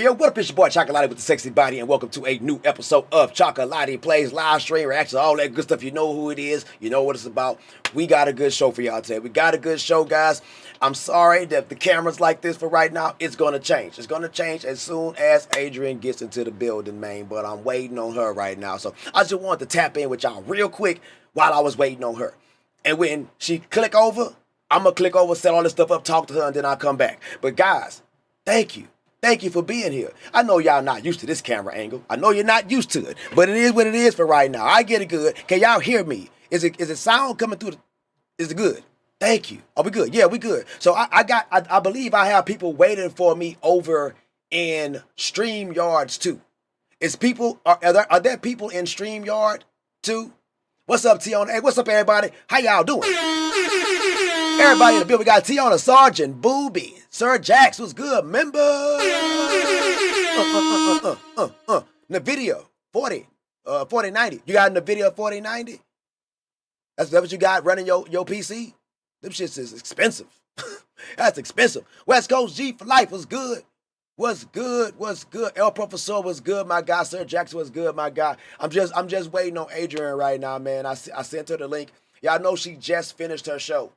Hey, yo, what up, it's your boy Chocolate with the sexy body, and welcome to a new episode of Chocolate Plays live stream reaction, all that good stuff. You know who it is, you know what it's about. We got a good show for y'all today. We got a good show, guys. I'm sorry that the camera's like this for right now. It's gonna change. It's gonna change as soon as Adrienne gets into the building, man. But I'm waiting on her right now, so I just wanted to tap in with y'all real quick while I was waiting on her. And when she click over, I'm gonna click over, set all this stuff up, talk to her, and then I'll come back. But guys, thank you. Thank you for being here. I know y'all not used to this camera angle. I know you're not used to it, but it is what it is for right now. I get it good. Can y'all hear me? Is it sound coming through? Is it good? Thank you. Are we good? Yeah, we good. So I believe I have people waiting for me over in StreamYards too. Are there people in StreamYard too? What's up, Tiona? Hey, what's up, everybody? How y'all doing? Everybody in the building, we got Tiona, Sergeant Booby, Sir Jax was good, member. NVIDIA 4090. You got NVIDIA 4090? That's what you got running your PC? Them shits is expensive. That's expensive. West Coast G for life was good. What's good? What's good? El Professor was good, my guy. Sir Jackson was good, my guy. I'm just waiting on Adrienne right now, man. I sent her the link. Y'all know she just finished her show.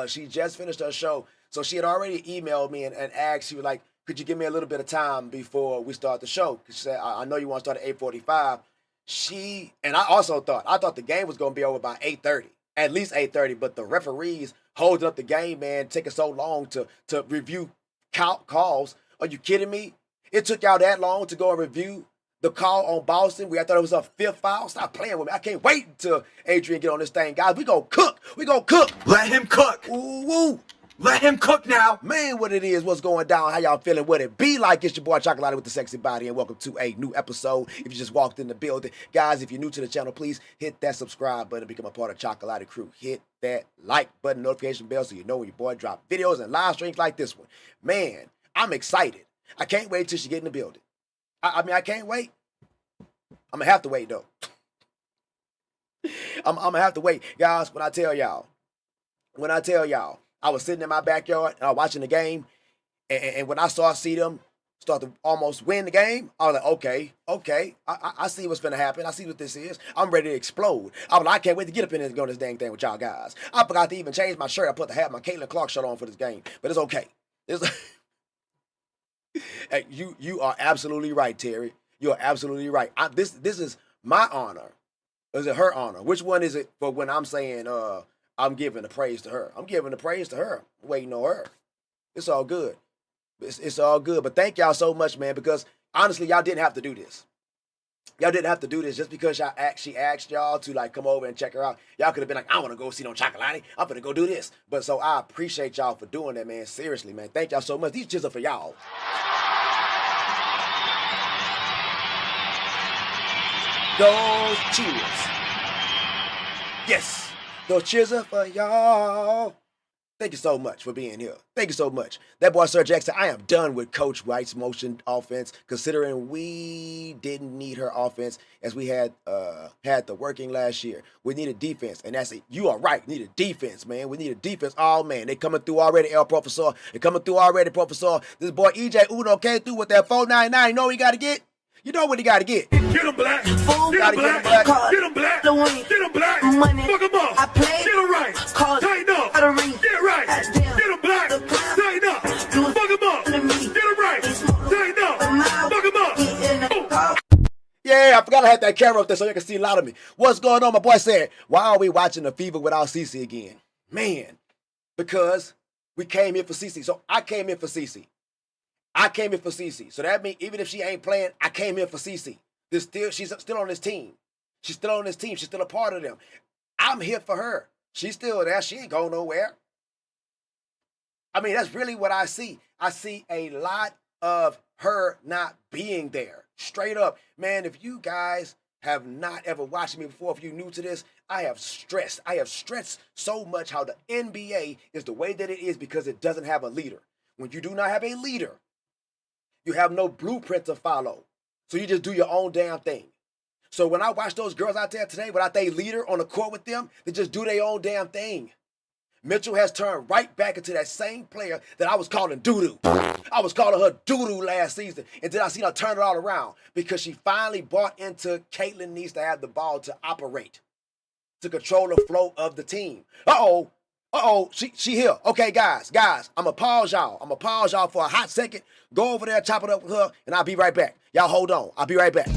She just finished her show. So she had already emailed me and asked, she was like, could you give me a little bit of time before we start the show? She said, I know you want to start at 8:45. And I thought the game was going to be over by 8:30, at least 8:30, but the referees holding up the game, man, taking so long to review calls. Are you kidding me? It took y'all that long to go and review the call on Boston. I thought it was a fifth foul. Stop playing with me. I can't wait until Adrienne get on this thing. Guys, we gonna cook. We gonna cook. Let him cook. Ooh, woo. Let him cook now. Man, what it is, what's going down, how y'all feeling, what it be like. It's your boy Chocolate with the sexy body, and welcome to a new episode. If you just walked in the building, guys, if you're new to the channel, please hit that subscribe button and become a part of Chocolate crew. Hit that like button, notification bell, so you know when your boy drop videos and live streams like this one. Man, I'm excited. I can't wait till she get in the building. I can't wait. I'm gonna have to wait though. I'm gonna have to wait, guys. When I tell y'all, I was sitting in my backyard and I was watching the game, and when I see them start to almost win the game, I was like, okay, I see what's gonna happen. I see what this is. I'm ready to explode. I can't wait to get up in there and go on this dang thing with y'all guys. I forgot to even change my shirt. I have my Caitlin Clark shirt on for this game, but it's okay. Hey, you are absolutely right, Terry. You are absolutely right. This is my honor. Is it her honor? Which one is it for when I'm saying I'm giving the praise to her? I'm giving the praise to her. I'm waiting on her. It's all good. It's all good. But thank y'all so much, man, because honestly, y'all didn't have to do this. Y'all didn't have to do this just because she asked y'all to like come over and check her out. Y'all could have been like, I want to go see no Chocolate. I'm gonna go do this. But so I appreciate y'all for doing that, man. Seriously, man. Thank y'all so much. These cheers are for y'all. Those cheers. Yes, those cheers are for y'all. Thank you so much for being here. Thank you so much. That boy, Sir Jackson, I am done with Coach White's motion offense, considering we didn't need her offense as we had the working last year. We needed defense, and that's it. You are right. We needed defense, man. We needed defense. Oh, man, they coming through already, El Professor. They coming through already, Professor. This boy, EJ Uno, came through with that 499. You know what he got to get? You know what he got to get. Get him black. Get him black. Get him black. Get him black. Money. Fuck him up. I play. Get him right. Tighten up. Get right. Get him black. Tighten up. Fuck him up. Get him right. Tighten up. Fuck him up. Yeah, I forgot I had that camera up there so you can see a lot of me. What's going on? My boy said, why are we watching the Fever without Cece again? Man, because we came here for Cece. So I came here for Cece. So that means even if she ain't playing, I came here for Cece. She's still on this team. She's still on this team. She's still a part of them. I'm here for her. She's still there. She ain't going nowhere. I mean, that's really what I see. I see a lot of her not being there. Straight up. Man, if you guys have not ever watched me before, if you're new to this, I have stressed so much how the NBA is the way that it is because it doesn't have a leader. When you do not have a leader, you have no blueprint to follow. So you just do your own damn thing. So when I watch those girls out there today, without their leader on the court with them, they just do their own damn thing. Mitchell has turned right back into that same player that I was calling doo-doo. I was calling her doo-doo last season, and then I seen her turn it all around because she finally bought into Caitlin needs to have the ball to operate, to control the flow of the team. She here. Okay, guys, I'm gonna pause y'all for a hot second. Go over there, chop it up with her, and I'll be right back. Y'all hold on. I'll be right back.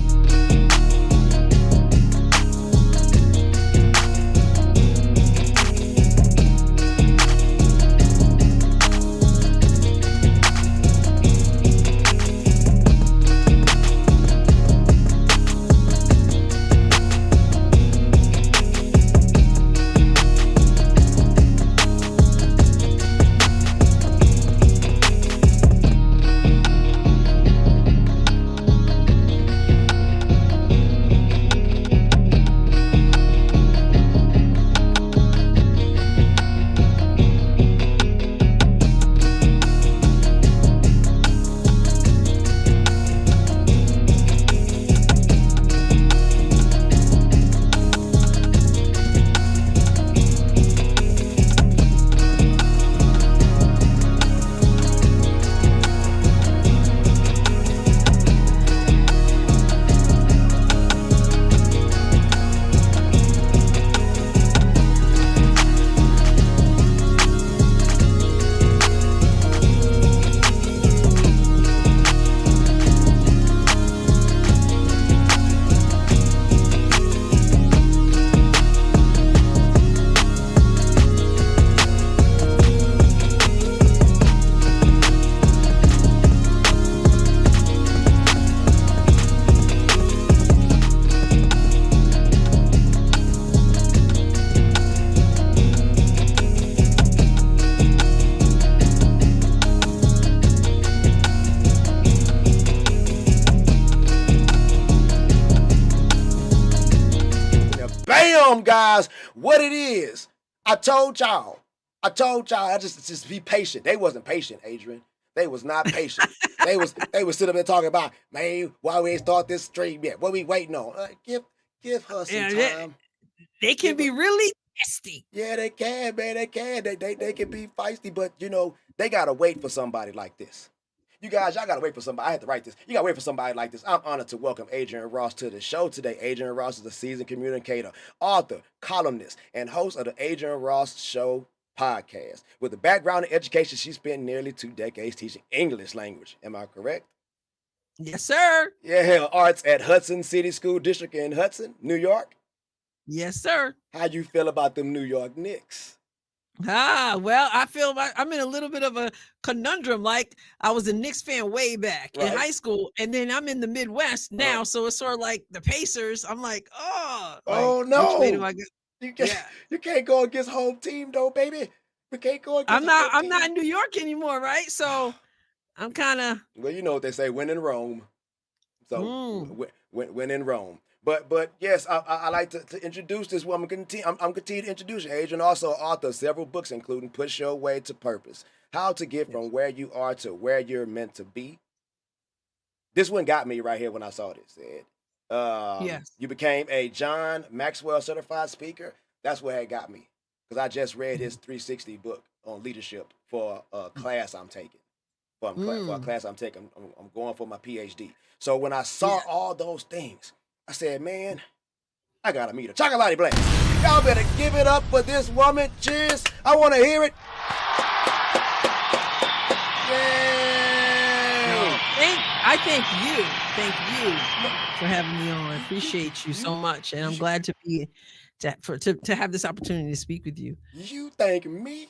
Bam, guys, what it is. I told y'all. I just be patient. They wasn't patient, Adrienne. They was not patient. they was sitting up there talking about, man, why we ain't start this stream yet? What we waiting on? Give her some time. They can be really testy. Yeah, they can, man. They can. They can be feisty, but they gotta wait for somebody like this. You guys, y'all gotta wait for somebody. I had to write this. You gotta wait for somebody like this. I'm honored to welcome Adrienne Ross to the show today. Adrienne Ross is a seasoned communicator, author, columnist, and host of the Adrienne Ross Show podcast. With a background in education, she spent nearly 2 decades teaching English language. Am I correct? Yes, sir. Yeah, arts at Hudson City School District in Hudson, New York. Yes, sir. How you feel about them New York Knicks? Well, I feel like I'm in a little bit of a conundrum. Like I was a Knicks fan way back in high school, and then I'm in the Midwest now, so it's sort of like the Pacers. I'm like, oh no, which way do I go? You can't go against home team though, baby. You can't go against. I'm not in New York anymore, right? So I'm kind of. Well, you know what they say, win in Rome. So win in Rome. But yes, I like to introduce this woman. I'm continue to introduce you, Adrienne. Also author of several books, including Push Your Way to Purpose, How to Get from Where You Are to Where You're Meant to Be. This one got me right here when I saw this, Ed. Yes. You became a John Maxwell certified speaker. That's what had got me, because I just read his 360 book on leadership for a class I'm taking. For a class I'm taking, I'm going for my PhD. So when I saw all those things, I said, man, I gotta meet her. Chocolate Blast. Y'all better give it up for this woman. Cheers. I want to hear it. Yay. I thank you. Thank you for having me on. I appreciate you so much. And I'm glad to be to have this opportunity to speak with you. You thank me?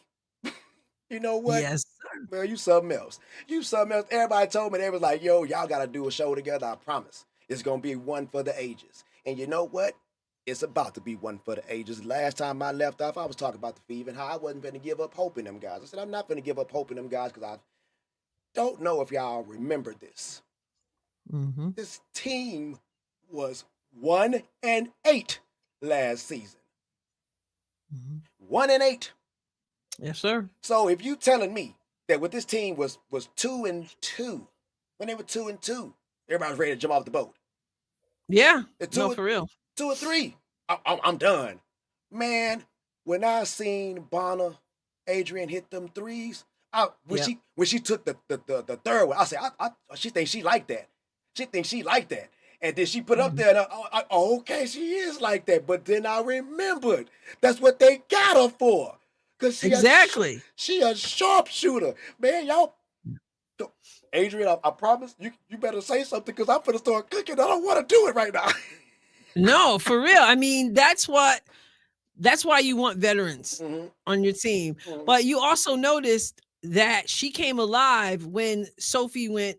You know what? Yes. Well, you something else. Everybody told me, they was like, yo, y'all gotta do a show together. I promise. It's going to be one for the ages. And you know what? It's about to be one for the ages. Last time I left off, I was talking about the Fever and how I wasn't going to give up hope in them guys. I said, I'm not going to give up hope in them guys because I don't know if y'all remember this. Mm-hmm. This team was 1-8 last season. Mm-hmm. 1-8. Yes, sir. So if you telling me that with this team was 2-2, when they were 2-2, everybody's ready to jump off the boat. Yeah, for real. 2 or 3. I'm done. Man, when I seen Bonner Adrienne hit them threes. I, Yep. when she took the third one, I said, she thinks she like that. She thinks she like that. And then she put up there, and okay, she is like that. But then I remembered that's what they got her for, cause Exactly. she a sharpshooter, man. Y'all, Adrienne, I promise you better say something, cause I'm gonna start cooking. I don't want to do it right now. No, for real. I mean, that's why you want veterans Mhm, on your team. mhm. But you also noticed that she came alive when Sophie went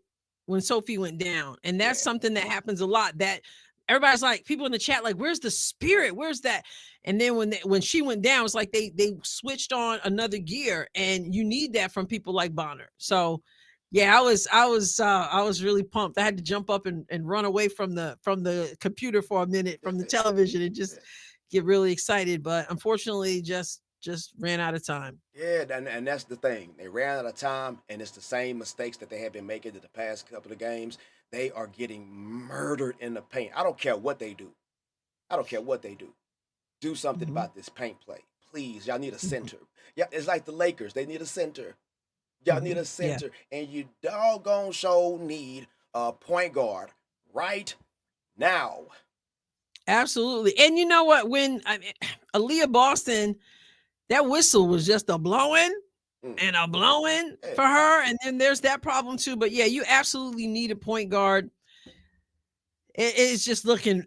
down. And that's Yeah, something that happens a lot, that everybody's like, people in the chat like, where's the spirit? Where's that? And then when she went down, it's like they switched on another gear, and you need that from people like Bonner. So yeah, I was really pumped. I had to jump up and run away from the computer for a minute, from the television, and just get really excited. But unfortunately, just ran out of time. yeah, and that's the thing. They ran out of time, and it's the same mistakes that they have been making in the past couple of games. They are getting murdered in the paint. I don't care what they do. I don't care what they do. Do something Mhm, about this paint play, please. Y'all need a mhm, center. Yeah, it's like the Lakers. They need a center. Y'all need a yeah, center, and you doggone show need a point guard right now. absolutely. And you know what? When Aaliyah Boston, that whistle was just a blowing Mm, and a blowing yeah, for her, and then there's that problem too. But yeah, you absolutely need a point guard. It's just looking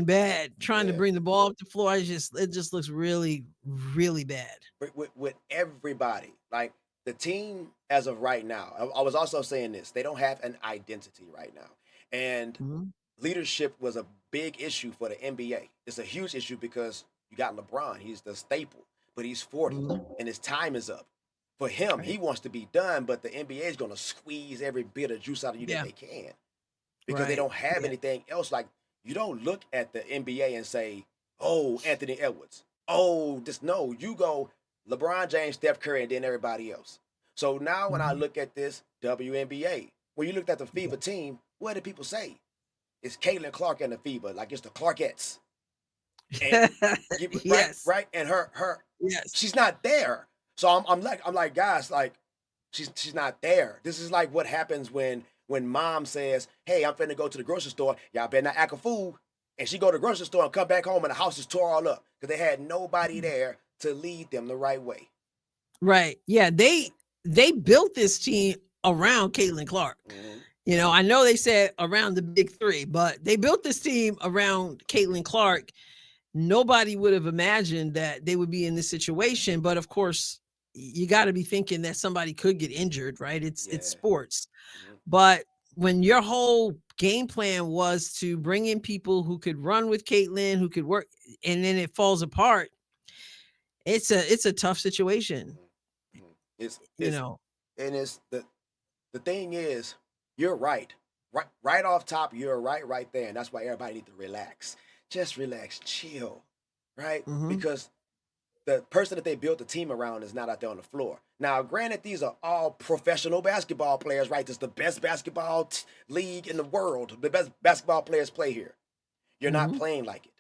bad. Trying to yeah. bring the ball up the floor, it just looks really, really bad. With everybody. Like the team as of right now, I was also saying this, they don't have an identity right now. And Mhm, leadership was a big issue for the NBA. It's a huge issue because you got LeBron, he's the staple, but he's 40 mhm, and his time is up. For him, he right. wants to be done, but the NBA is going to squeeze every bit of juice out of you that Yeah, they can, because they right. don't have Yeah. anything else. Like, you don't look at the NBA and say, "Oh, Anthony Edwards." Oh, this no. You go LeBron James, Steph Curry, and then everybody else. So now when I Mhm, look at this WNBA, when you looked at the yeah. FIBA team, what did people say? It's Caitlin Clark and the FIBA, like it's the Clarkettes, and right, Yes. right, and her, Yes. she's not there. So I'm like, guys, like she's not there. This is like what happens when mom says, "Hey, I'm finna go to the grocery store. Y'all better not act a fool." And she go to the grocery store and come back home and the house is tore all up because they had nobody there to lead them the right way. Right. Yeah, they built this team around Caitlin Clark. Hmm. You know, I know they said around the big three, but they built this team around Caitlin Clark. Nobody would have imagined that they would be in this situation. But of course, you got to be thinking that somebody could get injured, right? It's Yeah. sports. Hmm. But when your whole game plan was to bring in people who could run with Caitlin, who could work, and then it falls apart, it's a tough situation, Hmm. you know. It's the thing is, you're right. Right off top, you're right there. And that's why everybody needs to relax. Just relax, chill. Right? Mhm. Because the person that they built the team around is not out there on the floor. Now, granted, these are all professional basketball players, right? This is the best basketball league in the world. The best basketball players play here. You're not Mhm. playing like it.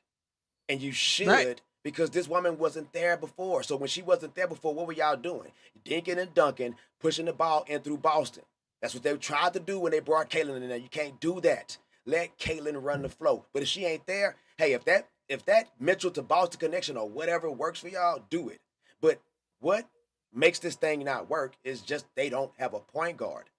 And you Right. should, because this woman wasn't there before. So when she wasn't there before, what were y'all doing? Dinking and dunking, pushing the ball in through Boston. That's what they tried to do when they brought Caitlin in there. You can't do that. Let Caitlin run the flow. But if she ain't there, hey, if that Mitchell to Boston connection or whatever works for y'all, do it. But what makes this thing not work is just they don't have a point guard.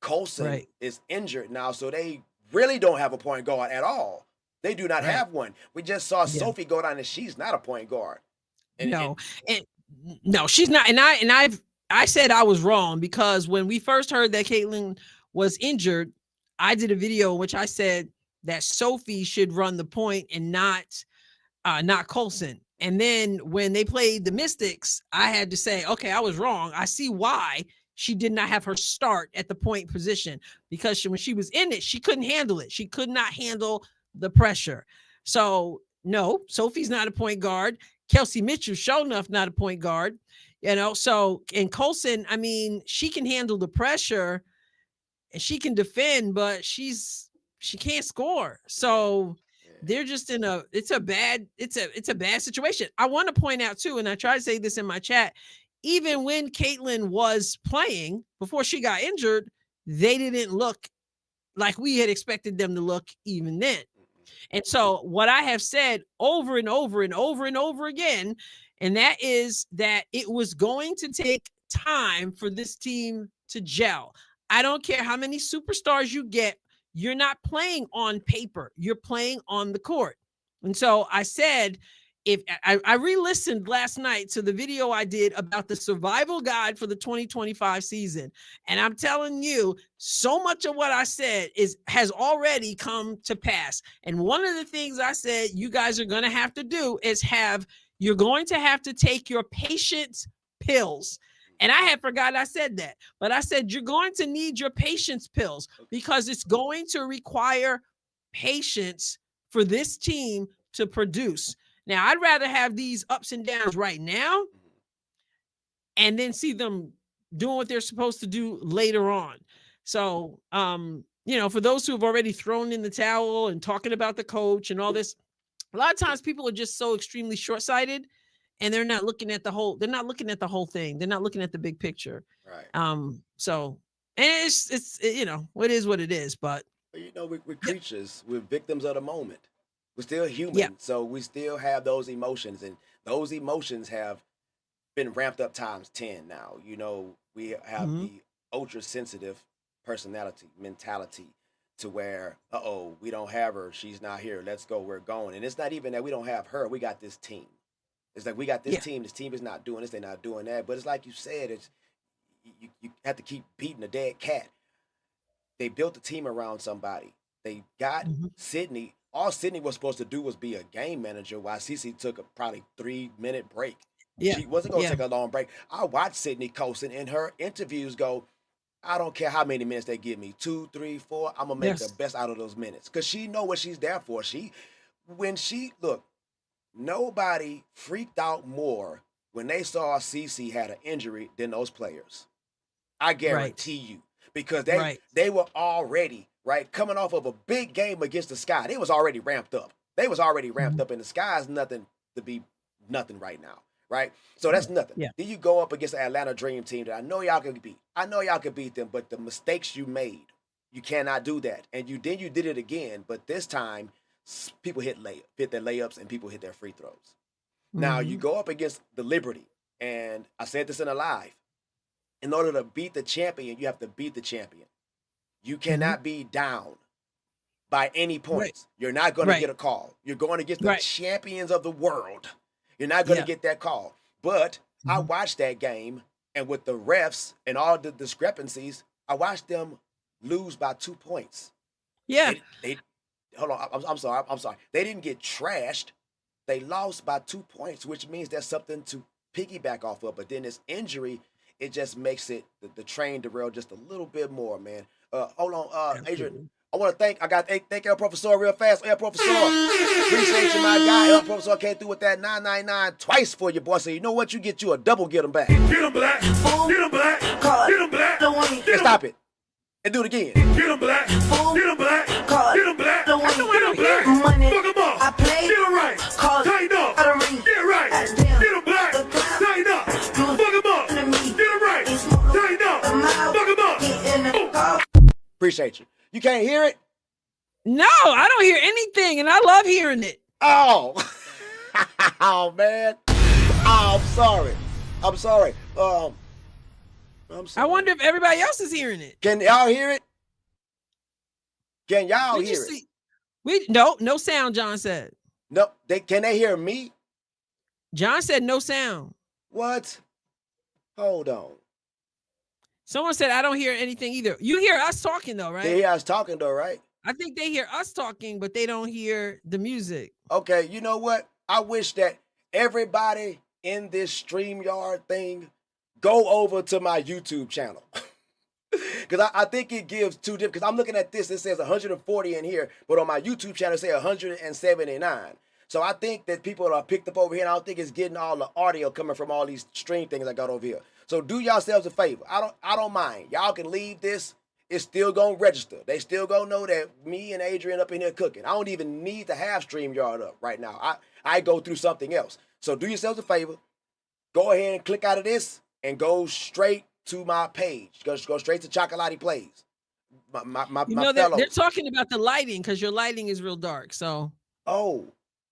Colson Right. is injured now, so they really don't have a point guard at all. They do not Right. have one. We just saw Yeah. Sophie go down, and she's not a point guard. And No. And no, she's not. I said I was wrong, because when we first heard that Caitlin was injured, I did a video in which I said that Sophie should run the point and not Colson. And then when they played the Mystics, I had to say, okay, I was wrong. I see why she did not have her start at the point position, because when she was in it, she couldn't handle it. She could not handle the pressure. So no, Sophie's not a point guard. Kelsey Mitchell, sure enough, not a point guard. You know, so and Colson, I mean, she can handle the pressure and she can defend, but she can't score. yeah, So yeah. they're just in it's a bad situation. I want to point out too, and I try to say this in my chat, even when Caitlin was playing before she got injured, they didn't look like we had expected them to look even then. And so what I have said over and over and over and over again, and that is that it was going to take time for this team to gel. I don't care how many superstars you get, you're not playing on paper, you're playing on the court. And so I said, if I re-listened last night to the video I did about the survival guide for the 2025 season, and I'm telling you, so much of what I said has already come to pass. And one of the things I said you guys are going to have to do is you're going to have to take your patience pills. And I had forgotten I said that, but I said you're going to need your patience pills because it's going to require patience for this team to produce. Now, I'd rather have these ups and downs right now and then see them doing what they're supposed to do later on. So, for those who have already thrown in the towel and talking about the coach and all this, a lot of times people are just so extremely short-sighted and they're not looking at the whole thing. They're not looking at the big picture. Right. So, and it's it is what it is, but we're creatures, we're victims of the moment. We're still human, Yeah. so we still have those emotions, and those emotions have been ramped up times 10 now. We have Mhm. the ultra sensitive mentality to where, we don't have her, she's not here, let's go, we're going. And it's not even that we don't have her, we got this team. It's like we got this Yeah. team is not doing this, they're not doing that. But it's like you said, it's you have to keep beating a dead cat. They built a team around somebody. They got Mhm. Sydney. All Sydney was supposed to do was be a game manager while Cece took a probably 3-minute break. Yeah. She wasn't going to Yeah. take a long break. I watched Sydney Colson in her interviews go, I don't care how many minutes they give me, 2, 3, 4. I'm gonna make the Yes. best out of those minutes because she know what she's there for. Look, nobody freaked out more when they saw Cece had an injury than those players. I Right. guarantee you, because Right. they were already right coming off of a big game against the Sky. They was already ramped up. They was already ramped Mhm. up, and the Sky is nothing to be nothing right now, right? So that's nothing. Yeah. Then you go up against the Atlanta Dream team that I know y'all can beat. I know y'all can beat them, but the mistakes you made, you cannot do that. And you did it again, but this time people hit their layups, and people hit their free throws. Now you Mhm. go up against the Liberty, and I said this in a live. In order to beat the champion, you have to beat the champion. You Mhm. cannot be down by any Right. points. You're not going to Right. get a call. You're going against the Right. champions of the world. You're not going to Yeah. get that call. But I Mhm. watched that game, and with the refs and all the discrepancies, I watched them lose by 2 points. Yeah. They hold on. I'm sorry. I'm sorry. They didn't get trashed. They lost by 2 points, which means there's something to piggyback off of. But then this injury, it just makes it the train derail just a little bit more, man. Hold on, Adrian. Absolutely. I want to thank El Professor real fast. El Professor, appreciate you, my guy. El Professor came through with that 999 twice for you, boy. So you know what? You get you a double, get them back. Get him black. Get him black. Get him black. And stop it. And do it again. Get him black. Get him black. Get him black. Get him black. Fuck him up. Get him right. Tighten up. Get right. Get him black. Tighten up. Fuck him up. Get him right. Tighten up. Fuck him up. Appreciate you. You can't hear it? No, I don't hear anything, and I love hearing it. Oh. Oh, man. Oh, I'm sorry. I'm sorry. I'm sorry. I wonder if everybody else is hearing it. Can y'all hear it? Can y'all We hear just it? see no sound. John said. No, can they hear me? John said no sound. What? Hold on. Someone said I don't hear anything either. You hear us talking though, right? They hear us talking though, right? I think they hear us talking, but they don't hear the music. Okay, you know what? I wish that everybody in this StreamYard thing go over to my YouTube channel. Because I think it gives two different, because I'm looking at this, it says 140 in here, but on my YouTube channel it says 179. So I think that people are picked up over here, and I don't think it's getting all the audio coming from all these stream things I got over here. So do yourselves a favor. I don't mind. Y'all can leave this. It's still gonna register. They still gonna know that me and Adrienne up in here cooking. I don't even need to have StreamYard up right now. I go through something else. So do yourselves a favor. Go ahead and click out of this and go straight to my page. Go straight to Chocolati Plays. You My know, they're fellows. talking about the lighting because your lighting is real dark. So Oh,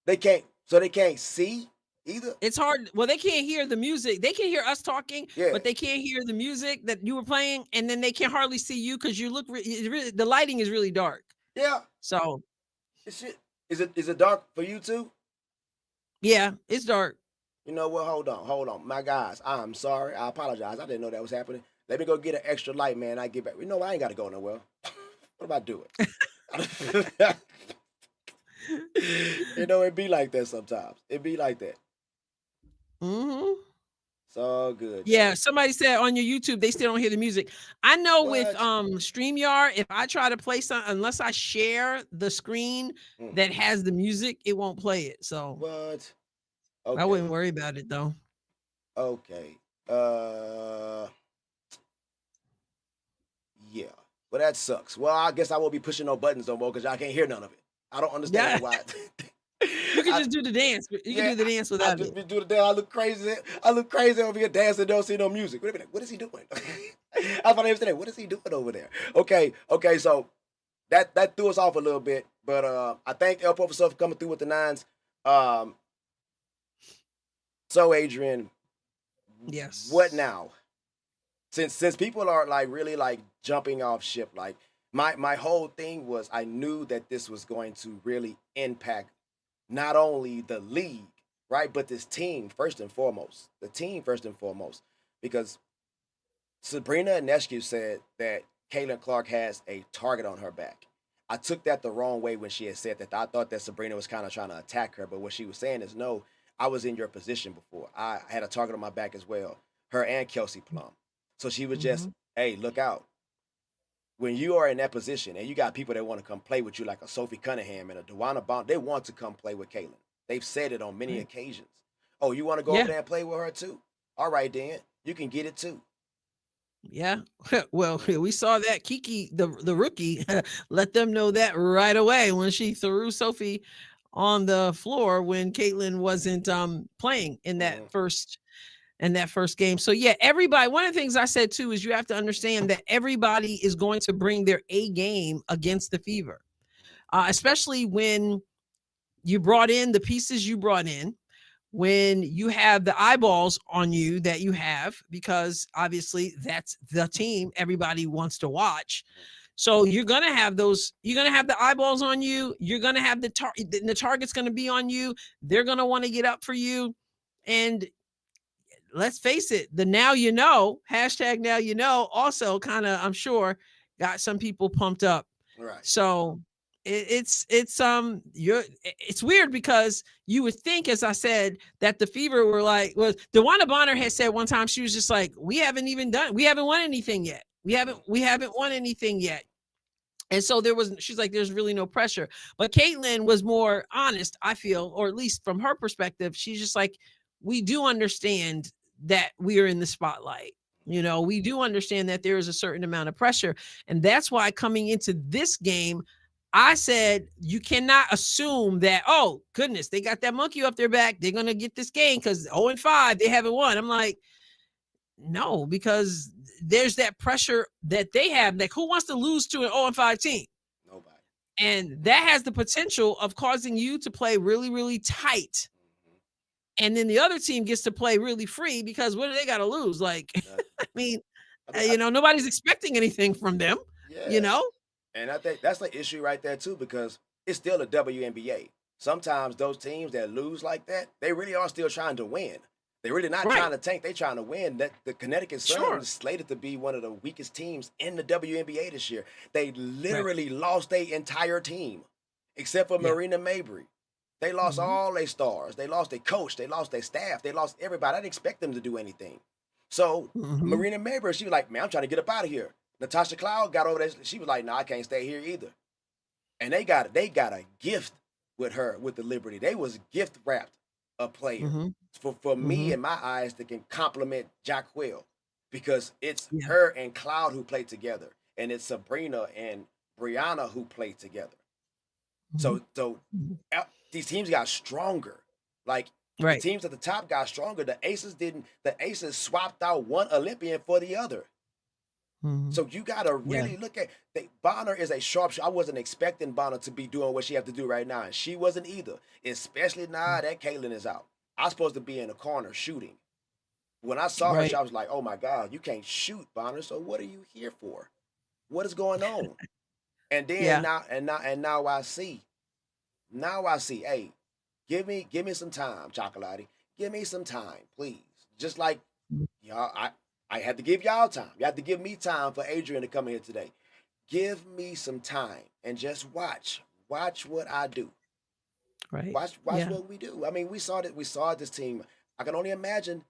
they can't. So they can't see either. it's hard. Well, they can't hear the music. They can hear us talking, Yeah, but they can't hear the music that you were playing, and then they can hardly see you because you look. The lighting is really dark. yeah. So It's shit. Is it dark for you too? yeah, it's dark. You know what? Hold on. My guys, I'm sorry. I apologize. I didn't know that was happening. Let me go get an extra light, man. I get back. You know what? I ain't got to go nowhere. What about do it? You know, it be like that sometimes. It be like that. Hmm. It's all good, though. Yeah, somebody said on your YouTube they still don't hear the music. I know with What? StreamYard, if I try to play something, unless I share the screen Mm, that has the music, it won't play it. So what? I Okay. wouldn't worry about it though. Okay. Uh, yeah. Well, that sucks. Well, I guess I won't be pushing no buttons no more because y'all can't hear none of it. I don't Yeah, understand why. you can I, just do the dance. You can yeah, do the dance I without just it. be doing the dance. I look crazy. I look crazy over here dancing. Don't see no music. Wait a minute. What is he doing? I thought I was saying, what is he doing over there? Okay. Okay. So that threw us off a little bit, but I thank El Professor for coming through with the nines. Um, so Adrian, what Yes. now? Since people are like really like jumping off ship, like my whole thing was I knew that this was going to really impact not only the league, right, but this team first and foremost. The team first and foremost, because Sabrina Ionescu said that Caitlin Clark has a target on her back. I took that the wrong way when she had said that. I thought that Sabrina was kind of trying to attack her, but what she was saying is, no, I was in your position before. I had a target on my back as well, her and Kelsey Plum. So she was just, Mhm. hey, look out. When you are in that position and you got people that want to come play with you, like a Sophie Cunningham and a Dewana Bond, they want to come play with Caitlin. They've said it on many Right. occasions. Oh, you want to go over Yeah. there and play with her too? All right, then. You can get it too. Yeah. Well, we saw that Kiki, the rookie, let them know that right away when she threw Sophie on the floor when Caitlin wasn't playing Hmm. in that first game. So yeah, everybody, one of the things I said too is you have to understand that everybody is going to bring their A game against the Fever. Especially when you brought in the pieces you brought in, when you have the eyeballs on you that you have, because obviously that's the team everybody wants to watch. So you're gonna have you're gonna have the eyeballs on you, you're gonna have the target's gonna be on you, they're gonna want to get up for you. And let's face it, the now you know, hashtag now you know, also kind of, I'm sure, got some people pumped up. Right. So it's weird because you would think, as I said, that the Fever were like, was Dewana Bonner had said one time, she was just like, we haven't won anything yet. Hmm. We haven't won anything yet. And so she's like, there's really no pressure. But Caitlin was more honest, I feel, or at least from her perspective, she's just like, we do understand that we are in the spotlight. You know, we do understand that there is a certain amount of pressure. And that's why coming into this game, I said, you cannot assume that, oh, goodness, they got that monkey up their back. They're going to get this game because 0-5, they haven't won. I'm like, no, because there's that pressure that they have. Like, who wants to lose to an 0-5 team? Nobody. And that has the potential of causing you to play really, really tight. Hmm. And then the other team gets to play really free because what do they got to lose? Like, Nothing. I mean, I mean, I, nobody's expecting anything from them, you yeah. know? And I think that's the issue right there too, because it's still a WNBA. Sometimes those teams that lose like that, they really are still trying to win. They're really not Right. trying to tank. They're trying to win. That the Connecticut Sun Sure. is slated to be one of the weakest teams in the WNBA this year. They Right. literally lost their entire team, except for Yeah. Marina Mabry. They lost Mhm. all their stars. They lost their coach. They lost their staff. They lost everybody. I didn't expect them to do anything. So Mhm. Marina Mabry, she was like, "Man, I'm trying to get up out of here." Natasha Cloud got over there. She was like, "No, I can't stay here either." And they got a gift with her with the Liberty. They was gift wrapped a player Mhm. for me Mhm. in my eyes that can complement Jaquil, because it's Yeah. her and Cloud who play together, and it's Sabrina and Brianna who play together. Mhm. So Mhm. these teams got stronger. Like The Right. teams at the top got stronger. The Aces swapped out one Olympian for the other. Mhm. So you gotta Yeah. really look at Bonner is a sharpshooter. I wasn't expecting Bonner to be doing what she have to do right now, and she wasn't either. Especially now that Caitlin is out. I'm supposed to be in the corner shooting. When I saw her, Right. I was like, "Oh my God, you can't shoot, Bonner. So what are you here for? What is going on?" And then Yeah. now I see. Now I see. Hey, give me some time, Chocolate. Give me some time, please. Just like Mm. y'all, I had to give y'all time. You have to give me time for Adrienne to come here today. Give me some time and just watch. Watch what I do. Right. Watch Yeah. what we do. I mean, we saw this team. I can only imagine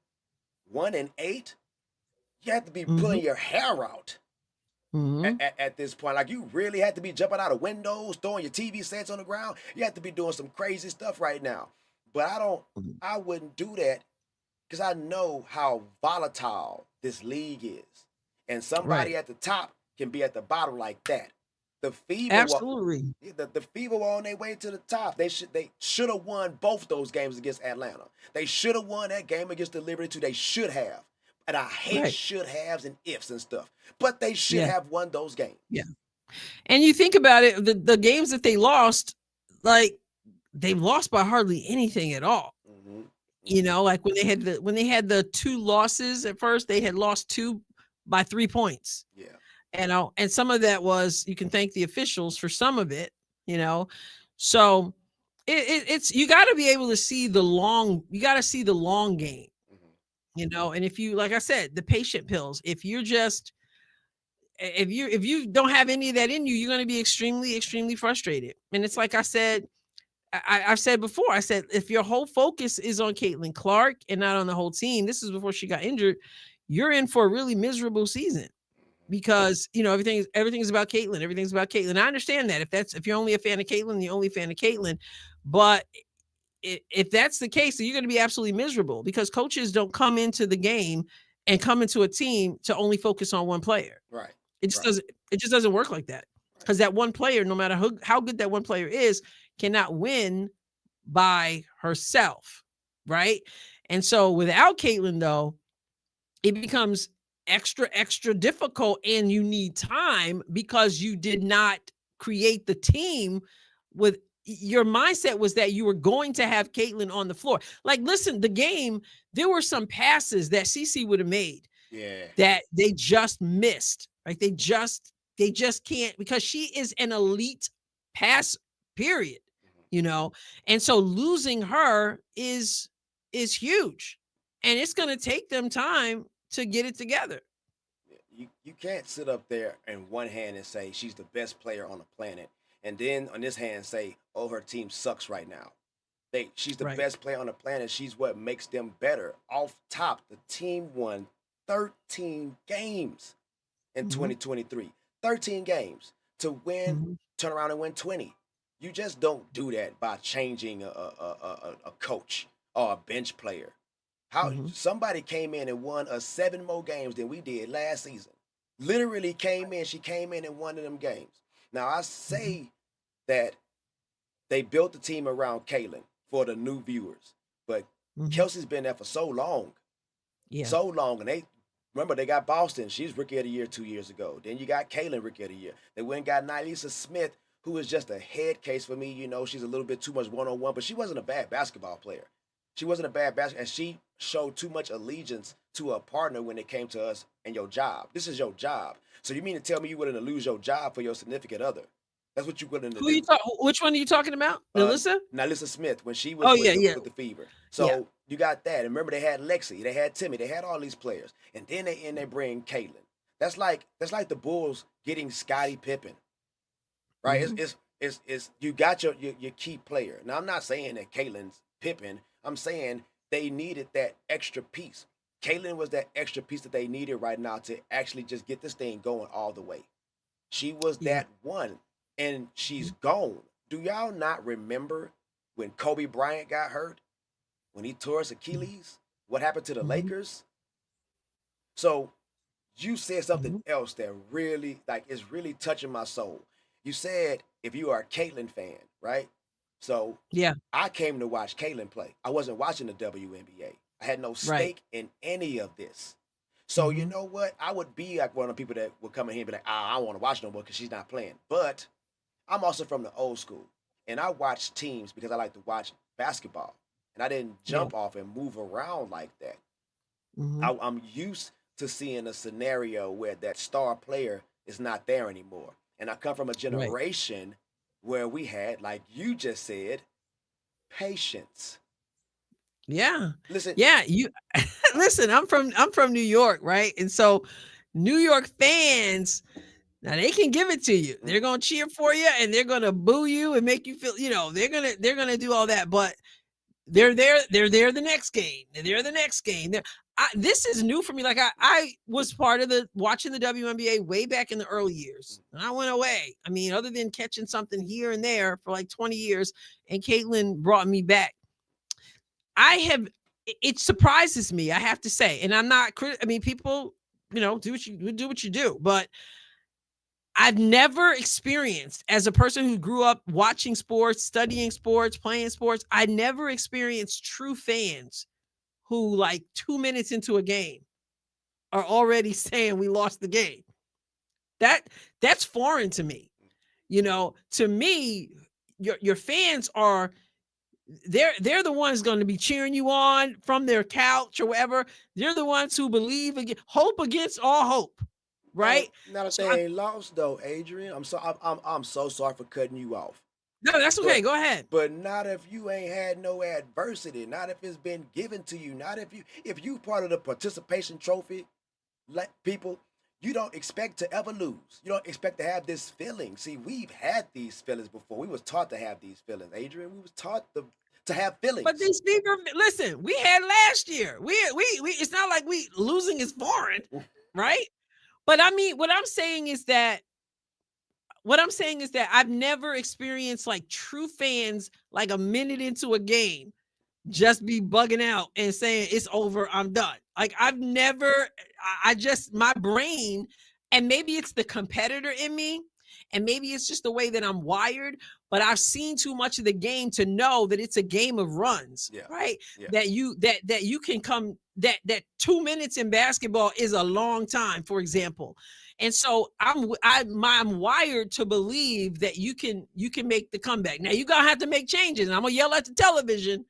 1-8. You have to be Mhm. pulling your hair out Mhm. at this point. Like you really had to be jumping out of windows, throwing your TV sets on the ground. You have to be doing some crazy stuff right now. But Mhm. I wouldn't do that because I know how volatile this league is. And somebody Right. at the top can be at the bottom like that. The Fever were Absolutely. the Fever were on their way to the top. They should have won both those games against Atlanta. They should have won that game against the Liberty too. They should have. And I hate Right. should haves and ifs and stuff. But they should Yeah. have won those games. Yeah. And you think about it, the games that they lost, like they lost by hardly anything at all. Mm-hmm. You Mm-hmm. know, like when they had the 2 losses at first, they had lost 2 by 3 points. Yeah. And some of that was you can thank the officials for some of it, you know. So it's you got to be able to see you got to see the long game, Mm-hmm. you know. And if you, like I said, the patient pills, if you're just if you don't have any of that in you, you're going to be extremely frustrated. And it's Yeah. like I said, I've said before, I said if your whole focus is on Caitlin Clark and not on the whole team, this is before she got injured, you're in for a really miserable season Mm-hmm. because you know everything's about Caitlin. Everything's about Caitlin. I understand that if you're only a fan of Caitlin, you're only a fan of Caitlin. But if that's the case, then you're going to be absolutely miserable because coaches don't come into the game and come into a team to only focus on one player. Right. It just Right. doesn't it just doesn't work like that. Right. Because that one player, no matter how good that one player is, cannot win by herself, right? And so without Caitlin, though, it becomes extra difficult, and you need time because you did not create the team with your mindset was that you were going to have Caitlin on the floor. Like, listen, the game, there were some passes that CC would have made Yeah. that they just missed. Right? They just can't because she is an elite pass, period. Mm-hmm. You know, and so losing her is huge. And it's gonna take them time to get it together. You can't sit up there in one hand and say she's the best player on the planet, and then on this hand say, "Oh, her team sucks right now." She's the Right. best player on the planet. She's what makes them better. Off top, the team won 13 games in Hmm. 2023. 13 games to win, Hmm. turn around and win 20. You just don't do that by changing a coach or a bench player. How Hmm. somebody came in and won 7 more games than we did last season. Literally came in, she came in and won them games. Now I Hmm. say that they built the team around Kaylin for the new viewers, but Hmm. Kelsey's been there for Yeah. so long, and they remember they got Boston. She's rookie of the year 2 years ago. Then you got Kaylin rookie of the year. They went and got Nylisa Smith, who is just a head case for me. You know, she's a little bit too much 1-on-1, but she wasn't a bad basketball player. She wasn't a bad basketball, and she showed too much allegiance to a partner when it came to us and your job. This is your job. So you mean to tell me you willing to lose your job for your significant other? That's what you're willing to Who you do. talk? Which one are you talking about? uh Melissa? Nalissa Smith when she Oh was with yeah, the yeah, with the Fever. yeah. So you got that. And remember they had Lexi, they had Timmy, they had all these players. And then they bring Caitlin. That's like the Bulls getting Scottie Pippen. Right? Hmm. It's you got your key player. Now I'm not saying that Caitlin's Pippen. I'm saying they needed that extra piece. Caitlin was that extra piece that they needed right now to actually just get this thing going all the way. She was Yeah. that one, and she's Mhm. gone. Do y'all not remember when Kobe Bryant got hurt? When he tore his Achilles? What happened to the Mhm. Lakers? So you said something Mhm. else that really, like, is really touching my soul. You said if you are a Caitlyn fan, right? So Yeah. I came to watch Caitlin play. I wasn't watching the WNBA. I had no Right. stake in any of this. So you Hmm. know what? I would be like one of the people that would come in here and be like, I don't want to watch no more because she's not playing. But I'm also from the old school, and I watch teams because I like to watch basketball, and I didn't Yeah. jump off and move around like that. Hmm. I'm used to seeing a scenario where that star player is not there anymore, and I come from a Right. generation where we had, like you just said, patience. Yeah. Listen, Yeah. You listen, I'm from New York, right? And so New York fans, now they can give it to you. mm, They're gonna cheer for you and they're gonna boo you and make you feel, they're gonna do all that, but they're there the next game. They're there the next game. This is new for me. Like I was part of the watching the WNBA way back in the early years. And I went away. I mean, other than catching something here and there for like 20 years, and Caitlin brought me back. I have it surprises me, I have to say. And I'm not I mean, people, do what you do, but I've never experienced, as a person who grew up watching sports, studying sports, playing sports, I never experienced true fans who, like 2 minutes into a game, are already saying we lost the game. That that's foreign to me. To me, your fans are they're the ones going to be cheering you on from their couch or whatever. They're the ones who believe hope against all hope, right? not if So they ain't lost though, Adrian. I'm so sorry for cutting you off. no, that's okay. But Go ahead. but not if you ain't had no adversity, not if it's been given to you, not if you part of the participation trophy, like people, you don't expect to ever lose. You don't expect to have this feeling. See, we've had these feelings before. We was taught to have these feelings, Adrian. We was taught to have But feelings. these people, listen, we had last year. We it's not like we losing is foreign, right? But I mean, what I'm saying is that I've never experienced like true fans like a minute into a game just be bugging out and saying it's over, I'm done. Like I've never, I just my brain, and maybe it's the competitor in me, and maybe it's just the way that I'm wired, but I've seen too much of the game to know that it's a game of runs, Yeah, right? yeah. That you can come that 2 minutes in basketball is a long time, for example. And so I'm wired to believe that you can make the comeback. Now you gotta have to make changes, and I'm gonna yell at the television,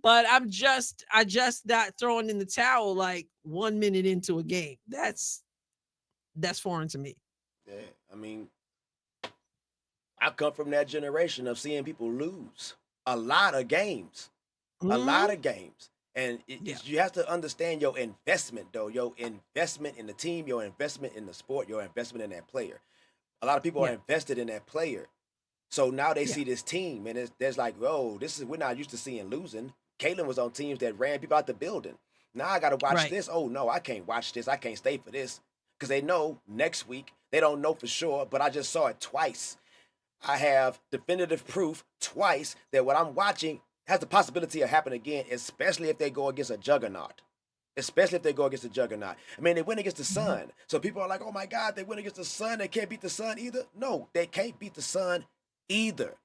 but I just not throwing in the towel like 1 minute into a game. That's foreign to me. Yeah. I mean, I come from that generation of seeing people lose a lot of games, a lot Mhm. of games. And Yeah. you have to understand your investment, though. Your investment in the team, your investment in the sport, your investment in that player. A lot of people are Yeah. invested in that player. So now they Yeah. see this team, and there's like, oh, we're not used to seeing losing. Caitlin was on teams that ran people out the building. Now I got to watch Right. this. Oh no, I can't watch this. I can't stay for this because they know next week. They don't know for sure, but I just saw it twice. I have definitive proof twice that what I'm watching has the possibility of happening again, especially if they go against a juggernaut. Especially if they go against the juggernaut. I mean, they went against the Mhm. Sun. So people are like, oh my God, they went against the Sun. They can't beat the Sun either. No, they can't beat the Sun either.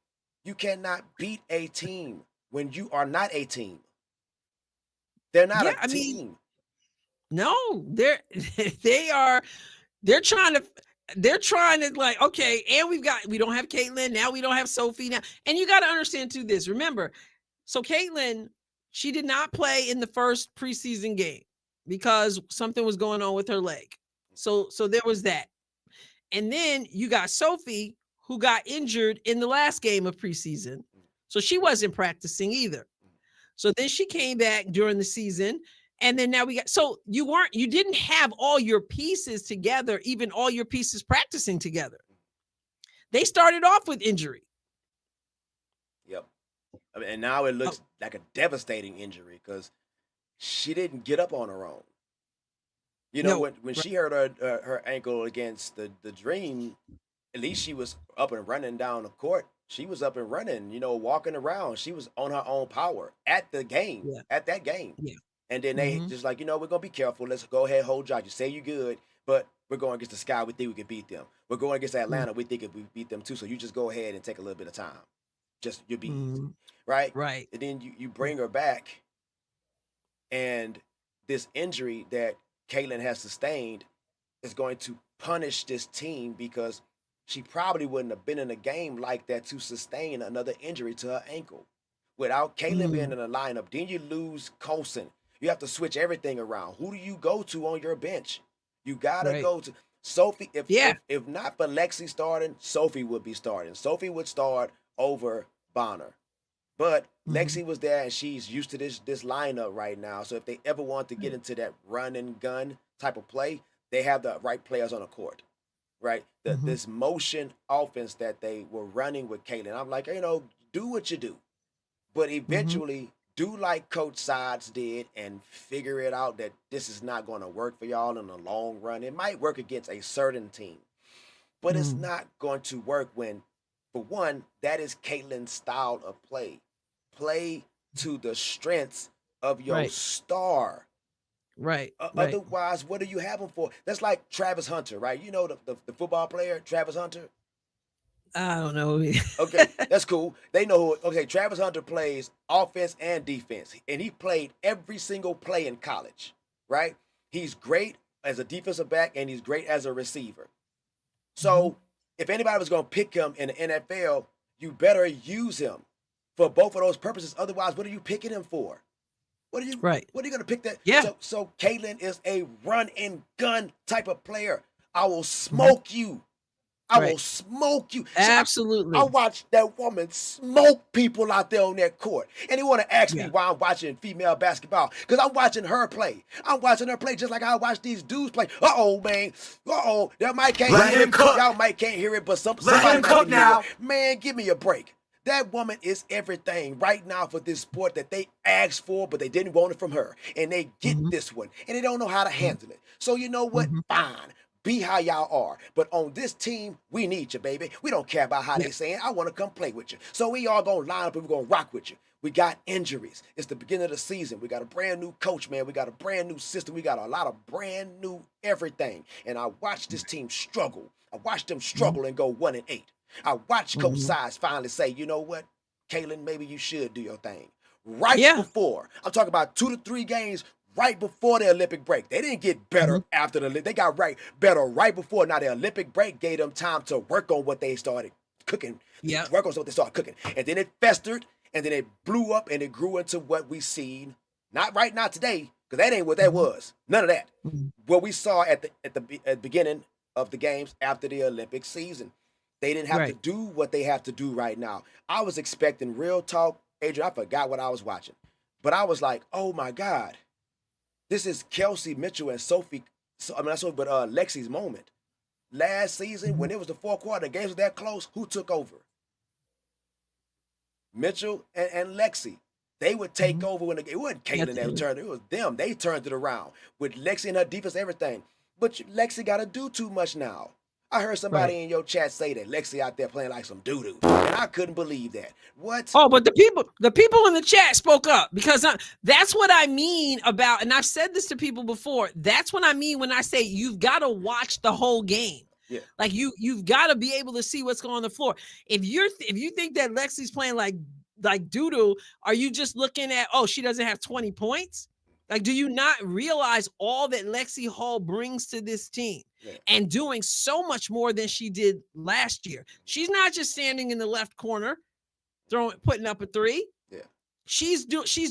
You cannot beat a team when you are not a team. They're not Yeah, a I mean, team. no, they're they are they're trying to they're trying to like, okay, and we don't have Caitlin, now we don't have Sophie now. And you got to understand too this. Remember, so Caitlin, she did not play in the first preseason game because something was going on with her leg. So there was that. And then you got Sophie, who got injured in the last game of preseason. So she wasn't practicing either. So then she came back during the season. And then now you didn't have all your pieces together, even all your pieces practicing together. They started off with injury. Yep. I mean, and now it Oh, looks like a devastating injury because she didn't get up on her own. You know, no, when right, she hurt her ankle against the Dream, at least she was up and running down the court. She was up and running, walking around. She was on her own power at the game, yeah, at that game. yeah. And then they Hmm. just like, we're gonna be careful. Let's go ahead, hold your. You say you good, but we're going against the Sky. We think we can beat them. We're going against Atlanta. We think if we beat them too. So you just go ahead and take a little bit of time. just your beads, Mhm. right? Right. And then you bring her back, and this injury that Caitlin has sustained is going to punish this team because she probably wouldn't have been in a game like that to sustain another injury to her ankle. Without Caitlin being in Mm. the lineup, then you lose Colson. You have to switch everything around. Who do you go to on your bench? You gotta Right. go to Sophie. If Yeah. if if not for Lexi starting, Sophie would be starting. Sophie would start over Bonner. But Mhm. Lexi was there and she's used to this lineup right now. So if they ever want to get Right. into that run and gun type of play, they have the right players on the court. Right? Mhm. This motion offense that they were running with Caitlin. I'm like, do what you do. But Mhm. eventually do like Coach Sides did and figure it out that this is not going to work for y'all in the long run. It might work against a certain team, but it's Mm. not going to work when, for one, that is Caitlin's style of play. Play to the strengths of your Right. star. Right. Right. Otherwise, what do you have him for? That's like Travis Hunter, right? You know the football player, Travis Hunter? I don't know. Okay, that's cool. They know who. Okay, Travis Hunter plays offense and defense, and he played every single play in college, right? He's great as a defensive back, and he's great as a receiver. Mhm. So, if anybody was going to pick him in the NFL, you better use him for both of those purposes. Otherwise, what are you picking him for? What are you Right. what are you gonna pick that? Yeah. So Caitlin is a run and gun type of player. I will Mhm. smoke you. I will Right. smoke you. I Absolutely. watched that woman smoke people out there on that court. And they want to ask me Yeah. why I'm watching female basketball. Because I'm watching her play. I'm watching her play just like I watch these dudes play. Uh-oh, man. Uh-oh. Y'all might can't Let hear him it. cook. Y'all might can't hear it, but Let somebody him might cook can hear now. it. Man, give me a break. That woman is everything right now for this sport that they asked for, but they didn't want it from her. And they get Mhm. this one, and they don't know how to Mhm. handle it. So you know what? Mhm. Fine. Be how y'all are. But on this team, we need you, baby. We don't care about how Yeah. they saying. I want to come play with you. So we all gonna line up and we're gonna rock with you. We got injuries. It's the beginning of the season. We got a brand new coach, man. We got a brand new system. We got a lot of brand new everything. And I watched this team struggle. I watched them Mhm. struggle and go 1-8. I watched Coach Mhm. Size finally say, you know what, Kaylin, maybe you should do your thing. Right Yeah. before, I'm talking about 2 to 3 games right before the Olympic break. They didn't get better Mhm. after they got better right before. Now the Olympic break gave them time to work on what they started cooking, Yep. work on what they started cooking. And then it festered, and then it blew up, and it grew into what we seen. Not right now today, because that ain't what that Mhm. was. None of that. Mhm. What we saw at the beginning of the games after the Olympic season. They didn't have to Right. do what they have to do right now. I was expecting real talk. Adrian, I forgot what I was watching. But I was like, oh my God, this is Kelsey Mitchell and Sophie. I mean, not Sophie, but Lexi's moment. Last season, when Mhm. it was the fourth quarter, the games were that close, who took over? Mitchell and Lexi. They would take Mhm. over when it wasn't Yes, Caitlin it that is. turned it. It was them. They turned it around with Lexi and her defense, everything. But Lexi got to do too much now. I heard Right. somebody in your chat say that Lexi out there playing like some doo doo, and I couldn't believe that. What? Oh, but the people in the chat spoke up because that's what I mean about, and I've said this to people before. That's what I mean when I say you've got to watch the whole game. Yeah. Like you've got to be able to see what's going on the floor. If you think that Lexi's playing like doo doo, are you just looking at, oh, she doesn't have 20 points? Like, do you not realize all that Lexi Hall brings to this team Yeah. and doing so much more than she did last year? She's not just standing in the left corner putting up a three. Yeah. She's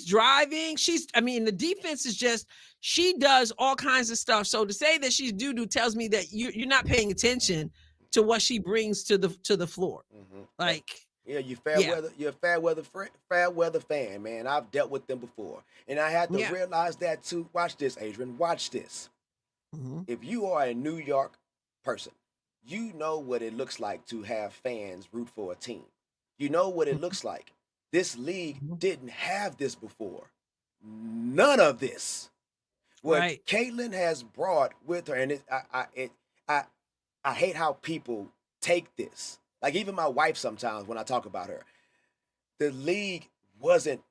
driving. I mean, the defense is just, she does all kinds of stuff. So to say that she's doo-doo tells me that you're not paying attention to what she brings to the floor. Mm-hmm. Like, Yeah, yeah, you're a fair weather fan, man. I've dealt with them before, and I had to yeah. realize that too. Watch this, Adrian. Watch this. Mm-hmm. If you are a New York person, you know what it looks like to have fans root for a team. You know what it looks like. This league Mm-hmm. didn't have this before. None of this. What Right. Caitlin has brought with her, and I I hate how people take this. Like even my wife sometimes when I talk about her, the league wasn't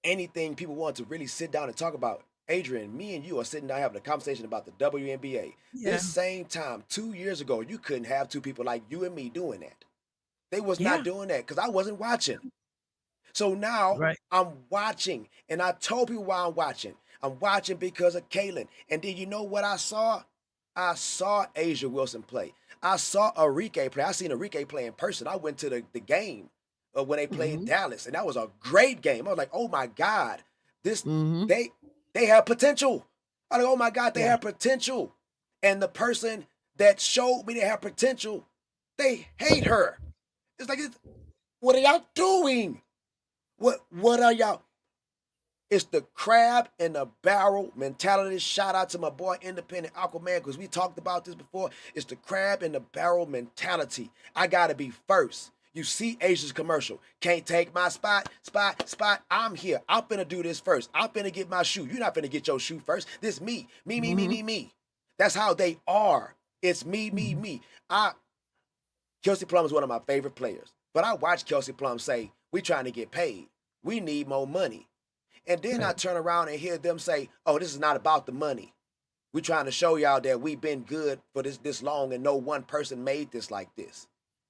anything people want to really sit down and talk about. Adrian, me and you are sitting down having a conversation about the WNBA. Yeah. This same time, 2 years ago, you couldn't have two people like you and me doing that. They was not Yeah. doing that because I wasn't watching. So now Right. I'm watching, and I told people why I'm watching. I'm watching because of Kaylin. And then you know what I saw? I saw Asia Wilson play. I saw Enrique play. I seen Enrique play in person. I went to the game when they played Mm-hmm. Dallas, and that was a great game. I was like, oh my God, this Mm-hmm. they they have potential. I was like, oh my God, they Yeah. have potential. And the person that showed me they have potential, they hate her. It's like, what are y'all doing? What are y'all? It's the crab in the barrel mentality. Shout out to my boy Independent Aquaman because we talked about this before. It's the crab in the barrel mentality. I gotta be first. You see Asia's commercial. Can't take my spot. I'm here. I'm finna do this first. I'm finna get my shoe. You're not finna get your shoe first. This me. Mm-hmm. Me. That's how they are. It's Mm-hmm. me. Kelsey Plum is one of my favorite players. But I watch Kelsey Plum say, we trying to get paid. We need more money. And then I Right. turn around and hear them say, oh, this is not about the money. We're trying to show y'all that we've been good for this long and no one person made this like this.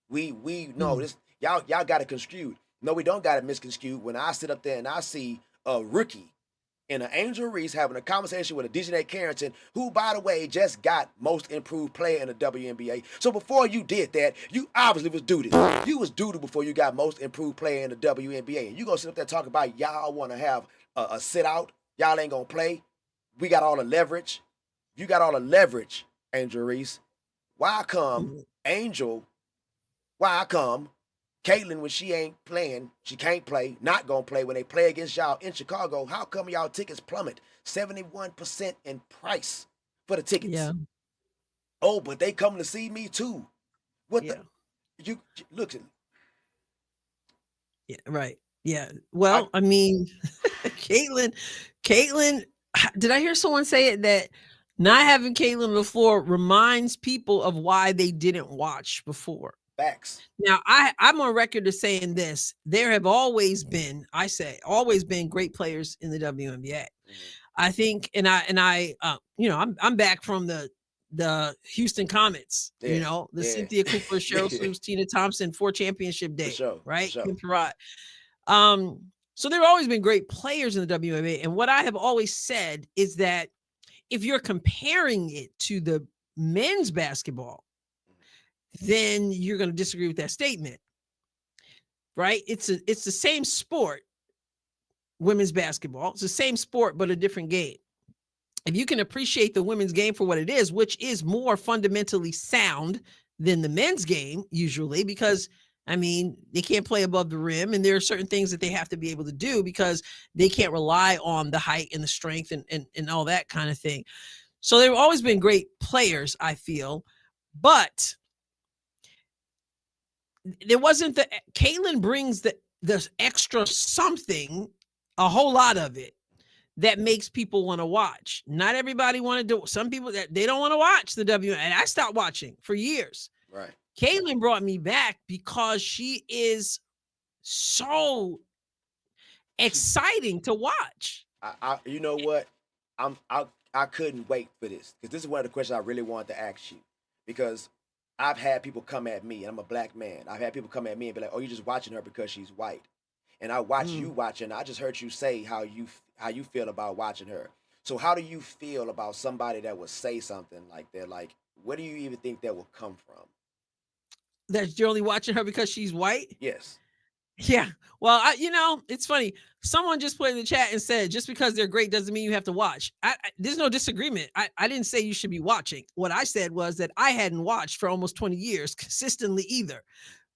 We know Mm. this, y'all got it construed. No, we don't got it misconstrued. When I sit up there and I see a rookie and an Angel Reese having a conversation with a DJ Carrington, who, by the way, just got most improved player in the WNBA. So before you did that, you obviously was doo-doo. You was doo-doo before you got most improved player in the WNBA. And you gonna sit up there talking about y'all want to have a sit-out, y'all ain't gonna play. We got all the leverage. You got all the leverage, Angel Reese. Why come Mhm. Angel, why come Caitlin, when she ain't playing, she can't play, not gonna play when they play against y'all in Chicago? How come y'all tickets plummet 71% in price for the tickets? Yeah. Oh, but they come to see me too. What the Yeah. you look? Yeah. Right. Yeah. I Well, I mean, Caitlin, Caitlin, did I hear someone say it that not having Caitlin before reminds people of why they didn't watch before? facts. Now, I'm on record as saying this. There have always been, I say, always been great players in the WNBA. Mhm. I think, I'm back from the Houston Comets. Yeah, The yeah, Cynthia Cooper, Cheryl Swoops, Tina Thompson, 4 championship for day, sure, for right? sure. Kim Perrott. So there have always been great players in the WNBA, and what I have always said is that if you're comparing it to the men's basketball, then you're going to disagree with that statement, right? It's the same sport, women's basketball. It's the same sport, but a different game. If you can appreciate the women's game for what it is, which is more fundamentally sound than the men's game, usually, because I mean, they can't play above the rim, and there are certain things that they have to be able to do because they can't rely on the height and the strength and all that kind of thing. So they've always been great players, I feel, but there wasn't the Caitlin brings the extra something, a whole lot of it that makes people want to watch. Not everybody want to do. Some people that they don't want to watch the W, and I stopped watching for years. Right. Caitlin brought me back because she is so exciting to watch. You know what? I couldn't wait for this because this is one of the questions I really wanted to ask you because I've had people come at me, and I'm a black man. I've had people come at me and be like, "Oh, you're just watching her because she's white." And I watch you Mm. watching. I just heard you say how you feel about watching her. So how do you feel about somebody that would say something like that? Like, where do you even think that will come from? That you're only watching her because she's white. Yes. Yeah. Well, it's funny. Someone just put in the chat and said, just because they're great doesn't mean you have to watch. There's no disagreement. I didn't say you should be watching. What I said was that I hadn't watched for almost 20 years consistently either.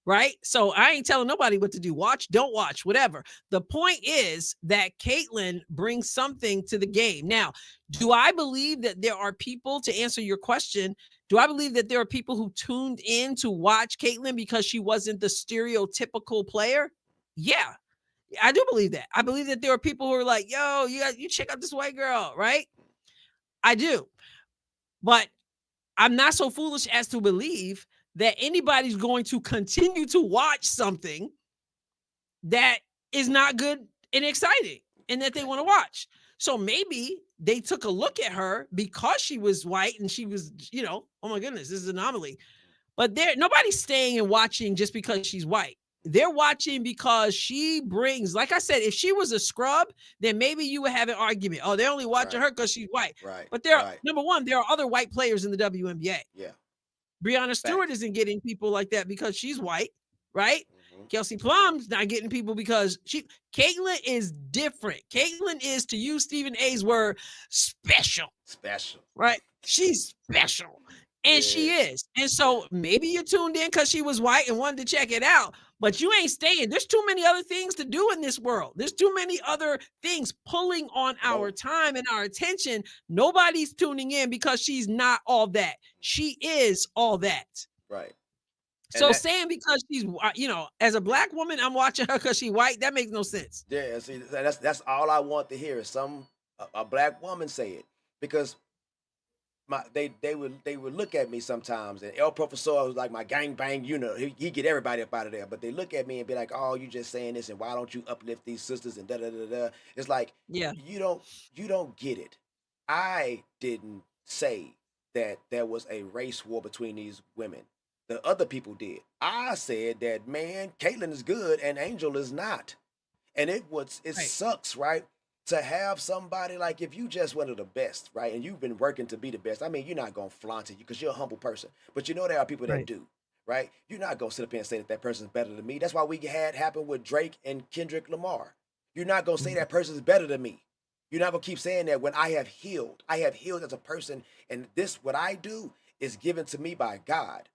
Right. So I ain't telling nobody what to do. Watch, don't watch, whatever. The point is that Caitlin brings something to the game. Now, do I believe that there are people, to answer your question, do I believe that there are people who tuned in to watch Caitlin because she wasn't the stereotypical player? Yeah, I do believe that. I believe that there are people who are like, yo, you check out this white girl, right? I do. But I'm not so foolish as to believe that anybody's going to continue to watch something that is not good and exciting and that they Okay. want to watch. So maybe they took a look at her because she was white and she was, oh my goodness, this is an anomaly. But nobody's staying and watching just because she's white. They're watching because she brings, like I said, if she was a scrub, then maybe you would have an argument. Oh, they're only watching her because she's white. Right. But Right. number one, there are other white players in the WNBA. Yeah. Brianna Stewart Facts. isn't getting people like that because she's white, right? Mm-hmm. Kelsey Plum's not getting people because Caitlyn is different. Caitlyn is, to use Stephen A's word, special. Special. Right? She's special. And she is. And so maybe you tuned in because she was white and wanted to check it out, but you ain't staying. There's too many other things to do in this world. There's too many other things pulling on our time and our attention. Nobody's tuning in because she's not all that. She is all that. Right. So saying because she's, as a black woman, I'm watching her because she's white, that makes no sense. Yeah, see, that's all I want to hear is a black woman say it, because they would look at me sometimes, and El Professor was like my gang bang, he get everybody up out of there, but they look at me and be like, oh, you just saying this, and why don't you uplift these sisters and da da da da. It's like, yeah, you don't get it. I didn't say that there was a race war between these women. The other people did. I said that, man, Caitlyn is good and Angel is not. And it sucks, right? To have somebody like, if you just one of the best, right? And you've been working to be the best. I mean, you're not going to flaunt it because you're a humble person. But there are people that do, right? You're not going to sit up here and say that person's better than me. That's why we had happen with Drake and Kendrick Lamar. You're not going to say that person's better than me. You're not going to keep saying that when I have healed. I have healed as a person. And what I do is given to me by God.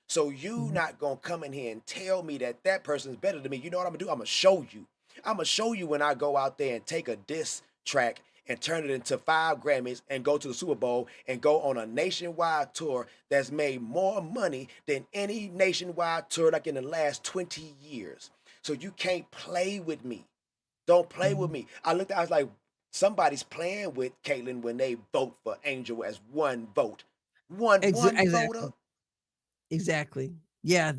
So you not going to come in here and tell me that person's better than me. You know what I'm going to do? I'm going to show you. I'm going to show you when I go out there and take a diss track and turn it into 5 Grammys and go to the Super Bowl and go on a nationwide tour that's made more money than any nationwide tour like in the last 20 years. So you can't play with me. Don't play with me. I was like, somebody's playing with Caitlyn when they vote for Angel as one vote. One voter. Exactly. Yeah,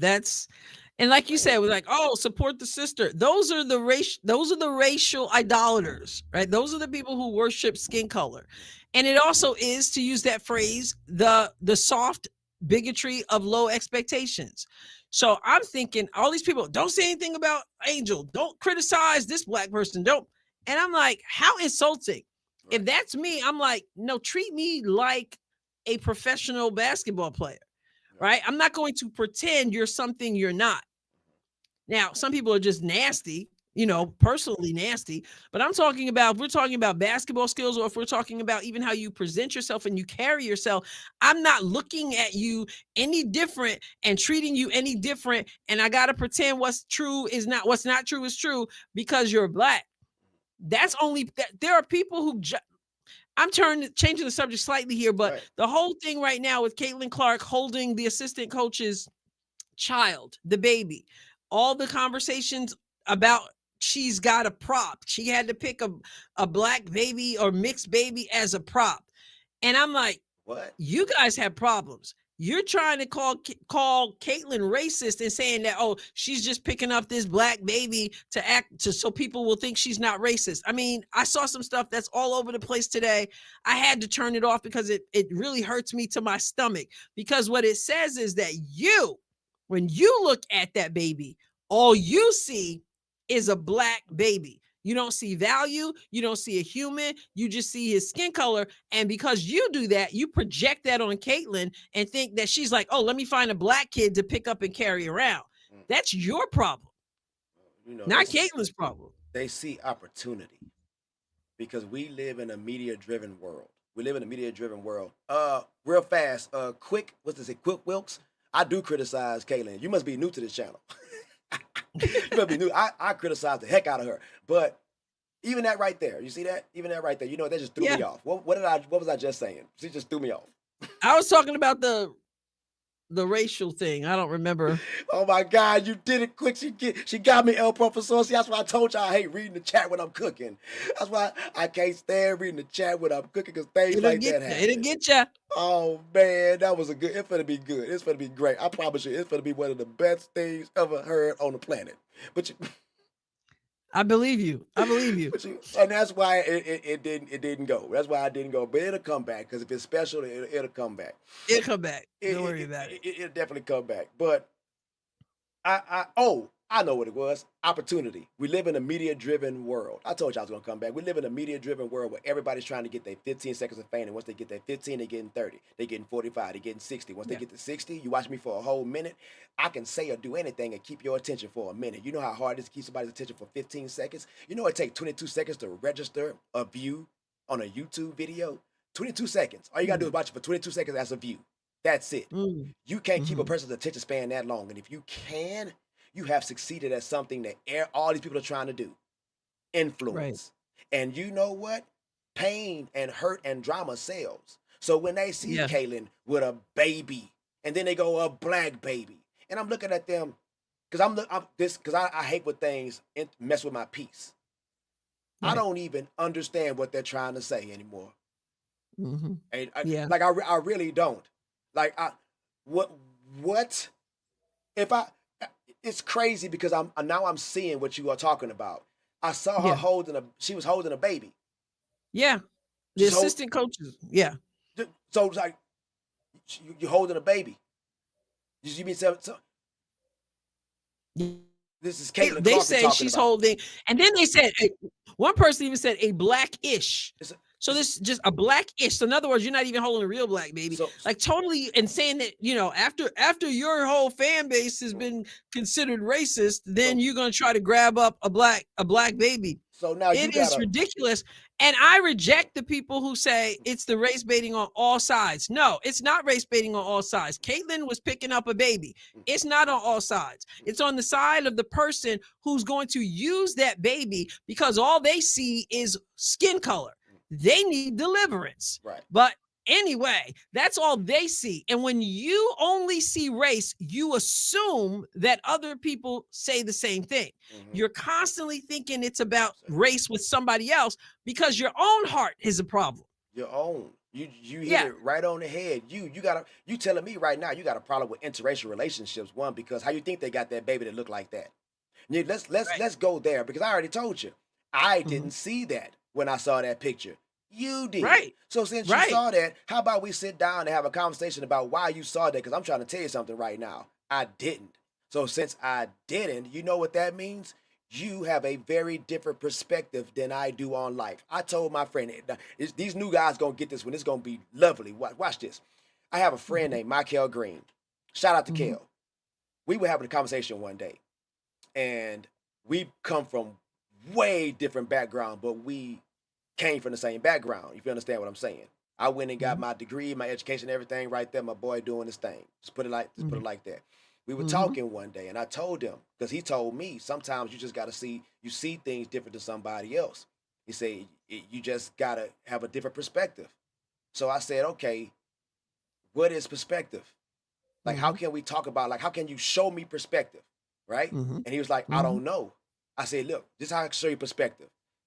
and like you said, we're like, oh, support the sister. Those are the racial idolaters, right? Those are the people who worship skin color. And it also is, to use that phrase, the soft bigotry of low expectations. So I'm thinking, all these people, don't say anything about Angel. Don't criticize this black person. Don't. And I'm like, how insulting. Right. If that's me, I'm like, no, treat me like a professional basketball player. Right? I'm not going to pretend you're something you're not. Now, some people are just nasty, personally nasty, but if we're talking about basketball skills, or if we're talking about even how you present yourself and you carry yourself, I'm not looking at you any different and treating you any different. And I got to pretend what's not true is true because you're black. That's only that. There are people who I'm changing the subject slightly here, but the whole thing right now with Caitlin Clark holding the assistant coach's child, the baby, all the conversations about she's got a prop. She had to pick a black baby or mixed baby as a prop. And I'm like, what? You guys have problems. You're trying to call Caitlyn racist and saying that, oh, she's just picking up this black baby so people will think she's not racist. I mean, I saw some stuff that's all over the place today. I had to turn it off because it really hurts me to my stomach, because what it says is that when you look at that baby, all you see is a black baby. You don't see value. You don't see a human. You just see his skin color. And because you do that, you project that on Caitlyn and think that she's like, oh, let me find a black kid to pick up and carry around. That's your problem. Not Caitlyn's problem. They see opportunity because we live in a media-driven world. Real fast, Quick Wilkes? I do criticize Caitlyn. You must be new to this channel. You must be new. I criticize the heck out of her. But even that right there, you see that? Even that right there, that just threw me off. What was I just saying? She just threw me off. I was talking about the racial thing. I don't remember. Oh my God, you did it quick. She got me, El Professor. See, that's why I told you I hate reading the chat when I'm cooking. That's why I can't stand reading the chat when I'm cooking, because things like that happen. It'll get you. Oh man, that was it's gonna be good. It's gonna be great. I promise you, it's gonna be one of the best things ever heard on the planet. But I believe you. I believe you. And that's why it didn't go. That's why I didn't go. But it'll come back because if it's special, it'll come back. It'll come back. It, Don't worry it, about it. it'll definitely come back. But I know what it was. Opportunity. We live in a media-driven world. I told you I was gonna come back. We live in a media-driven world where everybody's trying to get their 15 seconds of fame, and once they get their 15, they're getting 30. They're getting 45. They're getting 60. Once they get to 60, you watch me for a whole minute. I can say or do anything and keep your attention for a minute. You know how hard it is to keep somebody's attention for 15 seconds? You know it takes 22 seconds to register a view on a YouTube video? 22 seconds. All you gotta do is watch it for 22 seconds as a view. That's it. Mm. You can't keep a person's attention span that long. And if you can, you have succeeded at something that all these people are trying to do. Influence. Right. And you know what? Pain and hurt and drama sells. So when they see Caitlyn with a baby, and then they go a black baby, and I'm looking at them because I hate when things mess with my peace. Right. I don't even understand what they're trying to say anymore. Mm-hmm. And like I really don't. Like what if I? It's crazy because I'm seeing what you are talking about. I saw her she was holding a baby. Yeah, the assistant coaches. Yeah. So it's like you're holding a baby. You mean so? This is Caitlyn. They say she's holding, and then they said one person even said a black-ish. So this is just a black-ish. So in other words, you're not even holding a real black baby. So, like totally, and saying that, you know, after your whole fan base has been considered racist, then you're gonna try to grab up a black baby. So now it is ridiculous. And I reject the people who say it's the race baiting on all sides. No, it's not race baiting on all sides. Caitlyn was picking up a baby. It's not on all sides. It's on the side of the person who's going to use that baby because all they see is skin color. They need deliverance. Right. But anyway, that's all they see. And when you only see race, you assume that other people say the same thing. Mm-hmm. You're constantly thinking it's about race with somebody else because your own heart is a problem. Your own. You hit it right on the head. You telling me right now you got a problem with interracial relationships. One, because how you think they got that baby that look like that? Let's go there because I already told you. I didn't see that when I saw that picture. You did. Right. So since you saw that, how about we sit down and have a conversation about why you saw that? Because I'm trying to tell you something right now. I didn't. So since I didn't, you know what that means? You have a very different perspective than I do on life. I told my friend, these new guys going to get this one. It's going to be lovely. Watch this. I have a friend named Michael Green. Shout out to Kel. We were having a conversation one day. And we come from way different background, but we came from the same background, if you understand what I'm saying. I went and got my degree, my education, everything right there. My boy doing his thing. Just put it like that. We were talking one day, and I told him, because he told me, sometimes you just got to see things different than somebody else. He said, you just got to have a different perspective. So I said, okay, what is perspective? Like, how can we talk about, like, how can you show me perspective, right? And he was like, I don't know. I said, look, this is how I can show you perspective.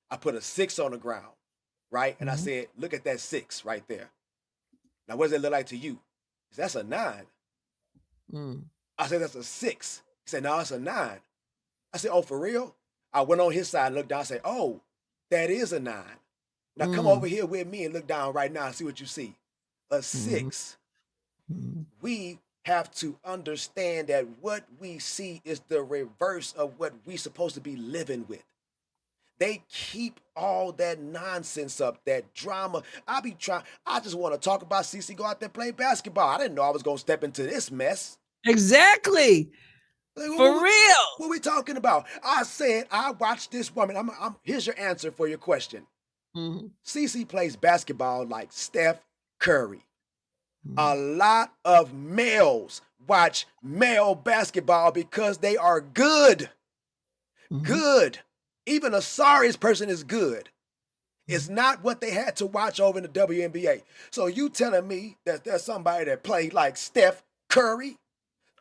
I put a 6 on the ground. Right? And I said, look at that 6 right there. Now, what does it look like to you? He said, that's a 9. I said, that's a 6. He said, no, it's a 9. I said, oh, for real? I went on his side and looked down and said, oh, that is a 9. Now come over here with me and look down right now and see what you see. A 6. We have to understand that what we see is the reverse of what we're supposed to be living with. They keep all that nonsense up, that drama. I just want to talk about CeCe go out there and play basketball. I didn't know I was going to step into this mess. Exactly. Like, For real. What are we talking about? I said, I watched this woman. Here's your answer for your question. CeCe plays basketball like Steph Curry. A lot of males watch male basketball because they are good. Good. Even a sorriest person is good. It's not what they had to watch over in the WNBA. So you telling me that there's somebody that played like Steph Curry?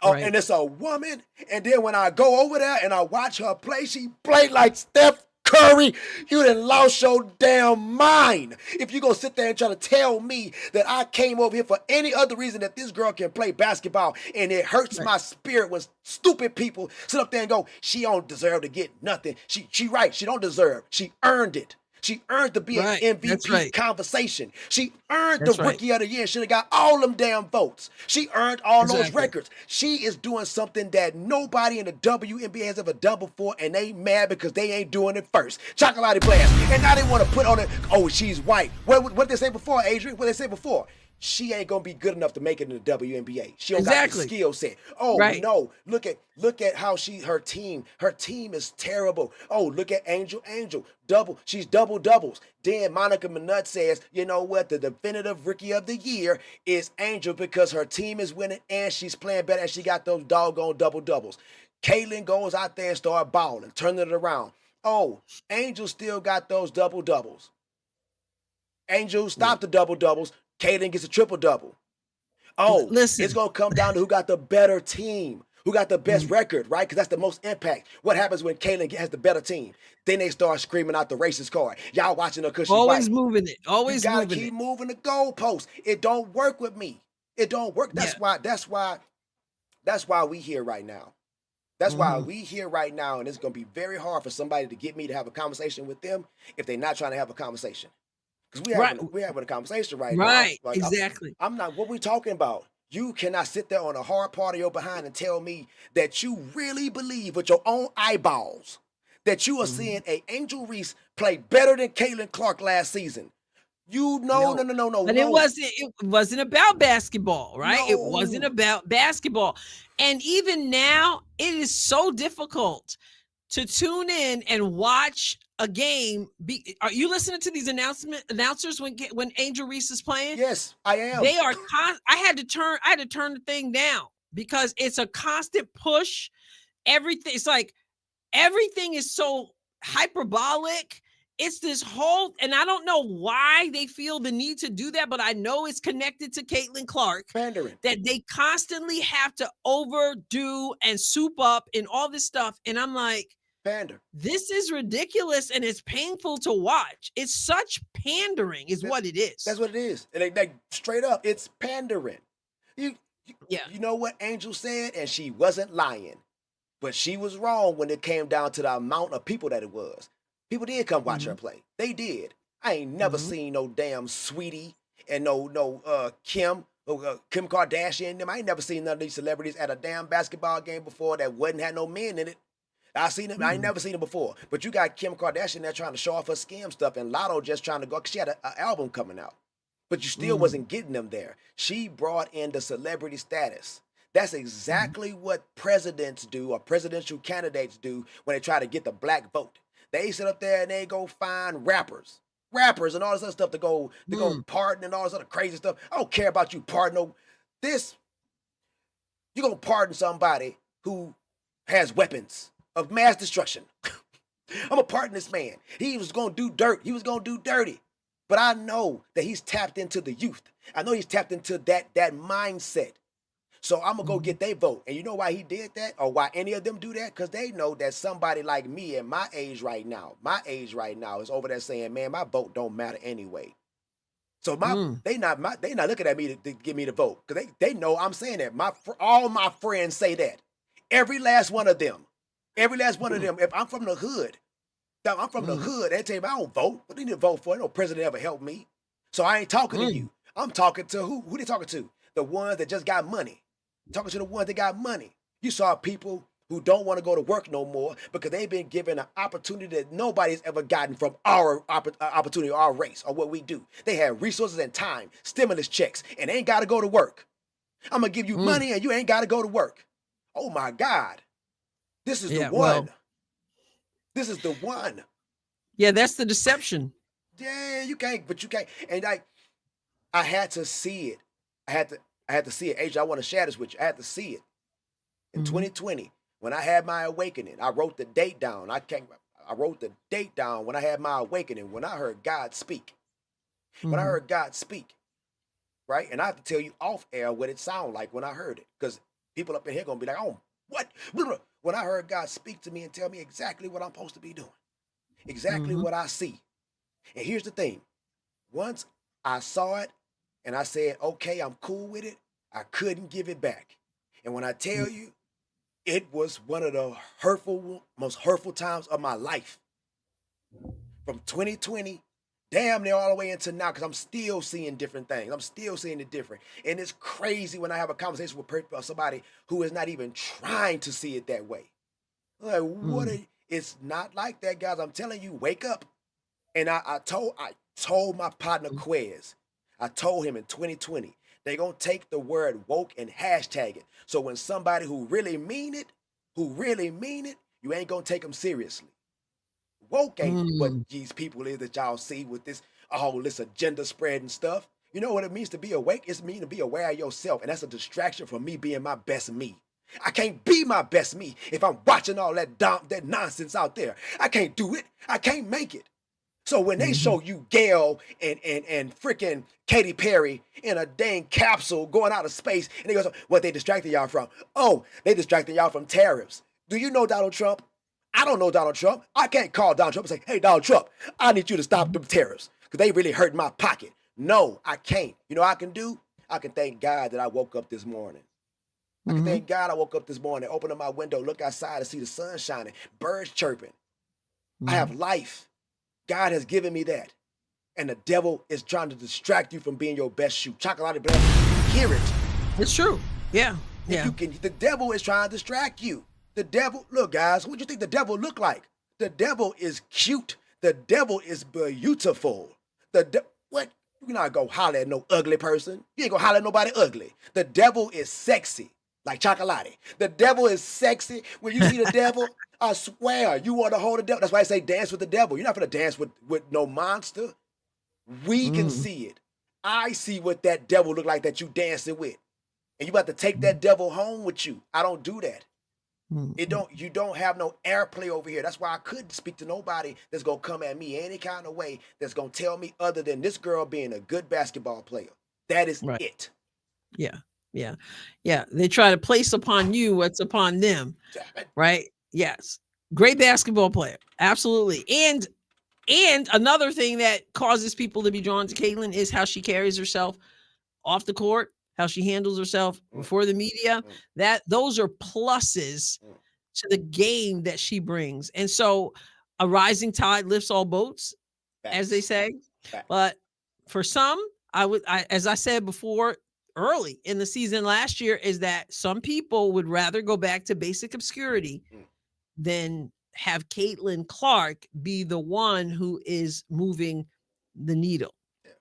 And it's a woman? And then when I go over there and I watch her play, she played like Steph Curry, you done lost your damn mind. If you gonna sit there and try to tell me that I came over here for any other reason that this girl can play basketball, and it hurts my spirit when stupid people sit up there and go, she don't deserve to get nothing. She right, she don't deserve. She earned it. She earned to be an MVP conversation. She earned the Rookie of the Year. Should have got all them damn votes. She earned all those records. She is doing something that nobody in the WNBA has ever done before, and they mad because they ain't doing it first. Chocolate players. And now they want to put on it, oh, she's white. What did they say before, Adrienne? What did they say before? She ain't gonna be good enough to make it in the WNBA. She don't got the skill set. Oh no! Look at how her team is terrible. Oh, look at Angel. She's double doubles. Then Monica Minut says, you know what? The definitive Rookie of the Year is Angel because her team is winning and she's playing better and she got those doggone double doubles. Caitlin goes out there and start balling, turning it around. Oh, Angel still got those double doubles. Angel stopped the double doubles. Caitlin gets a triple double. Oh, listen, it's gonna come down to who got the better team, who got the best record, right? Because that's the most impact. What happens when Caitlin has the better team? Then they start screaming out the racist card. Y'all watching her because she's always white. Moving it. Always you gotta moving keep moving the goalposts. It don't work with me. It don't work. That's why we here right now. That's why we here right now, and it's gonna be very hard for somebody to get me to have a conversation with them if they're not trying to have a conversation. Because we're having a conversation right now. Right, like, exactly. I'm not, what we talking about? You cannot sit there on a hard part of your behind and tell me that you really believe with your own eyeballs that you are seeing a Angel Reese play better than Caitlin Clark last season. No. But it wasn't about basketball, right? No. It wasn't about basketball. And even now, it is so difficult to tune in and watch a game. Are you listening to these announcers when Angel Reese is playing? Yes, I am. They are. I had to turn the thing down because it's a constant push. Everything. It's like everything is so hyperbolic. It's this whole, and I don't know why they feel the need to do that, but I know it's connected to Caitlin Clark. Pandering. That they constantly have to overdo and soup up and all this stuff. And I'm like, pander. This is ridiculous and it's painful to watch. It's such pandering is what it is. That's what it is. And they straight up, it's pandering. You know what Angel said? And she wasn't lying. But she was wrong when it came down to the amount of people that it was. People did come watch her play. They did. I ain't never seen no damn Sweetie and no Kim Kardashian. Them. I ain't never seen none of these celebrities at a damn basketball game before that wasn't had no men in it. I seen them. I ain't never seen them before. But you got Kim Kardashian there trying to show off her skim stuff, and Lotto just trying to go because she had an album coming out. But you still wasn't getting them there. She brought in the celebrity status. That's exactly what presidents do or presidential candidates do when they try to get the black vote. They sit up there and they go find rappers and all this other stuff to go pardon and all this other crazy stuff. I don't care about you pardon this. You're gonna pardon somebody who has weapons of mass destruction. I'm gonna pardon this man. He was gonna do dirt. He was gonna do dirty. But I know that he's tapped into the youth. I know he's tapped into that mindset. So I'm going to go get their vote. And you know why he did that or why any of them do that? Because they know that somebody like me at my age right now is over there saying, man, my vote don't matter anyway. So they not looking at me to give me the vote because they know I'm saying that. All my friends say that. Every last one of them. If I'm from the hood, they tell me I don't vote. What do you need to vote for? No president ever helped me. So I ain't talking to you. I'm talking to who? Who they talking to? The ones that just got money. Talking to the ones that got money. You saw people who don't want to go to work no more because they've been given an opportunity that nobody's ever gotten from our opportunity, our race, or what we do. They have resources and time, stimulus checks, and ain't got to go to work. I'm going to give you money and you ain't got to go to work. Oh my God. This is the one. Well, this is the one. Yeah, that's the deception. Yeah, you can't. And I had to see it. I had to see it. Adrienne, I want to share this with you. I had to see it. In 2020, when I had my awakening, I wrote the date down. I wrote the date down when I had my awakening, when I heard God speak. When I heard God speak, right? And I have to tell you off air what it sounded like when I heard it. Because people up in here going to be like, oh, what? When I heard God speak to me and tell me exactly what I'm supposed to be doing. Exactly Mm-hmm. what I see. And here's the thing. Once I saw it and I said, okay, I'm cool with it, I couldn't give it back. And when I tell you, it was one of the most hurtful times of my life. From 2020, damn near all the way into now, because I'm still seeing different things. I'm still seeing it different. And it's crazy when I have a conversation with somebody who is not even trying to see it that way. Like, it's not like that, guys. I'm telling you, wake up. And I told my partner Quez, I told him in 2020, they gonna take the word woke and hashtag it. So when somebody who really mean it, you ain't gonna take them seriously. Woke ain't what Mm-hmm. these people is that y'all see with this agenda spread and stuff. You know what it means to be awake? It's mean to be aware of yourself, and that's a distraction from me being my best me. I can't be my best me if I'm watching all that nonsense out there. I can't do it. I can't make it. So when they Mm-hmm. show you Gail and freaking Katy Perry in a dang capsule going out of space, and they go, what they distracting y'all from? Oh, they distracting y'all from tariffs. Do you know Donald Trump? I don't know Donald Trump. I can't call Donald Trump and say, hey, Donald Trump, I need you to stop them tariffs because they really hurt my pocket. No, I can't. You know what I can do? I can thank God that I woke up this morning. I can Mm-hmm. thank God I woke up this morning, open up my window, look outside and see the sun shining, birds chirping. I have life. God has given me that. And the devil is trying to distract you from being your best shoot. Chocolate blast, hear it. It's true. Yeah. If Yeah. you can, the devil is trying to distract you. The devil, look, guys, what do you think the devil look like? The devil is cute. The devil is beautiful. What? You're not gonna holler at no ugly person. You ain't gonna holler at nobody ugly. The devil is sexy, like chocolate. The devil is sexy. When you see the devil, I swear, you want to hold the devil. That's why I say dance with the devil. You're not gonna dance with no monster. We can Mm-hmm. see it. I see what that devil look like that you dancing with. And you about to take that devil home with you. I don't do that. You don't have no airplay over here. That's why I couldn't speak to nobody that's gonna come at me any kind of way that's gonna tell me other than this girl being a good basketball player. That is Right. it. Yeah. Yeah. Yeah. They try to place upon you what's upon them. Damn it. Right. Yes. Great basketball player. Absolutely. And another thing that causes people to be drawn to Caitlin is how she carries herself off the court, how she handles herself Mm, before the media. mm, That those are pluses mm. to the game that she brings. And so a rising tide lifts all boats, as they Facts. say. Facts. But for some, as I said before, early in the season last year, is that some people would rather go back to basic obscurity Mm, than have Caitlin Clark be the one who is moving the needle. yeah.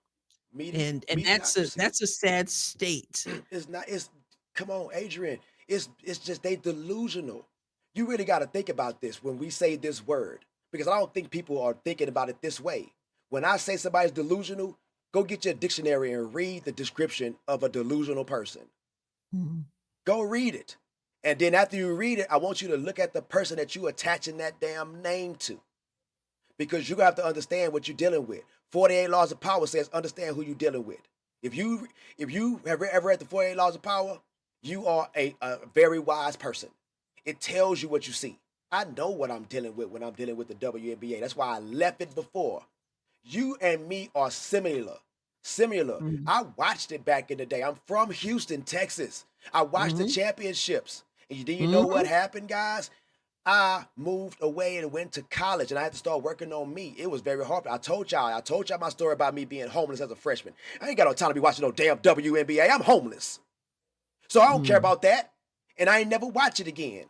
Medi- And mediocrity. that's a sad state. It's not. It's come on, Adrian. It's just they delusional. You really got to think about this when we say this word because I don't think people are thinking about it this way. When I say somebody's delusional, go get your dictionary and read the description of a delusional person. Mhm. Go read it. And then after you read it, I want you to look at the person that you attaching that damn name to. Because you're gonna have to understand what you're dealing with. 48 Laws of Power says understand who you're dealing with. If you have ever read the 48 Laws of Power, you are a very wise person. It tells you what you see. I know what I'm dealing with when I'm dealing with the WNBA. That's why I left it before. You and me are similar. Similar. Mhm. I watched it back in the day. I'm from Houston, Texas. I watched the Mhm. championships. And do you know what Mhm. happened, guys? I moved away and went to college and I had to start working on me. It was very hard. I told y'all my story about me being homeless as a freshman. I ain't got no time to be watching no damn WNBA. I'm homeless. So I don't care Mhm. about that. And I ain't never watch it again.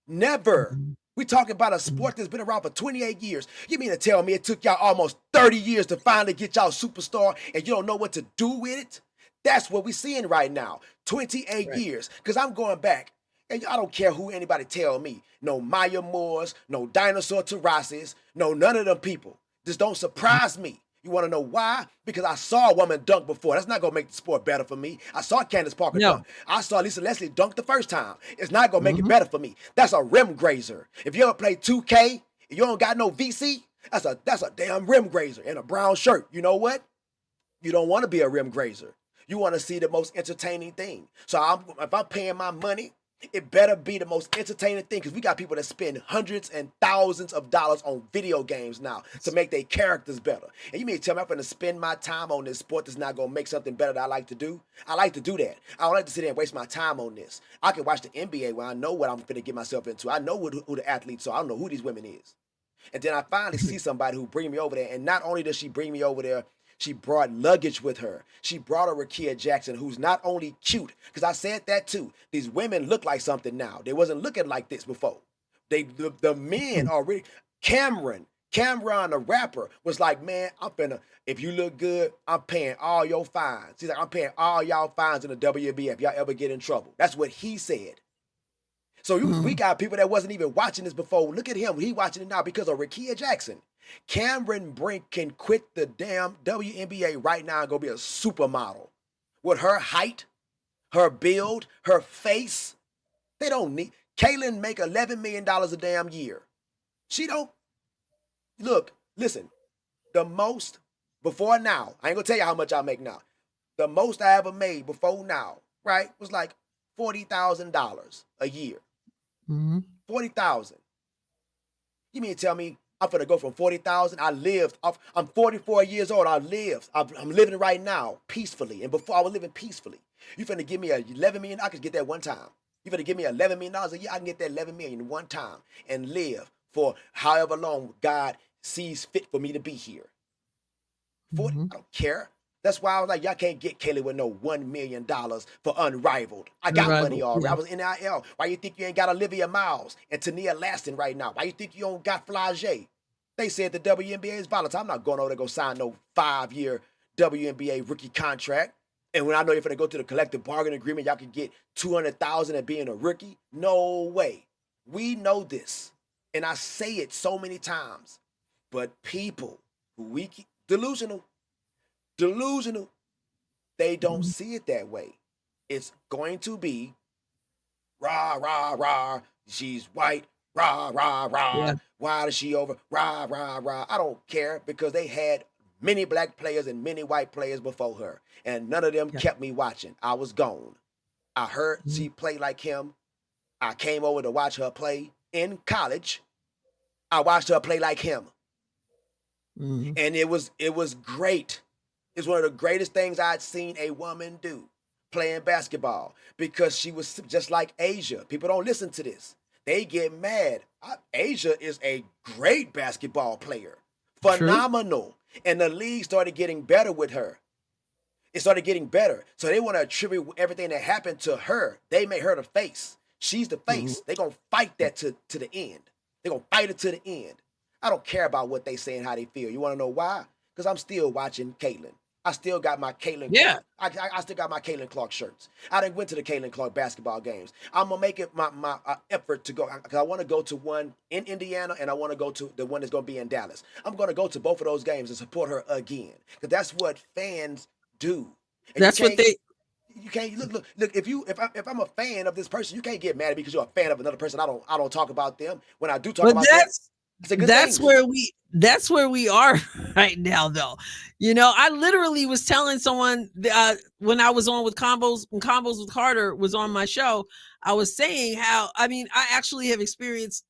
Never. Mhm. We talking about a Mhm. sport that's been around for 28 years. You mean to tell me it took y'all almost 30 years to finally get y'all superstar and you don't know what to do with it? That's what we seeing right now. 28 Right. years. Because I'm going back. And I don't care who anybody tell me. No Maya Moores, no Dinosaur Taurasi's, no none of them people. Just don't surprise me. You want to know why? Because I saw a woman dunk before. That's not going to make the sport better for me. I saw Candace Parker No. dunk. I saw Lisa Leslie dunk the first time. It's not going to make it Mhm. better for me. That's a rim grazer. If you ever play 2K, and you don't got no VC, that's a damn rim grazer in a brown shirt. You know what? You don't want to be a rim grazer. You want to see the most entertaining thing. So if I'm paying my money It better be the most entertaining thing because we got people that spend hundreds and thousands of dollars on video games now to make their characters better. And you mean tell me I'm going to spend my time on this sport that's not going to make something better that I like to do? I like to do that. I don't like to sit there and waste my time on this. I can watch the NBA where I know what I'm going to get myself into. I know who the athletes are. I don't know who these women is. And then I finally see somebody who bring me over there. And not only does she bring me over there, she brought luggage with her. She brought a Rakia Jackson, who's not only cute, because I said that too. These women look like something now. They wasn't looking like this before. The men are really Cameron, the rapper, was like, man, if you look good, I'm paying all your fines. He's like, I'm paying all y'all fines in the WNBA if y'all ever get in trouble. That's what he said. So we got people that wasn't even watching this before. Look at him. He watching it now because of Rakia Jackson. Cameron Brink can quit the damn WNBA right now and go be a supermodel. With her height, her build, her face, they don't need. Caitlyn make $11 million a damn year. She don't. Look, listen, the most before now, I ain't gonna tell you how much I make now. The most I ever made before now, right, was like $40,000 a year. Mm-hmm. 40,000. You mean to tell me I'm gonna go from 40,000? I'm 44 years old. I'm living right now peacefully. And before I was living peacefully. You finna give me $11 million? I could get that one time. You finna give me $11 million a year? I can get that $11 million one time and live for however long God sees fit for me to be here. 40, I don't care. That's why I was like, y'all can't get Kaylee with no $1 million for Unrivaled. I got money already. Yeah. I was NIL. Why you think you ain't got Olivia Miles and Tania Laston right now? Why you think you don't got Flage? They said the WNBA is volatile. I'm not going over there to go sign no 5-year WNBA rookie contract. And when I know you're going to go to the collective bargaining agreement, y'all can get $200,000 and being a rookie. No way. We know this. And I say it so many times. But people who delusional, they don't see it that way. It's going to be rah, rah, rah. She's white, rah, rah, rah. Yeah. Why is she over? Rah, rah, rah. I don't care because they had many black players and many white players before her. And none of them kept me watching. I was gone. I heard she played like him. I came over to watch her play in college. I watched her play like him. Mm-hmm. And it was great. It's one of the greatest things I'd seen a woman do, playing basketball, because she was just like Asia. People don't listen to this. They get mad. Asia is a great basketball player. Phenomenal. True. And the league started getting better with her. It started getting better. So they want to attribute everything that happened to her. They made her the face. She's the face. Mm-hmm. They're going to fight that to the end. They're going to fight it to the end. I don't care about what they say and how they feel. You want to know why? Because I'm still watching Caitlyn. I still got my Caitlyn. Yeah. I still got my Caitlyn Clark shirts. I didn't went to the Caitlyn Clark basketball games. I'm gonna make it my effort to go because I want to go to one in Indiana and I want to go to the one that's gonna be in Dallas. I'm gonna go to both of those games and support her again because that's what fans do. And that's what they. You can't look. If I'm a fan of this person, you can't get mad at me because you're a fan of another person. I don't talk about them. When I do talk about them, that's where we are right now, though. You know, I literally was telling someone when I was on with Combos with Carter was on my show. I was saying how I actually have experienced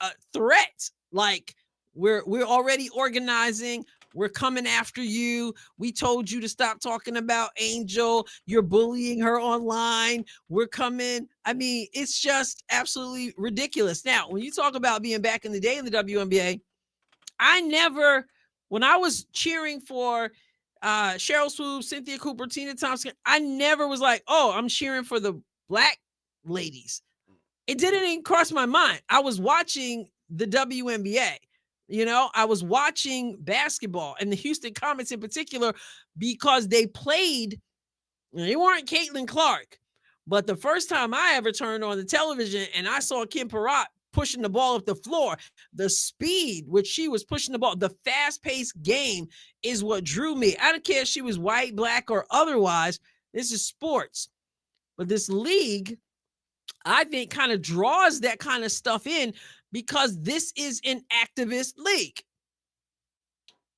a threat. Like we're already organizing. We're coming after you. We told you to stop talking about Angel. You're bullying her online. We're coming. It's just absolutely ridiculous. Now, when you talk about being back in the day in the WNBA, when I was cheering for Cheryl Swoop, Cynthia Cooper, Tina Thompson, I never was like, oh, I'm cheering for the black ladies. It didn't even cross my mind. I was watching the WNBA. You know, I was watching basketball and the Houston Comets in particular because they played, they weren't Caitlin Clark, but the first time I ever turned on the television and I saw Kim Peratt pushing the ball up the floor, the speed which she was pushing the ball, the fast-paced game is what drew me. I don't care if she was white, black, or otherwise. This is sports. But this league, I think, kind of draws that kind of stuff in because this is an activist league.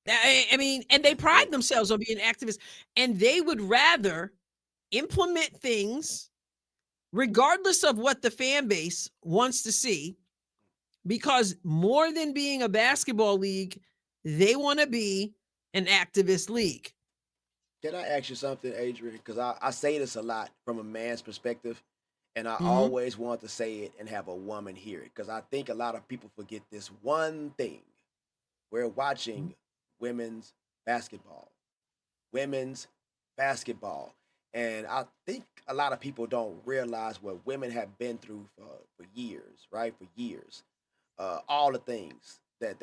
And they pride themselves on being activists, and they would rather implement things regardless of what the fan base wants to see, because more than being a basketball league, they want to be an activist league. Can I ask you something, Adrian? Because I say this a lot from a man's perspective, and I Mm-hmm. always want to say it and have a woman hear it. Because I think a lot of people forget this one thing. We're watching women's basketball. Women's basketball. And I think a lot of people don't realize what women have been through for years, right? For years. All the things that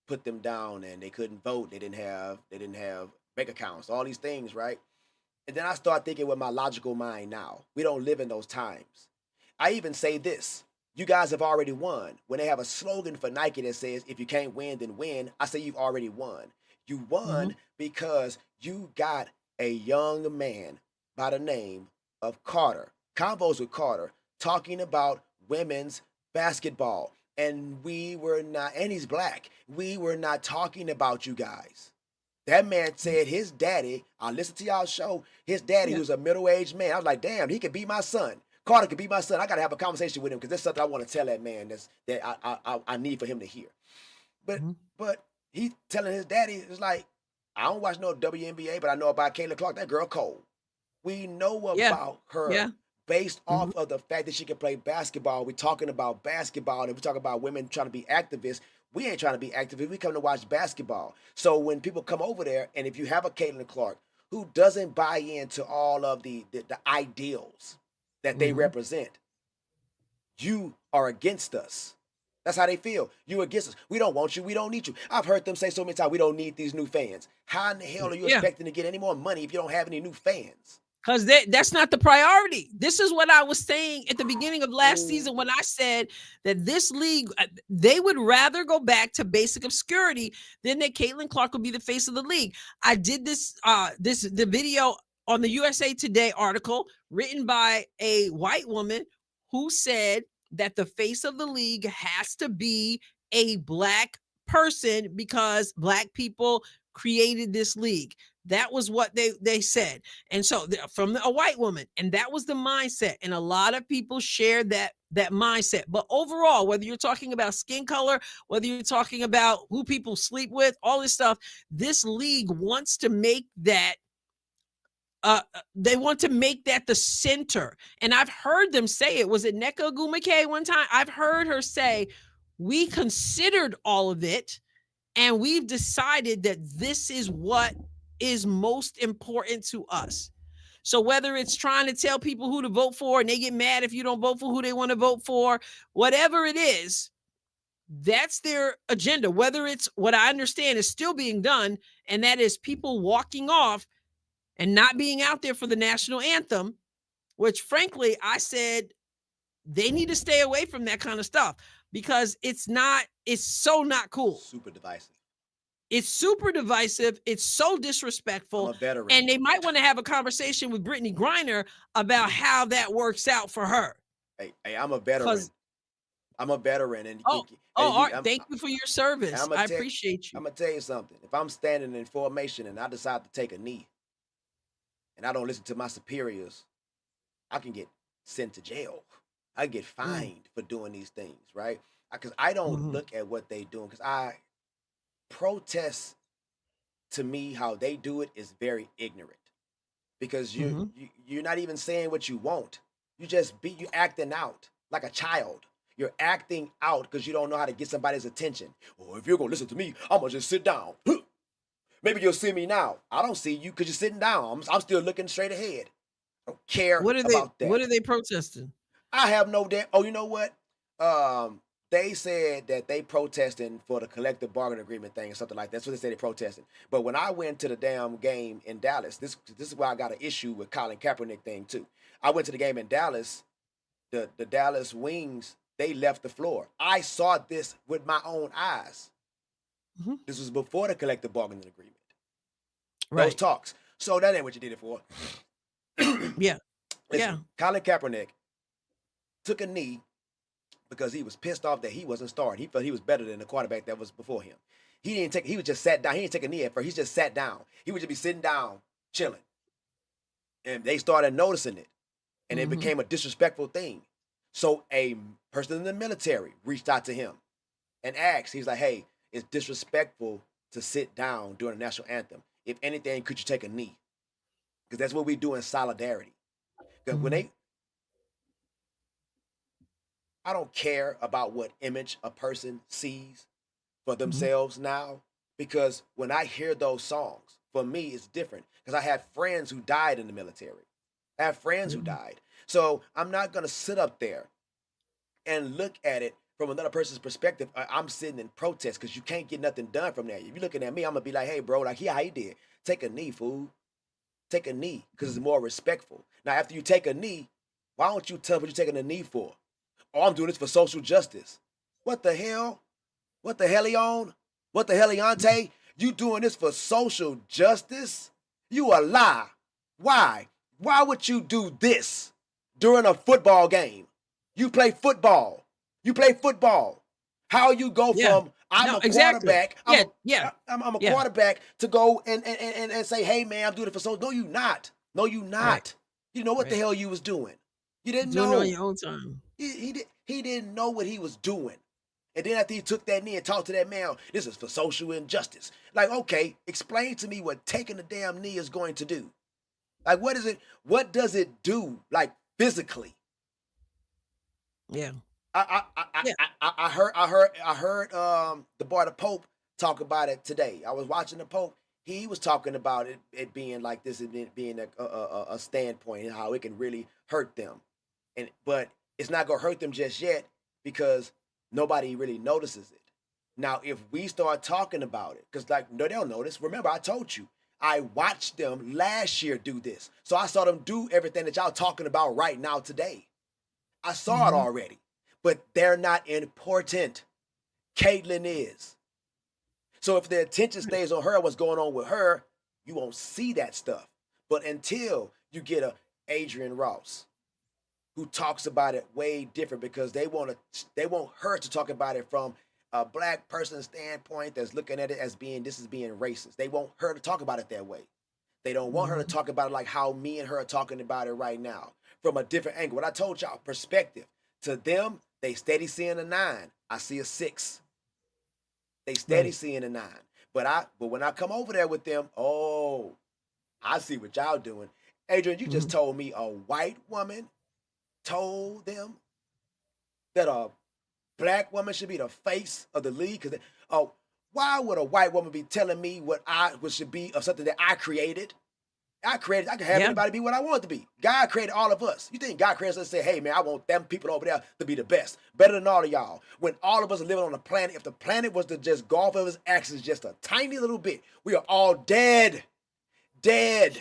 put them down, and they couldn't vote. They didn't have bank accounts. All these things, right? And then I start thinking with my logical mind now. We don't live in those times. I even say this. You guys have already won. When they have a slogan for Nike that says, if you can't win, then win, I say you've already won. You Mm-hmm. won because you got a young man by the name of Carter, Convos with Carter, talking about women's basketball. And we were not, and he's black. We were not talking about you guys. That man said his daddy, I listened to y'all show, his daddy, Yeah. who's a middle-aged man. I was like, damn, he could be my son. Carter could be my son. I gotta have a conversation with him because there's something I want to tell that man that I need for him to hear. But Mm-hmm. but he telling his daddy, it's like, I don't watch no WNBA, but I know about Kayla Clark. That girl cold. We know Yeah. about her Yeah. based Mm-hmm. off of the fact that she can play basketball. We're talking about basketball, and we're talking about women trying to be activists. We ain't trying to be activists. We come to watch basketball. So when people come over there, and if you have a Caitlin Clark who doesn't buy into all of the ideals that they Mm-hmm. represent, you are against us. That's how they feel. You against us. We don't want you. We don't need you. I've heard them say so many times, we don't need these new fans. How in the hell are you Yeah. expecting to get any more money if you don't have any new fans? Because that's not the priority. This is what I was saying at the beginning of last Oh, season when I said that this league, they would rather go back to basic obscurity than that Caitlin Clark would be the face of the league. I did the video on the USA Today article written by a white woman who said that the face of the league has to be a black person because black people created this league. That was what they said. And so from a white woman, and that was the mindset. And a lot of people shared that mindset. But overall, whether you're talking about skin color, whether you're talking about who people sleep with, all this stuff, this league wants to make that they want to make that the center. And I've heard them say it. Was it Neka Gumake one time? I've heard her say, we considered all of it and we've decided that this is what is most important to us. So whether it's trying to tell people who to vote for and they get mad if you don't vote for who they want to vote for, whatever it is, that's their agenda. Whether it's what I understand is still being done, and that is people walking off and not being out there for the national anthem, which frankly, I said they need to stay away from that kind of stuff because it's so not cool. super divisive. It's super divisive. It's so I'm disrespectful. a veteran. And they might want to have a conversation with Brittany Griner about how that works out for her. Hey, I'm a veteran. I'm a veteran, and Art, thank you for your service. I appreciate you. I'm gonna tell you something. If I'm standing in formation and I decide to take a knee, and I don't listen to my superiors, I can get sent to jail. I get fined for doing these things, right? Because I don't look at what they doing. Because I protest, to me, how they do it is very ignorant. Because you're not even saying what you want. You acting out like a child. You're acting out because you don't know how to get somebody's attention. Or if you're gonna listen to me, I'm gonna just sit down. Maybe you'll see me now. I don't see you because you're sitting down. I'm still looking straight ahead. I don't care about that. What are they protesting? I have no damn. Oh, you know what? They said that they protesting for the collective bargaining agreement thing or something like that. That's what they said they protesting. But when I went to the damn game in Dallas, this is why I got an issue with Colin Kaepernick thing too. I went to the game in Dallas. The Dallas Wings, they left the floor. I saw this with my own eyes. This was before the collective bargaining agreement. Right. Those talks. So that ain't what you did it for. Yeah. Listen, Colin Kaepernick took a knee because he was pissed off that he wasn't starting. He felt he was better than the quarterback that was before him. He was just sat down. He didn't take a knee at first. He just sat down. He would just be sitting down, chilling. And they started noticing it. and it became a disrespectful thing. So a person in the military reached out to him and asked, he's like, hey, it's disrespectful to sit down during the national anthem. If anything, could you take a knee? Because that's what we do in solidarity. Because I don't care about what image a person sees for themselves now, because when I hear those songs, for me, it's different. Because I have friends who died in the military. I have friends who died. So I'm not going to sit up there and look at it from another person's perspective. I'm sitting in protest because you can't get nothing done from that. If you're looking at me, I'm going to be like, hey, bro, like, yeah, he did. Take a knee, fool. Take a knee because it's more respectful. Now, after you take a knee, why don't you tell me what you're taking a knee for? Oh, I'm doing this for social justice. What the hell? What the hell, on? What the hell, Leonte? You doing this for social justice? You a lie. Why? Why would you do this during a football game? You play football. You play football. How you go from I'm a quarterback. I'm a quarterback to go and say, hey man, I'm doing it for social. No, you not. No, you not. Right. You know what the hell you was doing. You didn't know. Doing it on your own time. He didn't know what he was doing. And then after he took that knee and talked to that man, this is for social injustice. Like, okay, explain to me what taking the damn knee is going to do. Like, what is it? What does it do? Like physically? Yeah. I heard the boy the Pope talk about it today. I was watching the Pope. He was talking about it being like this, it being a standpoint and how it can really hurt them. But it's not gonna hurt them just yet because nobody really notices it. Now, if we start talking about it, because like no, they'll notice. Remember, I told you I watched them last year do this, so I saw them do everything that y'all talking about right now today. I saw it already, but they're not important. Caitlyn is. So if the attention stays on her, what's going on with her, you won't see that stuff. But until you get a Adrienne Ross, who talks about it way different because they want her to talk about it from a black person's standpoint that's looking at it as being, this is being racist. They want her to talk about it that way. They don't want her to talk about it like how me and her are talking about it right now, from a different angle. What I told y'all, perspective. To them, they steady seeing a 9. I see a 6. They steady seeing a 9. But when I come over there with them, oh, I see what y'all doing. Adrienne, you just told me a white woman told them that a black woman should be the face of the league. Because why would a white woman be telling me what should be of something that I created? I can have anybody be what I want to be. God created all of us. You think God created us and say, hey man, I want them people over there to be the best, better than all of y'all. When all of us are living on the planet, if the planet was to just go off of its axis just a tiny little bit, we are all dead. Dead.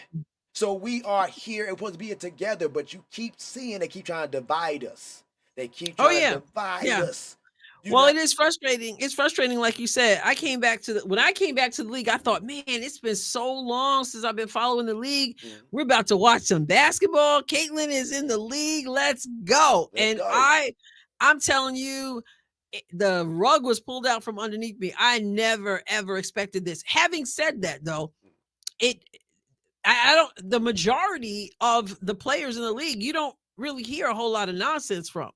So we are here and supposed to be here together, but you keep seeing they keep trying to divide us. They keep trying to divide us. It is frustrating. It's frustrating, like you said. When I came back to the league, I thought, man, it's been so long since I've been following the league. We're about to watch some basketball. Caitlyn is in the league. Let's go. I'm telling you, the rug was pulled out from underneath me. I never ever expected this. Having said that, though, the majority of the players in the league, you don't really hear a whole lot of nonsense from,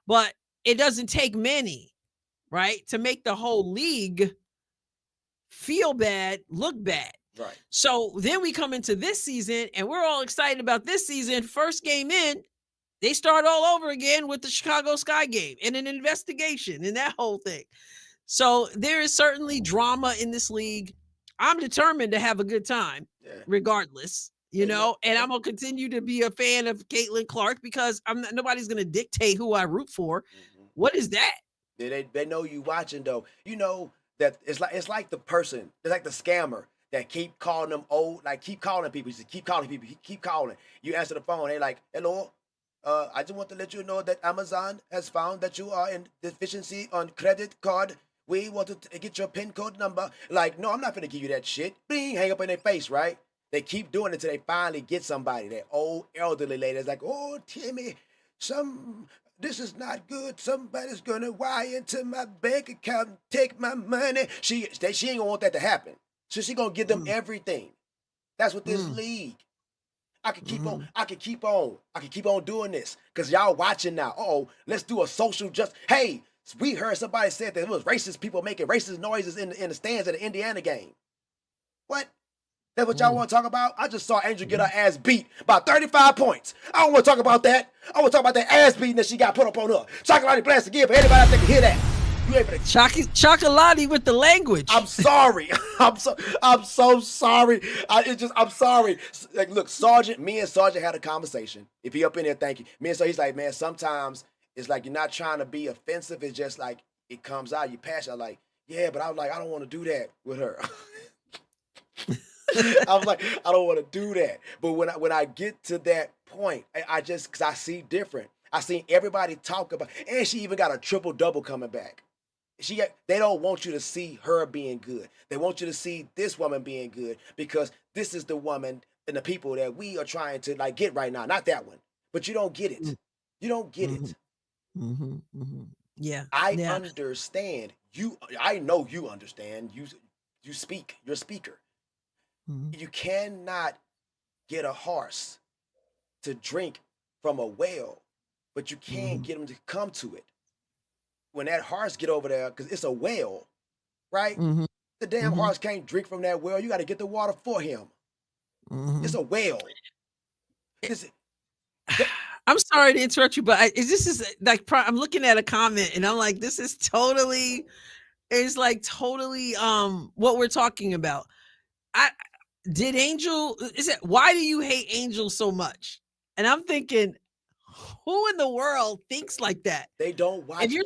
but it doesn't take many, right, to make the whole league feel bad, look bad. Right. So then we come into this season and we're all excited about this season. First game in, they start all over again with the Chicago Sky game and an investigation and that whole thing. So there is certainly drama in this league. I'm determined to have a good time regardless, and I'm going to continue to be a fan of Caitlin Clark because nobody's going to dictate who I root for. What is that? They know you watching though. You know that it's like the person, it's like the scammer that keep calling them old, like keep calling people. He keep calling. You answer the phone, they like, hello, I just want to let you know that Amazon has found that you are in deficiency on credit card. We want to get your PIN code number. Like, no, I'm not going to give you that shit. Bing, hang up in their face, right? They keep doing it until they finally get somebody. That old elderly lady is like, oh, Timmy, this is not good. Somebody's going to wire into my bank account and take my money. She ain't going to want that to happen. So she going to give them everything. That's what this league. I can keep on doing this because y'all watching now. Oh, let's do a social just. Hey, we heard somebody said that it was racist people making racist noises in the stands at the Indiana game. What? That's what y'all want to talk about? I just saw Angel get her ass beat by 35 points. I don't want to talk about that. I want to talk about that ass beating that she got put up on her. Chocolate blast again for anybody out there can hear that. You able to Chocolate with the language. I'm sorry. I'm so sorry. I'm sorry. Like, look, me and Sergeant had a conversation. If he up in here, thank you. Me and so he's like, man, sometimes it's like you're not trying to be offensive. It's just like it comes out. You passionate. I'm like, yeah, but I was like, I don't want to do that with her. I was like, I don't want to do that. But when I get to that point, I just because I see different. I seen everybody talk about, and she even got a triple-double coming back. They don't want you to see her being good. They want you to see this woman being good because this is the woman and the people that we are trying to like get right now. Not that one, but you don't get it. You don't get it. Yeah, I understand you. I know you understand. You speak. You're a speaker. You cannot get a horse to drink from a well, but you can get him to come to it. When that horse get over there, because it's a well, right? The damn horse can't drink from that well. You got to get the water for him. It's a well. I'm sorry to interrupt you, but this is like I'm looking at a comment and I'm like, this is totally what we're talking about. Why do you hate Angel so much? And I'm thinking, who in the world thinks like that? They don't watch. If you're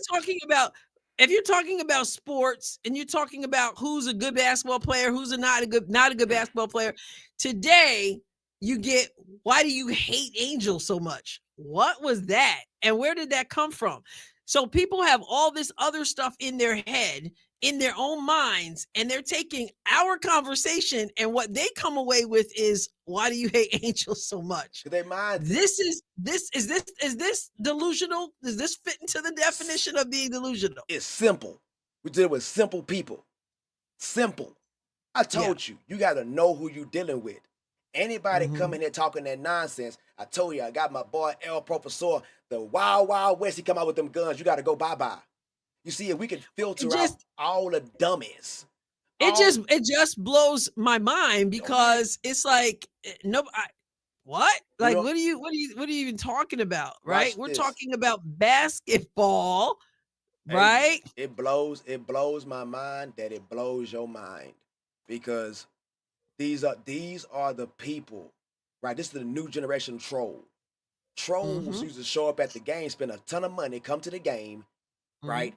talking about sports and you're talking about who's a good basketball player, who's not a good basketball player, today you get, why do you hate Angel so much? What was that? And where did that come from? So people have all this other stuff in their head, in their own minds, and they're taking our conversation, and what they come away with is, why do you hate Angel so much? They mind. Is this delusional? Does this fit into the definition of being delusional? It's simple. We deal with simple people. Simple. I told you got to know who you dealing with. Anybody coming here talking that nonsense, I told you, I got my boy El Professor, the Wild Wild West, he come out with them guns, you got to go bye-bye. You see, if we can filter out all the dummies. It just blows my mind because it's like, what? Like, what are you even talking about? Right? We're talking about basketball, right? It blows my mind that it blows your mind because these are the people, right? This is the new generation troll. Trolls used to show up at the game, spend a ton of money, come to the game, right?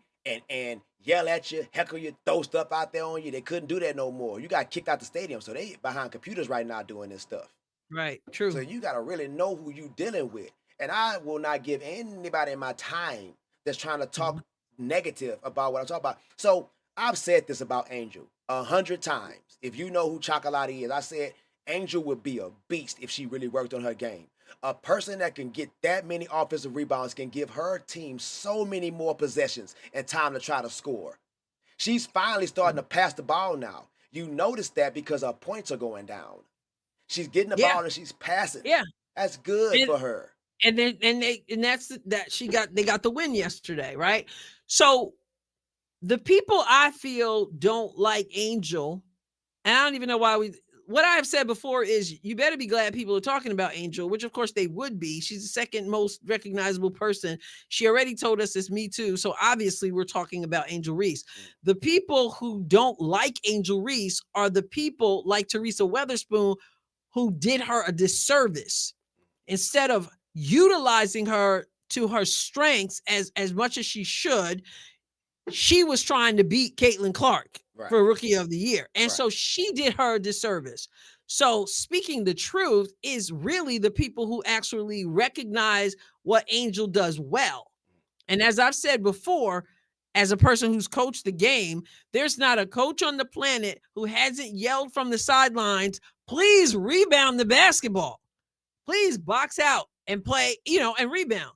And yell at you, heckle you, throw stuff out there on you. They couldn't do that no more. You got kicked out the stadium, so they behind computers right now doing this stuff. Right, true. So you got to really know who you dealing with. And I will not give anybody my time that's trying to talk negative about what I'm talking about. So I've said this about Angel 100 times. If you know who Chocolate is, I said Angel would be a beast if she really worked on her game. A person that can get that many offensive rebounds can give her team so many more possessions and time to try to score. She's finally starting to pass the ball now. You notice that because her points are going down. She's getting the ball and she's passing. Yeah, that's good for her. And they got the win yesterday, right? So the people I feel don't like Angel, and I don't even know why what I have said before is you better be glad people are talking about Angel, which of course they would be. She's the second most recognizable person. She already told us it's Me Too. So obviously we're talking about Angel Reese. The people who don't like Angel Reese are the people like Teresa Weatherspoon who did her a disservice. Instead of utilizing her to her strengths as much as she should, she was trying to beat Caitlin Clark for Rookie of the Year. And so she did her a disservice. So speaking the truth is really the people who actually recognize what Angel does well. And as I've said before, as a person who's coached the game, there's not a coach on the planet who hasn't yelled from the sidelines, please rebound the basketball. Please box out and play, and rebound.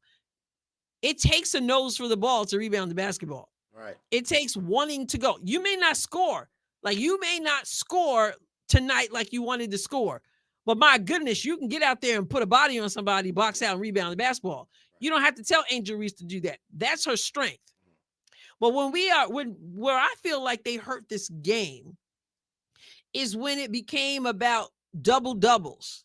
It takes a nose for the ball to rebound the basketball. Right. It takes wanting to go. You may not score. Like you may not score tonight like you wanted to score, But my goodness, you can get out there and put a body on somebody, box out and rebound the basketball. You don't have to tell Angel Reese to do that. That's her strength. But where I feel like they hurt this game is when it became about double doubles.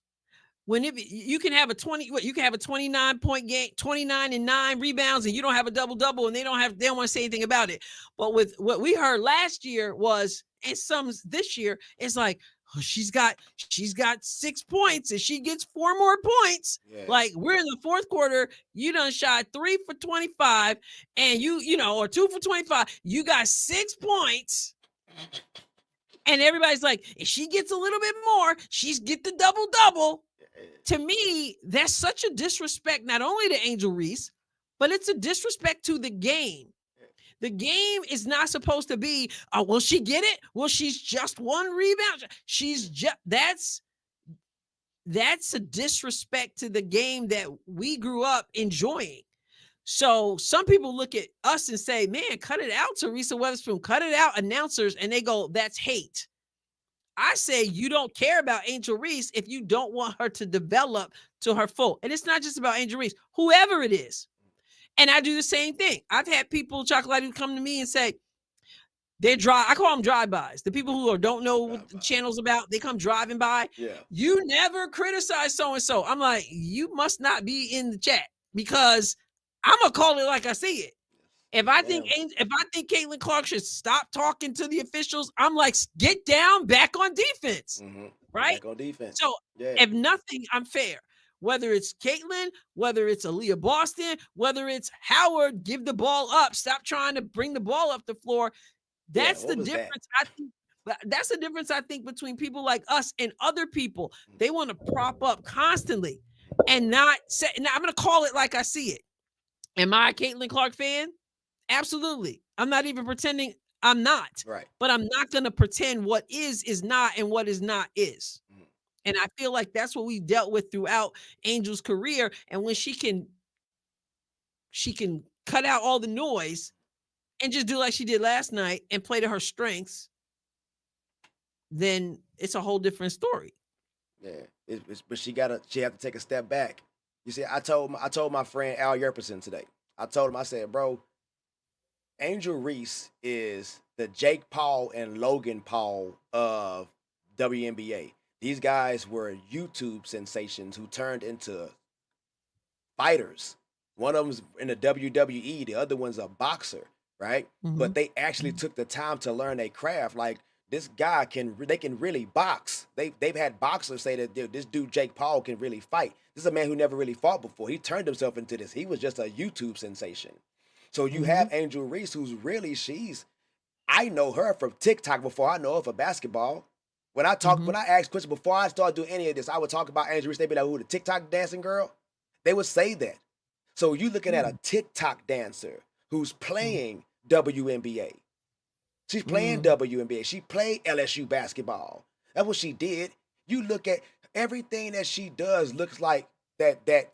When you can have a 29-point game, 29 and 9 rebounds, and you don't have a double double, and they don't want to say anything about it. But with what we heard last year was, and some this year, it's like, oh, she's got 6 points, and she gets 4 more points. Yeah. Like, we're in the fourth quarter, you done shot 3 for 25, and or 2 for 25. You got 6 points. And everybody's like, if she gets a little bit more, she's get the double double. To me, that's such a disrespect, not only to Angel Reese, but it's a disrespect to the game. The game is not supposed to be, will she get it? Well, she's just 1 rebound. That's a disrespect to the game that we grew up enjoying. So some people look at us and say, man, cut it out, Teresa Weatherspoon, cut it out, announcers, and they go, that's hate. I say you don't care about Angel Reese if you don't want her to develop to her full. And it's not just about Angel Reese, whoever it is. And I do the same thing. I've had people, Chocolate, who come to me and say, I call them drive-bys. The people who don't know what the channel's about, they come driving by. Yeah. You never criticize so-and-so. I'm like, you must not be in the chat, because I'm going to call it like I see it. If I think Caitlin Clark should stop talking to the officials, I'm like, get down, back on defense, right? Back on defense. So if nothing, I'm fair. Whether it's Caitlin, whether it's Aaliyah Boston, whether it's Howard, give the ball up. Stop trying to bring the ball up the floor. That's the difference. I think that's the difference, I think, between people like us and other people. They want to prop up constantly and not say. Now, I'm going to call it like I see it. Am I a Caitlin Clark fan? Absolutely. I'm not even pretending I'm not. Right. But I'm not going to pretend what is not, and what is not is. And I feel like that's what we dealt with throughout Angel's career. And when she can cut out all the noise and just do like she did last night and play to her strengths, then it's a whole different story. Yeah. But she have to take a step back. You see, I told my friend Al Yerperson today. I told him, I said, bro, Angel Reese is the Jake Paul and Logan Paul of WNBA. These guys were YouTube sensations who turned into fighters. One of them's in the WWE, the other one's a boxer, right? But they actually took the time to learn a craft. Like, this guy can really box. They've had boxers say that this dude Jake Paul can really fight. This is a man who never really fought before. He turned himself into this. He was just a YouTube sensation. So you have Angel Reese, who's really, I know her from TikTok before I know her for basketball. When I asked questions before I started doing any of this, I would talk about Angel Reese. They'd be like, who, the TikTok dancing girl? They would say that. So you're looking at a TikTok dancer who's playing WNBA. She's playing WNBA. She played LSU basketball. That's what she did. You look at everything that she does looks like that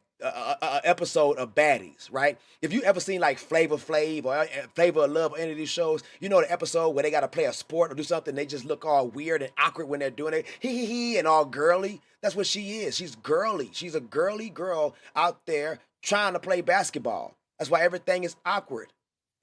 episode of Baddies, right? If you ever seen like Flavor Flav or Flavor of Love or any of these shows, you know the episode where they got to play a sport or do something, they just look all weird and awkward when they're doing it, hee and all girly. That's what she is. She's girly. She's a girly girl out there trying to play basketball. That's why everything is awkward.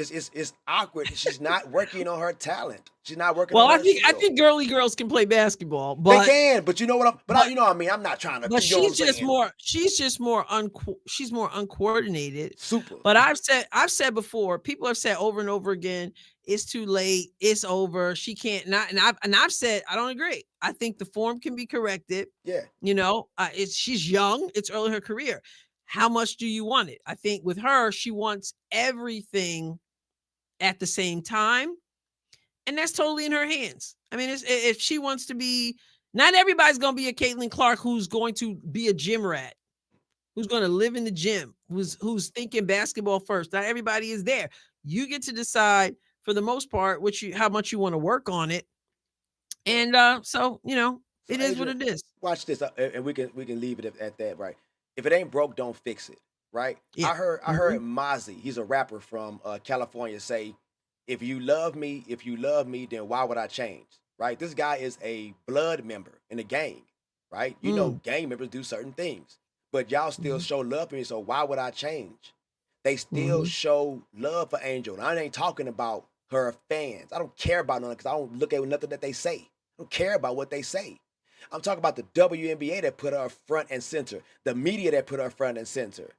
It's awkward. She's not working on her talent. She's not working. Well, on her I think girly girls can play basketball, but they can. But you know what? You know what I mean. I'm not trying to. But she's just more. She's more uncoordinated. Super. But I've said before. People have said over and over again, it's too late. It's over. She can't not. And I've said I don't agree. I think the form can be corrected. Yeah. You know, she's young. It's early in her career. How much do you want it? I think with her, she wants everything at the same time, and that's totally in her hands. I mean, if she wants to be, not everybody's going to be a Caitlin Clark who's going to be a gym rat, who's going to live in the gym, who's thinking basketball first. Not everybody is there. You get to decide, for the most part, how much you want to work on it, and so you know, it is what it is. Watch this, and we can leave it at that, right? If it ain't broke, don't fix it. Right? Yeah. I heard Mozzie, he's a rapper from California, say, if you love me, then why would I change? Right? This guy is a blood member in a gang. right? You know, Mm, gang members do certain things, but y'all still mhm, show love for me. So why would I change? They still mhm. show love for Angel. And I ain't talking about her fans. I don't care about none because I don't look at nothing that they say. I don't care about what they say. I'm talking about the WNBA that put her front and center, the media that put her front and center.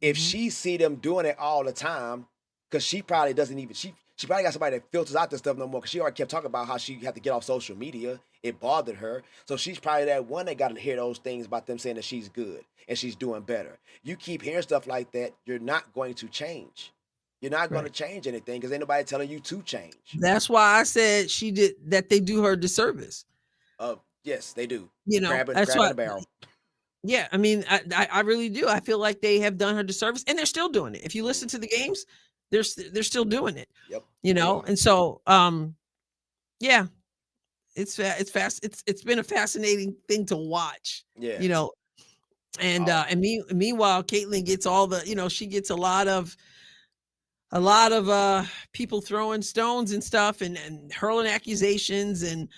If Mhm. she see them doing it all the time, because she probably doesn't even she probably got somebody that filters out this stuff no more. Because she already kept talking about how she had to get off social media. It bothered her, so she's probably that one that got to hear those things about them saying that she's good and she's doing better. You keep hearing stuff like that, you're not going to change. You're not going to Right. change anything because ain't nobody telling you to change. That's why I said she did that. They do her a disservice. Yes, they do. You know, Crab in, that's crab in why. a barrel. Yeah, I mean, I really do. I feel like they have done her disservice, and they're still doing it. If you listen Mm, to the games, they're still doing it. yep, You they know, are. and so yeah, it's fast. It's been a fascinating thing to watch. Yeah. You know, Oh, meanwhile, Caitlyn gets all the she gets a lot of people throwing stones and stuff and hurling accusations and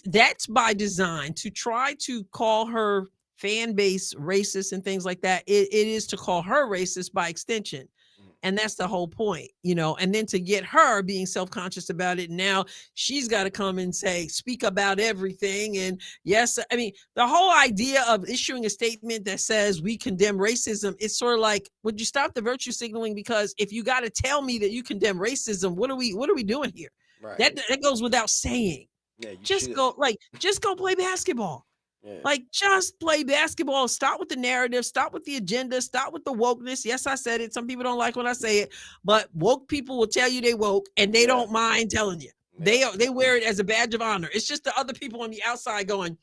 that's by design to try to call her fan base racist and things like that. It is to call her racist by extension, mm, and that's the whole point, and then to get her being self-conscious about it. Now she's got to come and say, speak about everything. And yes, I mean, the whole idea of issuing a statement that says we condemn racism, it's sort of like, would you stop the virtue signaling? Because if you got to tell me that you condemn racism, what are we doing here? right. That goes without saying. Yeah, you just should. go like just go play basketball. Yeah. Like, just play basketball. Stop with the narrative. Stop with the agenda. Stop with the wokeness. Yes, I said it. Some people don't like when I say it, but woke people will tell you they woke, and they Yeah. don't mind telling you. Yeah. They wear it as a badge of honor. It's just the other people on the outside going,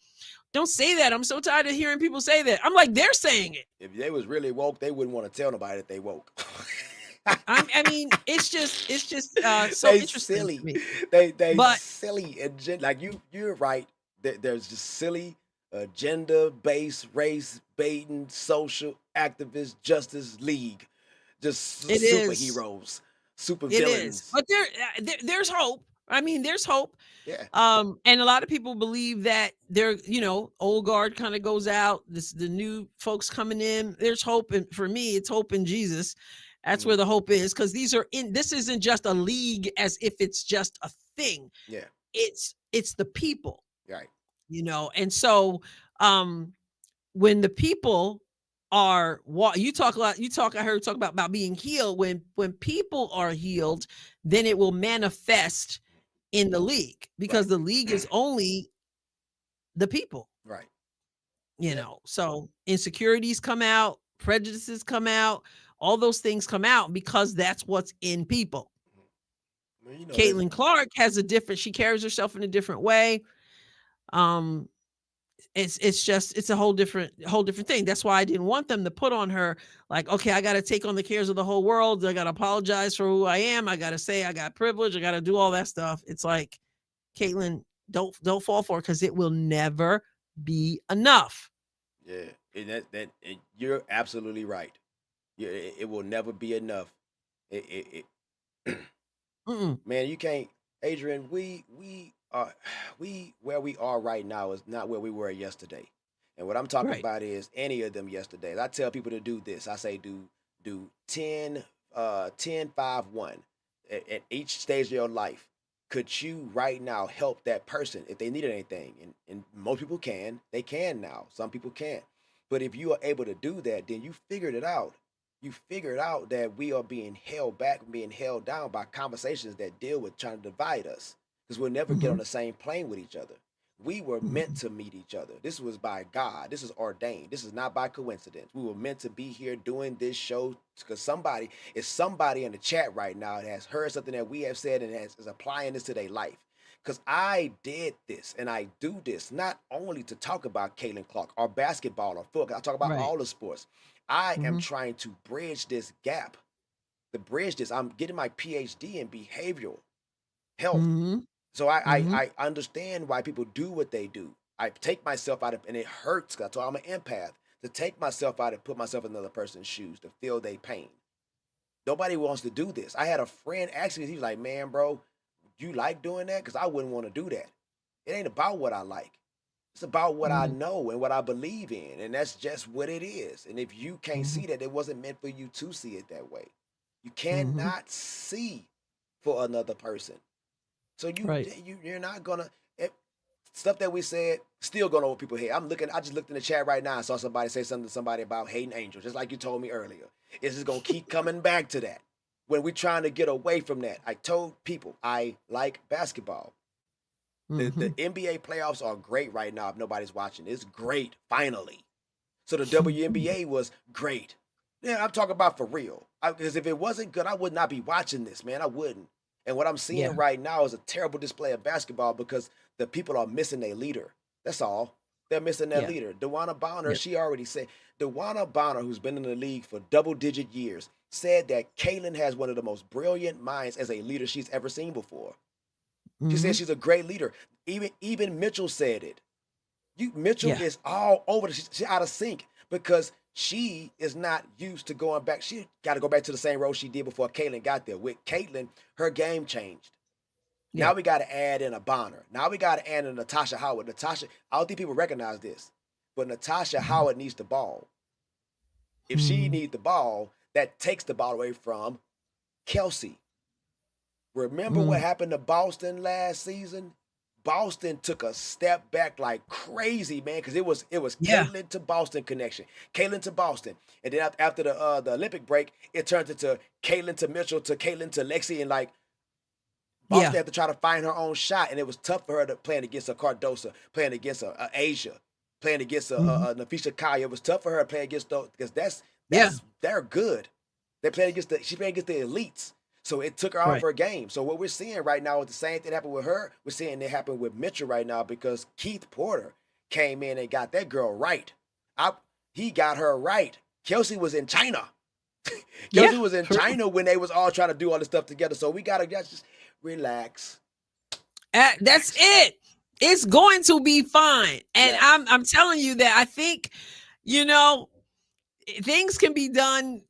"Don't say that. I'm so tired of hearing people say that." I'm like, they're saying it. If they was really woke, they wouldn't want to tell nobody that they woke. I mean, it's just so They interesting to silly. me. They But silly agenda. Like you're right. There's just silly agenda based race baiting social activist justice league. Just it is, superheroes, super it is. villains. But there's hope. I mean, there's hope. Yeah. And a lot of people believe that old guard kind of goes out. The new folks coming in. There's hope, and for me, it's hope in Jesus. That's Mm, where the hope is, because this isn't just a league as if it's just a thing. yeah. It's the people, Right. and so when the people are you talk a lot, I heard talk about being healed. When people are healed, then it will manifest in the league, because Right. the league is only the people, Right. Yep. so insecurities come out, prejudices come out, all those things come out because that's what's in people. Well, there's Caitlin Clark she carries herself in a different way. um it's a whole different thing. That's why I didn't want them to put on her like, okay, I got to take on the cares of the whole world, I got to apologize for who I am, I got to say I got privilege, I got to do all that stuff. It's like, Caitlin, don't fall for it, because it will never be enough. yeah. And you're absolutely right. Yeah, it will never be enough. It Mm-mm. man, you can't, Adrian. We are we where we are right now is not where we were yesterday. And what I'm talking Right. about is any of them yesterdays. I tell people to do this. I say do 10 10 5 1 at each stage of your life. Could you right now help that person if they needed anything? And most people can. They can now. Some people can't. But if you are able to do that, then you figured it out. You figured out that we are being held back, being held down by conversations that deal with trying to divide us, because we'll never get on Mhm. the same plane with each other. We were meant Mhm. to meet each other. This was by God. This is ordained. This is not by coincidence. We were meant to be here doing this show because somebody in the chat right now that has heard something that we have said and is applying this to their life. Because I did this and I do this not only to talk about Caitlin Clark or basketball or football. I talk about Right. all the sports. I am Mhm. trying to bridge this gap. To bridge this, I'm getting my PhD in behavioral health. Mhm. So Mhm. I understand why people do what they do. I take myself out of, and it hurts because I'm an empath, to take myself out and put myself in another person's shoes to feel their pain. Nobody wants to do this. I had a friend ask me, he was like, man, bro, you like doing that? Because I wouldn't want to do that. It ain't about what I like. It's about what I Mhm. know and what I believe in, and that's just what it is. And if you can't Mhm. see that, it wasn't meant for you to see it that way. You Mhm. cannot see for another person. So Right. you're not gonna stuff that we said still going over people's head. I just looked in the chat right now and saw somebody say something to somebody about hating Angel, just like you told me earlier. It's just gonna keep coming back to that. When we're trying to get away from that. I told people I like basketball. The Mhm. NBA playoffs are great right now if nobody's watching. It's great, finally. So the WNBA was great. Yeah, I'm talking about for real. Because if it wasn't good, I would not be watching this, man. I wouldn't. And what I'm Yeah. seeing right now is a terrible display of basketball because the people are missing their leader. That's all. They're missing their Yeah. leader. DeWanna Bonner, Yeah. she already said, DeWanna Bonner, who's been in the league for double-digit years, said that Kaylin has one of the most brilliant minds as a leader she's ever seen before. She said Mhm. she's a great leader. Even Mitchell said it. Mitchell Yeah. is all over. She's out of sync because she is not used to going back. She got to go back to the same role she did before Caitlyn got there. With Caitlyn, her game changed. Yeah. Now we got to add in a Bonner. Now we got to add in Natasha Howard. I don't think people recognize this, but Natasha Mhm. Howard needs the ball. If she Mhm. needs the ball, that takes the ball away from Kelsey. Remember what Mhm. happened to Boston last season? Boston took a step back like crazy, man, because it was Yeah. Caitlin to Boston connection, Caitlin to Boston, and then after the Olympic break, it turned into Caitlin to Mitchell to Caitlin to Lexi, and like Yeah. Boston had to try to find her own shot, and it was tough for her to playing against a Cardosa, playing against a Asia, playing against Mhm. a Nafisha Kaya. It was tough for her to play against those because Yeah. they're good. They played against she played against the elites. So it took her out of Right. her game. So what we're seeing right now is the same thing happened with her. We're seeing it happen with Mitchell right now because Keith Porter came in and got that girl right. I, he got her right. Kelsey was in China. Yeah. Kelsey was in For real. China when they was all trying to do all this stuff together. So we gotta just relax. That's it. It's going to be fine. And Relax. I'm telling you that I think, you know, things can be done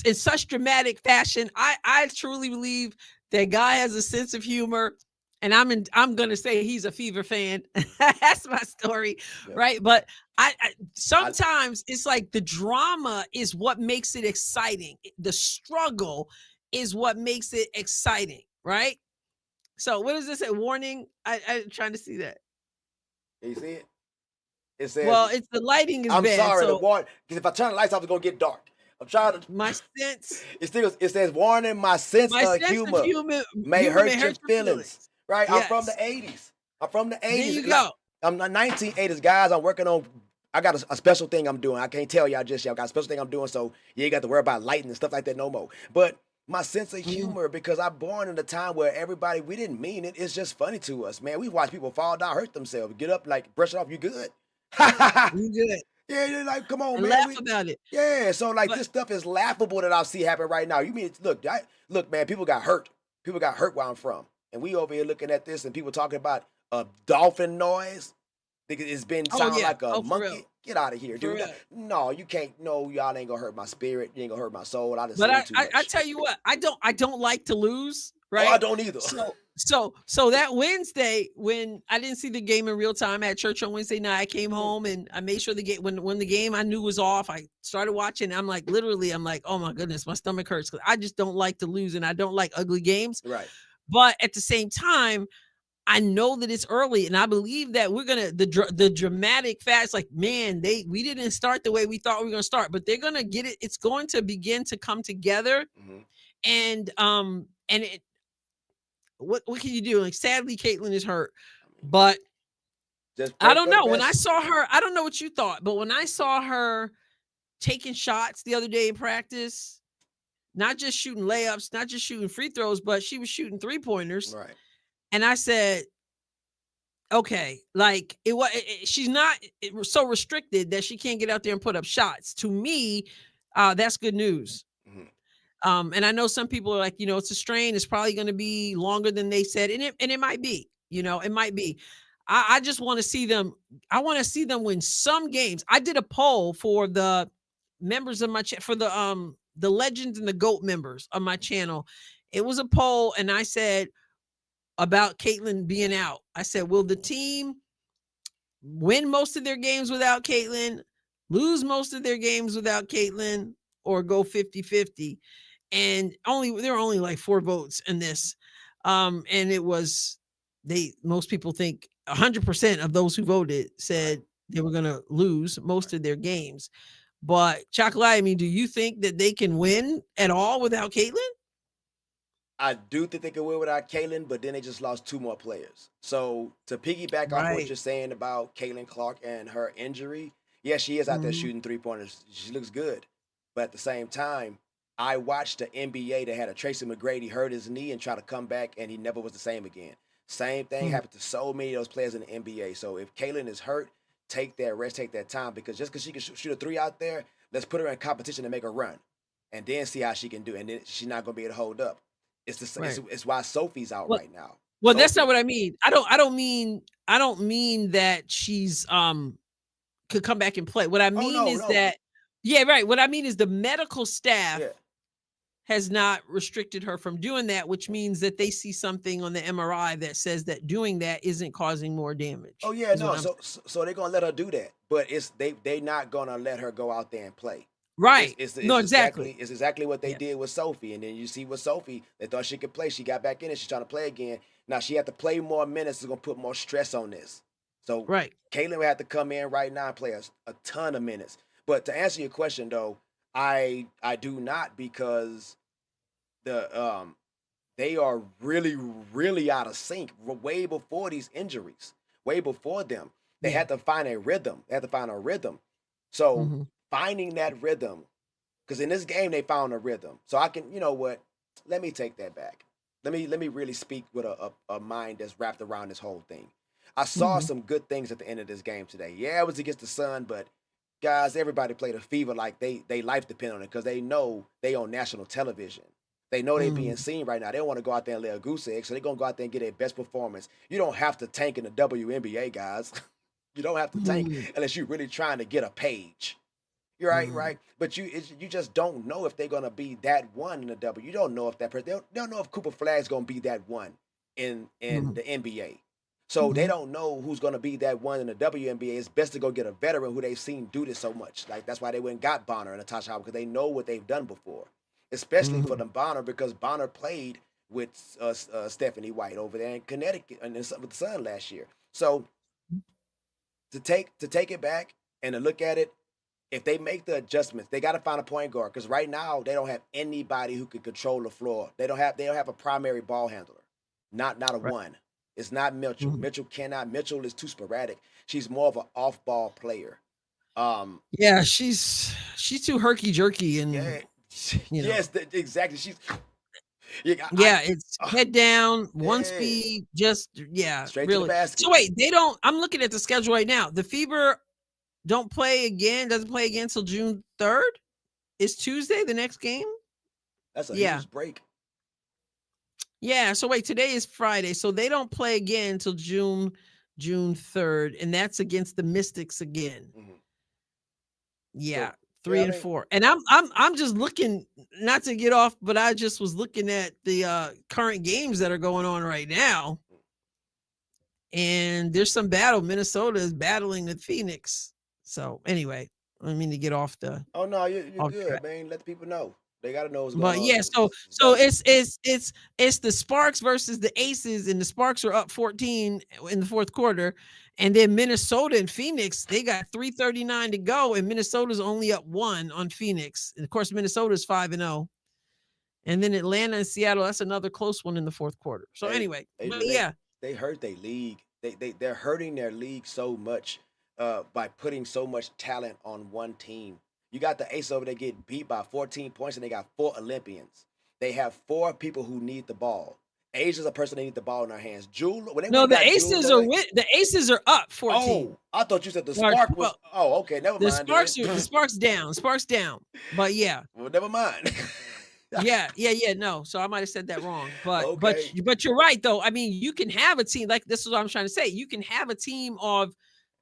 in such dramatic fashion. I truly believe that guy has a sense of humor, and I'm gonna say he's a Fever fan. That's my story, Yep. right? But I I sometimes it's like the drama is what makes it exciting. The struggle is what makes it exciting, right? So what does this say? Warning. I'm trying to see that. you see it? It says, Well, it's the lighting is I'm bad. sorry, the So water because if I turn the lights off, it's gonna get dark. I'm trying to my sense, it says warning my sense my of sense of humor may humor may hurt your hurt your feelings. feelings. Right? I'm from the Yes. 80s. I'm from the There 80s. you go. I'm the 1980s, guys. I'm working on I got a special thing I'm doing. I can't tell y'all just yet. I got a special thing I'm doing, so you ain't got to worry about lighting and stuff like that no more. But my sense of Mhm. humor, because I'm born in a time where everybody, we didn't mean it. It's just funny to us, man. We watch people fall down, hurt themselves, get up, like brush it off, you good. You good. Yeah, you're like, come on, And man. laugh about it. Yeah. So like But this stuff is laughable that I see happen right now. You mean look, man, people got hurt. People got hurt where I'm from. And we over here looking at this and people talking about a dolphin noise. It's been oh sound yeah. like a Oh, for real. monkey. Get out of here, For dude. real. No, you can't. No, y'all ain't gonna hurt my spirit. You ain't gonna hurt my soul. I done But seen too I much. tell you what, I don't like to lose, Oh, I right? don't either. So that Wednesday when I didn't see the game in real time, I had church on Wednesday night. I came home and I made sure the game when the game I knew was off, I started watching. I'm like, literally, I'm like, oh my goodness, my stomach hurts because I just don't like to lose and I don't like ugly games. Right. But at the same time, I know that it's early, and I believe that we're gonna the dramatic facts. Like, man, we didn't start the way we thought we were gonna start, but they're gonna get it. It's going to begin to come together, Mm-hmm. and it. What can you do? Like, sadly, Caitlin is hurt, I mean, but just I pray don't for the know. When I best. saw her, I don't know what you thought, but when I saw her taking shots the other day in practice, not just shooting layups, not just shooting free throws, but she was shooting 3-pointers, Right. and I said, okay, like it was. She's not so restricted that she can't get out there and put up shots. To me, that's good news. Mm-hmm. And I know some people are like, it's a strain. It's probably going to be longer than they said, and it might be. It might be. I just want to see them. I want to see them win some games. I did a poll for the members of my for the legends and the GOAT members of my channel. It was a poll, and I said about Caitlin being out. I said, will the team win most of their games without Caitlin, lose most of their games without Caitlin, or go 50-50. And there were only like 4 votes in this. And it was most people think 100% of those who voted said they were gonna lose most of their games. But Chocolate, I mean, do you think that they can win at all without Caitlin? I do think they could win without Caitlin, but then they just lost 2 more players. So to piggyback off of what Right. you're saying about Caitlin Clark and her injury, yeah, she is out there Mhm. shooting 3-pointers. She looks good, but at the same time, I watched the NBA that had a Tracy McGrady hurt his knee and try to come back, and he never was the same again. Same thing Mhm. happened to so many of those players in the NBA. So if Caitlin is hurt, take that rest, take that time, because just because she can shoot a 3 out there, let's put her in competition and make her run, and then see how she can do. And then she's not going to be able to hold up. Right. It's why Sophie's out Well, right now. well, that's not Sophie. what I mean. I don't mean that she's could come back and play. What I Oh mean no, is no. that yeah, right. What I mean is the medical staff Yeah. has not restricted her from doing that, which means that they see something on the MRI that says that doing that isn't causing more Oh damage. yeah, Is what no. I'm So they're gonna let her do that, but they not gonna let her go out there and play. It's right. it's, No, it's exactly. exactly it's exactly what they Yeah. did with Sophie, and then you see with Sophie, they thought she could play. She got back in it. She's trying to play again. Now she had to play more minutes. It's gonna put more stress on this. So Right. Caitlin would have to come in right now and play a ton of minutes. But to answer your question though, I do not, because the they are really, really out of sync way before these injuries, way before them. They Yeah. had to find a rhythm. They had to find a rhythm. So Mhm. finding that rhythm, because in this game they found a rhythm. So I can, you know what? Let me take that back. Let me really speak with a mind that's wrapped around this whole thing. I saw Mhm. some good things at the end of this game today. Yeah, it was against the Sun, but guys, everybody played a fever like they life depend on it, because they know they on national television. They know they being Mhm. seen right now. They don't want to go out there and lay a goose egg, so they're gonna go out there and get their best performance. You don't have to tank in the WNBA, guys. You don't have to tank Mhm. unless you're really trying to get a page. You're right, Mhm. right. But you just don't know if they're gonna be that one in the W. You don't know if that person. They don't know if Cooper Flagg's gonna be that one in Mhm. the NBA. So they Mhm. don't know who's gonna be that one in the WNBA. It's best to go get a veteran who they've seen do this so much. Like that's why they went and got Bonner and Natasha Howard, because they know what they've done before. Especially for Mhm. the Bonner, because Bonner played with Stephanie White over there in Connecticut and with the Sun last year. So to take it back and to look at it, if they make the adjustments, they got to find a point guard, because right now they don't have anybody who can control the floor. They don't have a primary ball handler, not a Right. one. It's not Mitchell. Mhm. Mitchell cannot. Mitchell is too sporadic. She's more of an off ball player. Um, Yeah, she's too herky jerky yeah, and you know. yes, exactly. She's yeah, Yeah, it's uh, head down, one yeah, speed, just yeah, straight to the really. basket. So wait, they don't I'm looking at the schedule right now. The Fever doesn't play again till June 3rd? Is Tuesday the next game? That's a Yeah. huge break. Yeah, so wait, today is Friday. So they don't play again until June 3rd, and that's against the Mystics again. Mhm. Yeah, So yeah, 3 I and mean, 4. And I'm just looking, not to get off, but I just was looking at the current games that are going on right now. And there's some battle. Minnesota is battling with Phoenix. So anyway, I mean to get off the oh no, you're off good, track. man. Let the people know. They got to know what's going But on. yeah, so It's so basketball. it's the Sparks versus the Aces, and the Sparks are up 14 in the fourth quarter. And then Minnesota and Phoenix, they got 3:39 to go, and Minnesota's only up 1 on Phoenix. And of course, Minnesota's 5-0. And then Atlanta and Seattle, that's another close one in the fourth quarter. So Hey, anyway, but Adrian, yeah. they hurt their league. They're hurting their league so much by putting so much talent on one team. You got the Ace over there getting beat by 14 points, and they got 4 Olympians. They have 4 people who need the ball. Asia's a person that need the ball in their hands. Jewel, when they went No, and got Jewel Loy. The Aces are up 14. Oh, I thought you said the Or Spark was. 12. Oh, okay, never The mind then. Sparks are the Sparks down. Sparks down. But yeah. Well, never mind. Yeah, no. So I might have said that wrong. Okay. But you're right though. I mean, you can have a team like this is what I'm trying to say. You can have a team of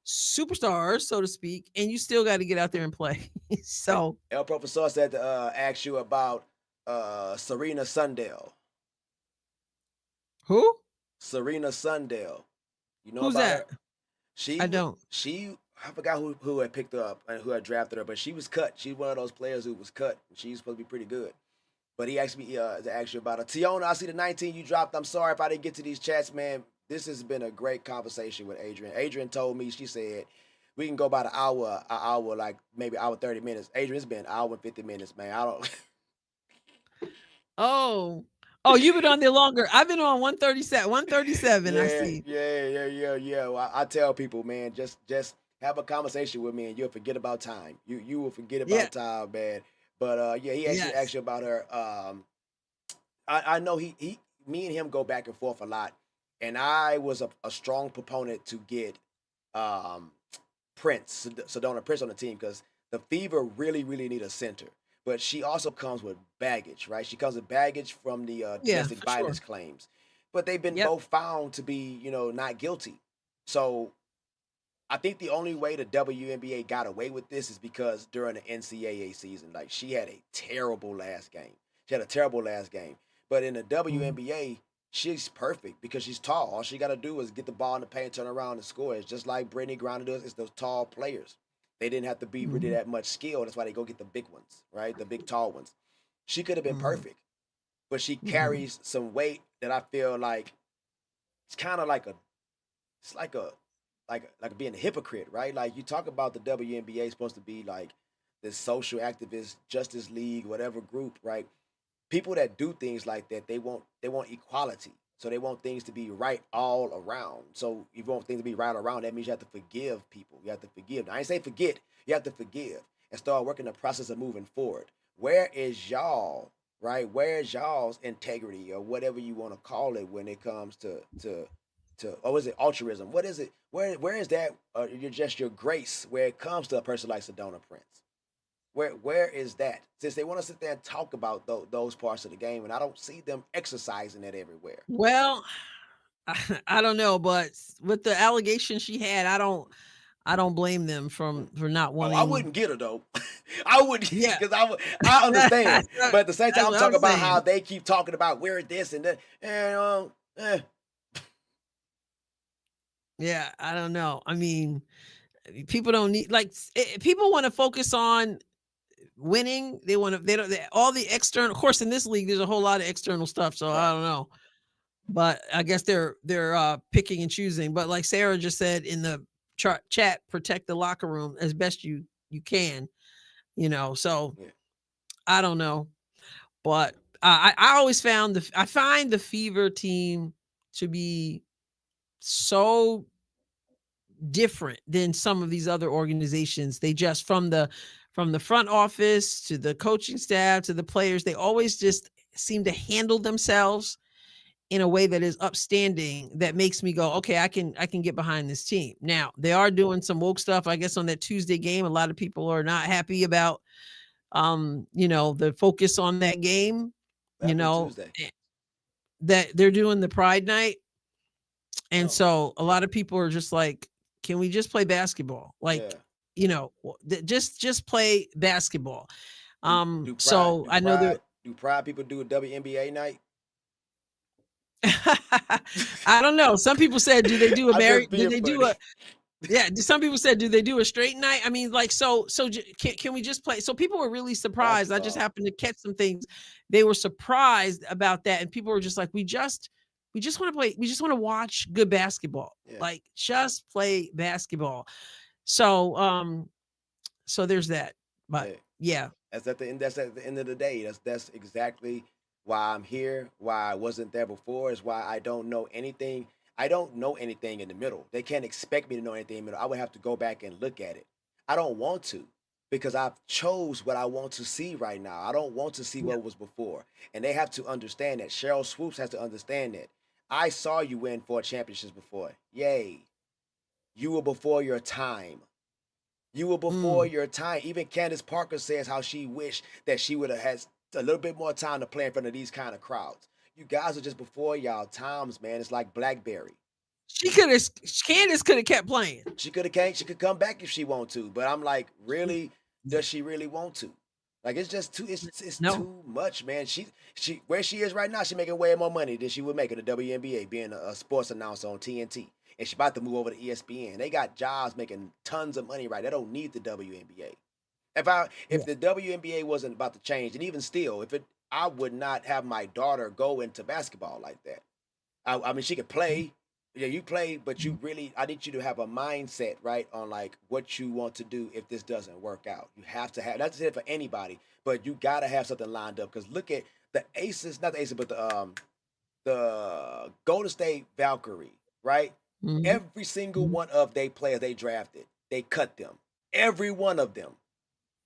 superstars, so to speak, and you still got to get out there and play. So El Professor said to ask you about Serena Sundell. who? Serena Sundell. You know Who's about that? her? She I don't. I forgot who had picked her up and who had drafted her, but she was cut. She's one of those players who was cut. She's supposed to be pretty good. But he asked me to ask you about her. Tiona, I see the 19 you dropped. I'm sorry if I didn't get to these chats, man. This has been a great conversation with Adrienne. Adrienne told me, she said, we can go about an hour, like maybe hour 30 minutes. Adrienne, it's been an hour and 50 minutes, man. I don't. Oh, you've been on there longer. I've been on 137. 137. I Yeah, see. yeah. Well, I tell people, man, just have a conversation with me, and you'll forget about time. You will forget Yeah. about time, man. But yeah, he actually asked Yes. you about her. I know me and him go back and forth a lot, and I was a strong proponent to get um Sedona Prince on the team because the Fever really need a center. But she also comes with baggage, right? She comes with baggage from the Yeah, domestic for violence sure. claims, but they've been Yep. both found to be, not guilty. So I think the only way the WNBA got away with this is because during the NCAA season, like she had a terrible last game. She had a terrible last game. But in the Mhm. WNBA, she's perfect because she's tall. All she got to do is get the ball in the paint, turn around, and score. It's just like Brittany Griner does. It's those tall players. They didn't have to be really Mhm. that much skill. That's why they go get the big ones, right? The big tall ones. She could have been Mhm. perfect, but she Mhm. carries some weight that I feel like it's kind of like it's like being a hypocrite, right? Like you talk about the WNBA supposed to be like this social activist, Justice League, whatever group, right? People that do things like that, they want equality. So they want things to be right all around. So if you want things to be right around, that means you have to forgive people. You have to forgive. Now, I ain't say forget. You have to forgive and start working the process of moving forward. Where is y'all, right? Where is y'all's integrity or whatever you want to call it when it comes to or is it altruism? What is it? Where is that? You're just your grace where it comes to a person like Sedona Prince. Where is that? Since they want to sit there and talk about those parts of the game, and I don't see them exercising it everywhere. Well, I don't know, but with the allegation she had, I don't blame them Mm. for not Oh, I wanting. wouldn't get her though. I would Yeah. because I understand, but at the same time, That's I'm what I'm talking about how saying. they keep talking about where this and that, and Yeah, I don't know. I mean, people don't need like people want to focus on winning. They want to. They don't. All the external. Of course, in this league, there's a whole lot of external stuff. So I right, don't know. But I guess they're picking and choosing. But like Sarah just said in the chat, protect the locker room as best you can. So yeah, I don't know, but I always found I find the Fever team to be so different than some of these other organizations. They just from the front office to the coaching staff to the players, they always just seem to handle themselves in a way that is upstanding that makes me go, okay, I can get behind this team. Now, they are doing some woke stuff. I guess on that Tuesday game, a lot of people are not happy about the focus on that game, what you happened know, Tuesday? eh, that they're doing the Pride night. And Oh, so a lot of people are just like, can we just play basketball? Like, yeah. just play basketball. Do do pride So do I know there pride do pride people do a WNBA night? I don't know. Some people said, I'm just do being they do funny. a yeah, some people said, do they do a straight night? I mean, like, can we just play? So people were really surprised. I just Basketball. happened to catch some things. They were surprised about that. And people were just like, we just want to play. We just want to watch good basketball. Yeah. Like just play basketball. So, so there's that. But Yeah. yeah, That's at the end of the day. That's exactly why I'm here. Why I wasn't there before is why I don't know anything. I don't know anything in the middle. They can't expect me to know anything in the middle. I would have to go back and look at it. I don't want to because I've chose what I want to see right now. I don't want to see yeah, what was before. And they have to understand that. Cheryl Swoops has to understand that. I saw you win 4 championships before. Yay. You were before your time. You were before mm, your time. Even Candace Parker says how she wished that she would have had a little bit more time to play in front of these kind of crowds. You guys are just before y'all times, man. It's like BlackBerry. she could have. Candace could have kept playing. She could have came. She could come back if she want to. But I'm like, really? Does she really want to? Like it's just too. It's No, too much, man. She where she is right now. She making way more money than she would make at the WNBA being a sports announcer on TNT. and she's about to move over to ESPN. They got jobs making tons of money, right? They don't need the WNBA. If the WNBA wasn't about to change, and even still, I would not have my daughter go into basketball like that. I mean, she could play. Yeah, you play, but I need you to have a mindset, right, on like what you want to do if this doesn't work out. You have to have, that's it for anybody, but you got to have something lined up. Because look at the Aces, not the Aces, but the Golden State Valkyrie, right? Mhm. Every single one of they players they drafted, they cut them. Every one of them.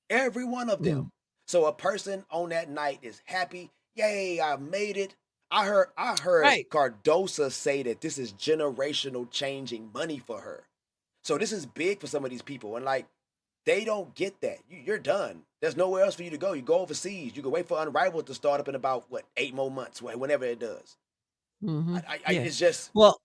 Every one of them. So a person on that night is happy. Yay, I made it. I heard Right. Cardosa say that this is generational changing money for her. So this is big for some of these people. And like they don't get that. You're done. There's nowhere else for you to go. You go overseas. You can wait for Unrivaled to start up in about 8 more months, whenever it does. Yeah. It's just Well,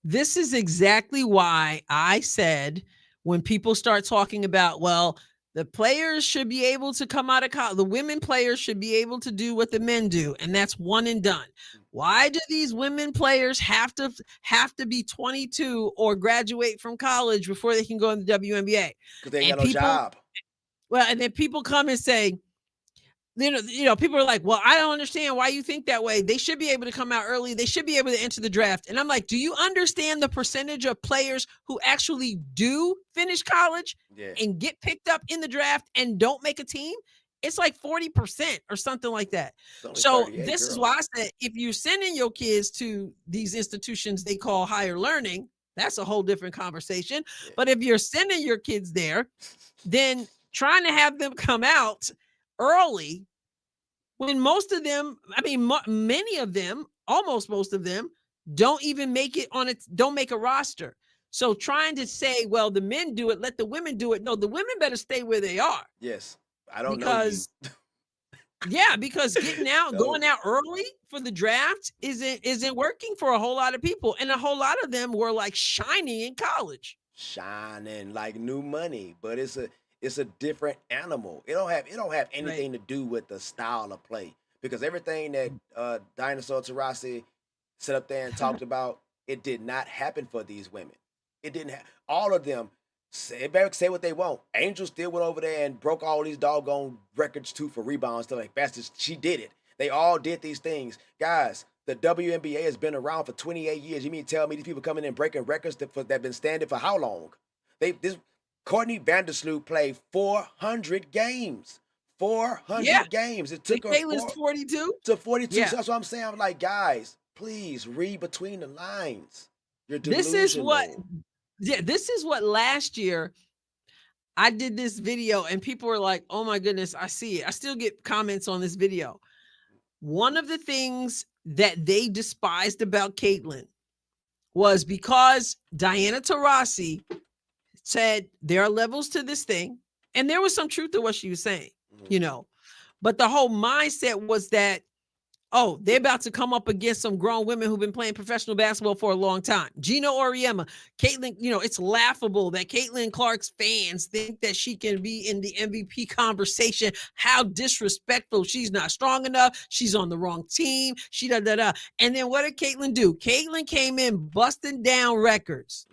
this is exactly why I said when people start talking about, well, the players should be able to come out of college, the women players should be able to do what the men do, and that's one and done. Why do these women players have to be 22 or graduate from college before they can go in the WNBA? because they ain't got no job. Well, and then people come and say, people are like, well, I don't understand why you think that way. They should be able to come out early. They should be able to enter the draft. And I'm like, do you understand the percentage of players who actually do finish college and get picked up in the draft and don't make a team? It's like 40% or something like that. So this is why I said, if you're sending your kids to these institutions they call higher learning, that's a whole different conversation. Yeah. But if you're sending your kids there, then trying to have them come out early when most of them, I mean, many of them, almost most of them, don't even make it don't make a roster. So trying to say, well, the men do it, let the women do it. No, the women better stay where they are. Yes. I don't know you. Yeah, because going out early for the draft isn't working for a whole lot of people. And a whole lot of them were like shining in college. Shining like new money, but it's a different animal. It don't have anything to do with the style of play, because everything that Dinosaur Taurasi set up there and talked about, it did not happen for these women. It didn't have all of them. Say what they want. Angel still went over there and broke all these doggone records too for rebounds stuff like fast as she did it. They all did these things, guys. The WNBA has been around for 28 years. You mean tell me these people coming in breaking records that been standing for how long? Courtney Vandersloot played 400 games. 400 games. It took her 42 to 42. Yeah. So that's what I'm saying. I'm like, guys, please read between the lines. You're delusional. This is what last year I did this video and people were like, oh my goodness, I see it. I still get comments on this video. One of the things that they despised about Caitlin was because Diana Taurasi said there are levels to this thing. And there was some truth to what she was saying, but the whole mindset was that, oh, they're about to come up against some grown women who've been playing professional basketball for a long time. Gina Auriemma, Caitlin, it's laughable that Caitlin Clark's fans think that she can be in the MVP conversation. How disrespectful. She's not strong enough. She's on the wrong team. And then what did Caitlin do? Caitlin came in busting down records.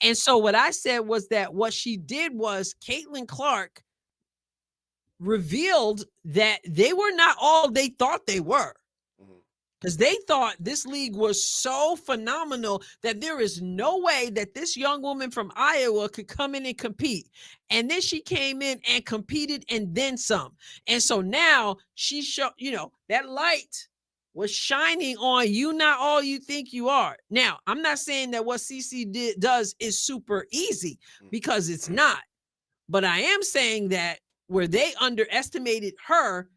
And so what I said was that what she did was Caitlin Clark revealed that they were not all they thought they were, because they thought this league was so phenomenal that there is no way that this young woman from Iowa could come in and compete. And then she came in and competed and then some. And so now she showed, that light was shining on you, not all you think you are. Now, I'm not saying that what CC does is super easy, because it's not. But I am saying that where they underestimated her,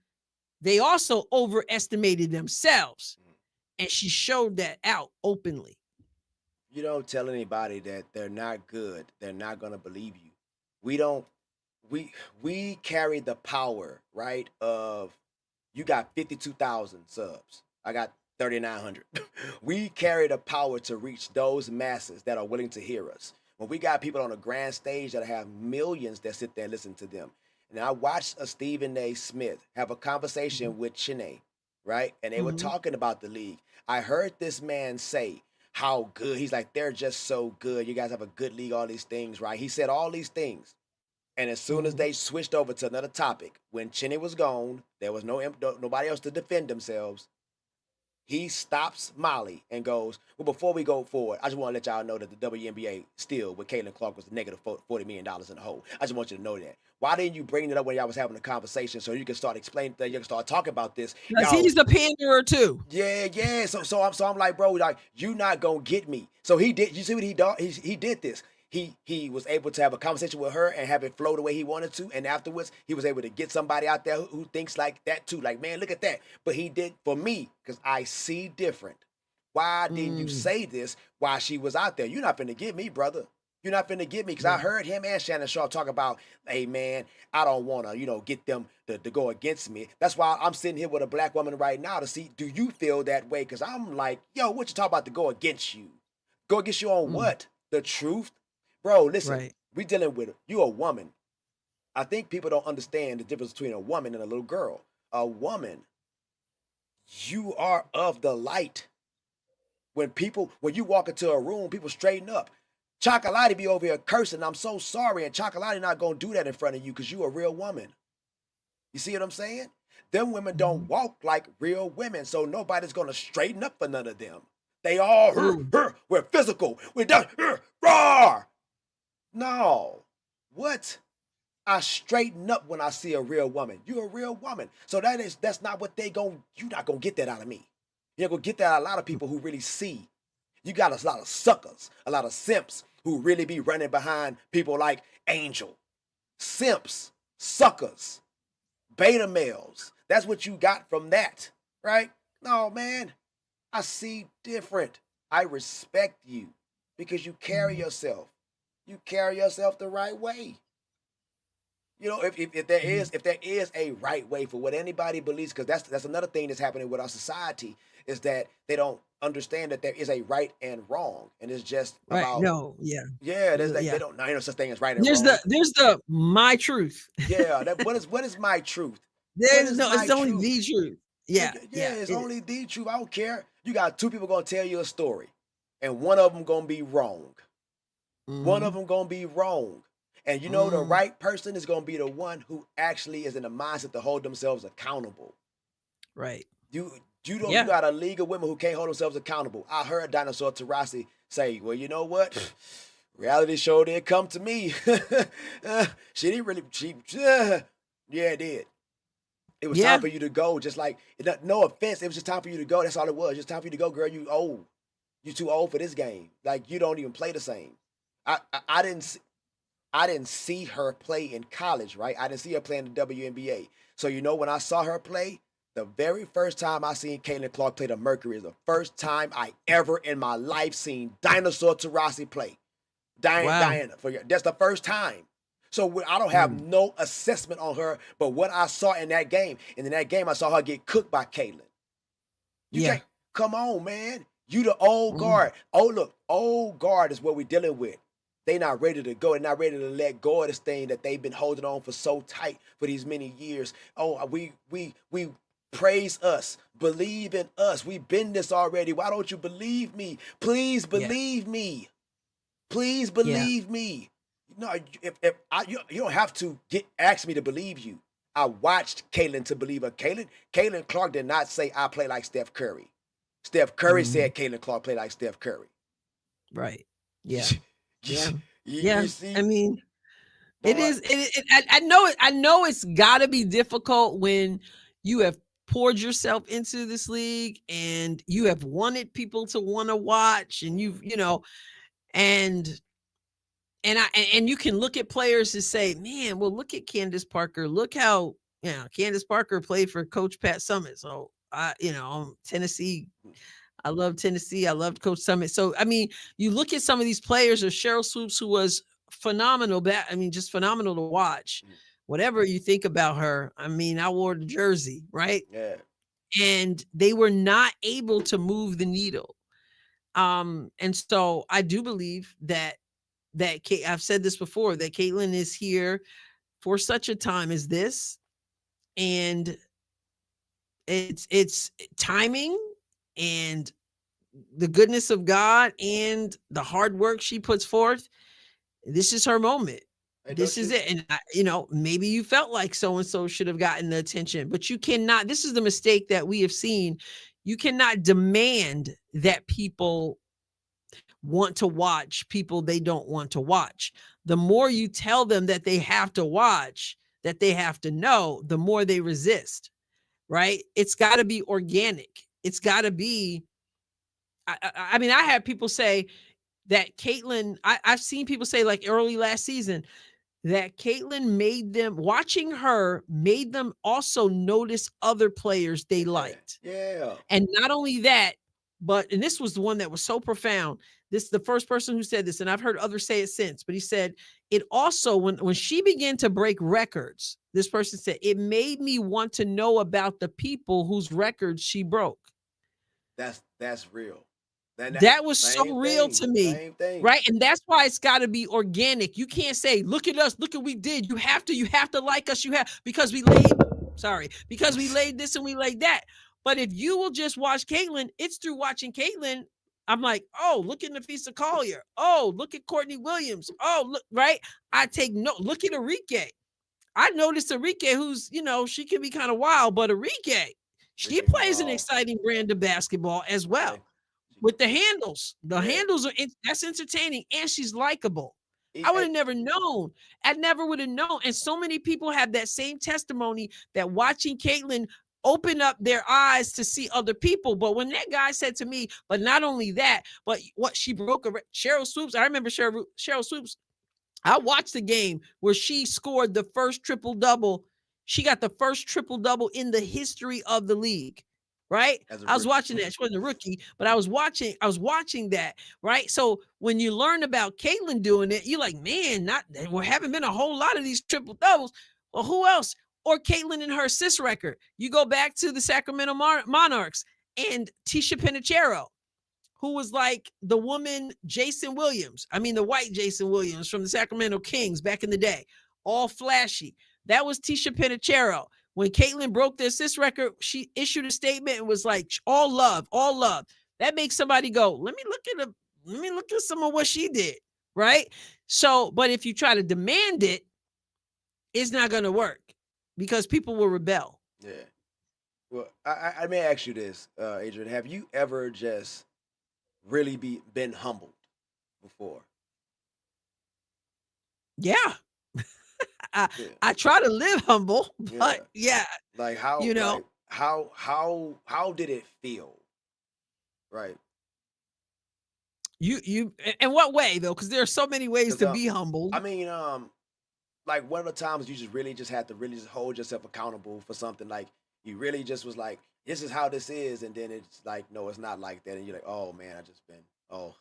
they also overestimated themselves. And she showed that out openly. You don't tell anybody that they're not good, they're not going to believe you. We carry the power, right, of you got 52,000 subs. I got 3,900. We carry the power to reach those masses that are willing to hear us. When we got people on a grand stage that have millions that sit there and listen to them. And I watched a Stephen A. Smith have a conversation with Shanae, right? And they were talking about the league. I heard this man say how good. He's like, they're just so good. You guys have a good league, all these things, right? He said all these things. And as soon as Mhm. they switched over to another topic, when Cheney was gone, there was nobody else to defend themselves. He stops Molly and goes, well, before we go forward, I just want to let y'all know that the WNBA still, with Caitlin Clark, was negative $40 million in the hole. I just want you to know that. Why didn't you bring it up when y'all was having a conversation so you can start explaining that you can start talking about this? Because Y'all, he's the panderer too. yeah. So I'm like, bro, like, you not gonna get me. So he did. You see what he did? He did this. He was able to have a conversation with her and have it flow the way he wanted to, and afterwards he was able to get somebody out there who thinks like that too. Like, man, look at that. But he did for me because I see different. Why didn't you Mm, say this while she was out there? You're not finna get me, brother. You're not finna get me because I right. heard him and Shannon Sharp talk about, hey man, I don't wanna, get them to go against me. That's why I'm sitting here with a black woman right now to see, do you feel that way? Because I'm like, yo, what you talk about to go against you? Go against you on Mm, what? The truth? Bro, listen, right. we dealing with you a woman. I think people don't understand the difference between a woman and a little girl. A woman, you are of the light. When you walk into a room, people straighten up. Chocolate be over here cursing, I'm so sorry, and Chocolate not gonna do that in front of you because you a real woman. You see what I'm saying? Them women don't Mhm. walk like real women, so nobody's gonna straighten up for none of them. They all, Mm, we're physical, we're done, raw. No. What? I straighten up when I see a real woman. You're a real woman. So that's not what you're not gonna get that out of me. You're not gonna get that out of a lot of people who really see. You got a lot of suckers, a lot of simps who really be running behind people like Angel. Simps, suckers, beta males. That's what you got from that, right? No, man. I see different. I respect you because you carry mhm, yourself. You carry yourself the right way. If there mhm. is a right way for what anybody believes, because that's another thing that's happening with our society is that they don't understand that there is a right and wrong, and it's just Right. about, No. Yeah. yeah. There's like they Yeah. don't know, no such thing as right and There's wrong. the my truth. Yeah, that what is my truth? What There's is no. my It's only truth? the truth. Yeah, Yeah. yeah, Yeah. it's It. only the truth. I don't care. You got two people gonna tell you a story, and one of them gonna be wrong. One of Mhm, them gonna be wrong. And the mm, right person is gonna be the one who actually is in the mindset to hold themselves accountable. right. You you Yeah. got a league of women who can't hold themselves accountable. I heard Dinosaur Taurasi say, well, you know what? Reality show didn't come to me. She didn't really yeah, it did. It was time Yeah. for you to go. Just like, no offense, it was just time for you to go. That's all it was. Just time for you to go, girl. You old. You too old for this game. Like, you don't even play the same. I didn't see her play in college, right? I didn't see her play in the WNBA. So when I saw her play, the very first time I seen Caitlin Clark play the Mercury is the first time I ever in my life seen Dinosaur Taurasi play. Wow. Diana, that's the first time. So I don't have Mm, no assessment on her, but what I saw in that game, and in that game I saw her get cooked by Caitlin. You yeah. can't come on, man. You the old Mm, guard. Oh, look, old guard is what we're dealing with. They not ready to go. They're not ready to let go of this thing that they've been holding on for so tight for these many years. Oh, we praise us, believe in us. We've been this already. Why don't you believe me? Please yeah. believe me. Please Yeah. believe me. No, if you don't have to ask me to believe you. I watched Caitlin to believe her. Caitlin Clark did not say I play like Steph Curry. Steph Curry Mhm, said Caitlin Clark play like Steph Curry. right. you, Yeah. Yeah. Yeah. you I see, mean, it boy. is. I know it. I know it's got to be difficult when you have poured yourself into this league and you have wanted people to want to watch, and and and you can look at players and say, man, well, look at Candace Parker. Look how Candace Parker played for Coach Pat Summitt. So Tennessee. I love Tennessee. I loved Coach Summit. So I mean, you look at some of these players, or Cheryl Swoops, who was phenomenal. I mean, just phenomenal to watch. Whatever you think about her, I mean, I wore the jersey, right? Yeah. And they were not able to move the needle. And so I do believe I've said this before, that Caitlin is here for such a time as this, and it's timing and the goodness of God and the hard work she puts forth, this is her moment. Hey, This don't is you? it. And you know, maybe you felt like so and so should have gotten the attention, but you cannot. This is the mistake that we have seen. You cannot demand that people want to watch people they don't want to watch. The more you tell them that they have to watch, that they have to know, the more they resist, right? It's got to be organic. It's got to be. I mean, I had people say that Caitlyn. I've seen people say like early last season that Caitlyn made them watching her made them also notice other players they Yeah. liked. Yeah. And not only that, but and this was the one that was so profound. This is the first person who said this, and I've heard others say it since, but he said it also when she began to break records, this person said it made me want to know about the people whose records she broke. That's real. Then That was so same real thing. to me, Same thing. right? And that's why it's got to be organic. You can't say, "Look at us, look what we did." You have to like us. You have because we laid, because we laid this and we laid that. But if you will just watch Caitlyn, it's through watching Caitlyn. I'm like, oh, look at Nafisa Collier. Oh, look at Courtney Williams. Oh, look, right? I take note. Look at Arike. I noticed Arike, who's, you know, she can be kind of wild, but Arike, she Freaking plays an ball. exciting brand of basketball as well Okay. with the handles. The Yeah. handles are that's entertaining, and she's likable. I would Hey, have never known. I never would have known. And so many people have that same testimony that watching Caitlyn open up their eyes to see other people. But when that guy said to me, but not only that, but what she broke Cheryl Swoops. I remember Cheryl Swoops. I watched the game where she scored the first triple double. She got the first triple double in the history of the league. Right? as a I was rookie. watching that. She wasn't a rookie, but I was watching that. Right. So when you learn about Caitlyn doing it, you're like, man, there haven't been a whole lot of these triple doubles. Well, who else? Or Caitlyn and her assist record. You go back to the Sacramento Monarchs and Tisha Penicheiro, who was like the woman Jason Williams. I mean, the white Jason Williams from the Sacramento Kings back in the day, all flashy. That was Tisha Penicheiro. When Caitlyn broke the assist record, she issued a statement and was like, all love, all love. That makes somebody go, let me look at some of what she did. Right. So, but if you try to demand it, it's not going to work because people will rebel. Yeah. Well, I may ask you this, Adrian. Have you ever just really been humbled before? Yeah. I, Yeah. I try to live humble, but yeah, Like how you know, like how did it feel? Right. you in what way though? Because there are so many ways 'Cause to be humbled. I mean, like one of the times you just really just had to really just hold yourself accountable for something. Like you really just was like, this is how this is, and then it's like, no, it's not like that, and you're like, oh man, I just been oh,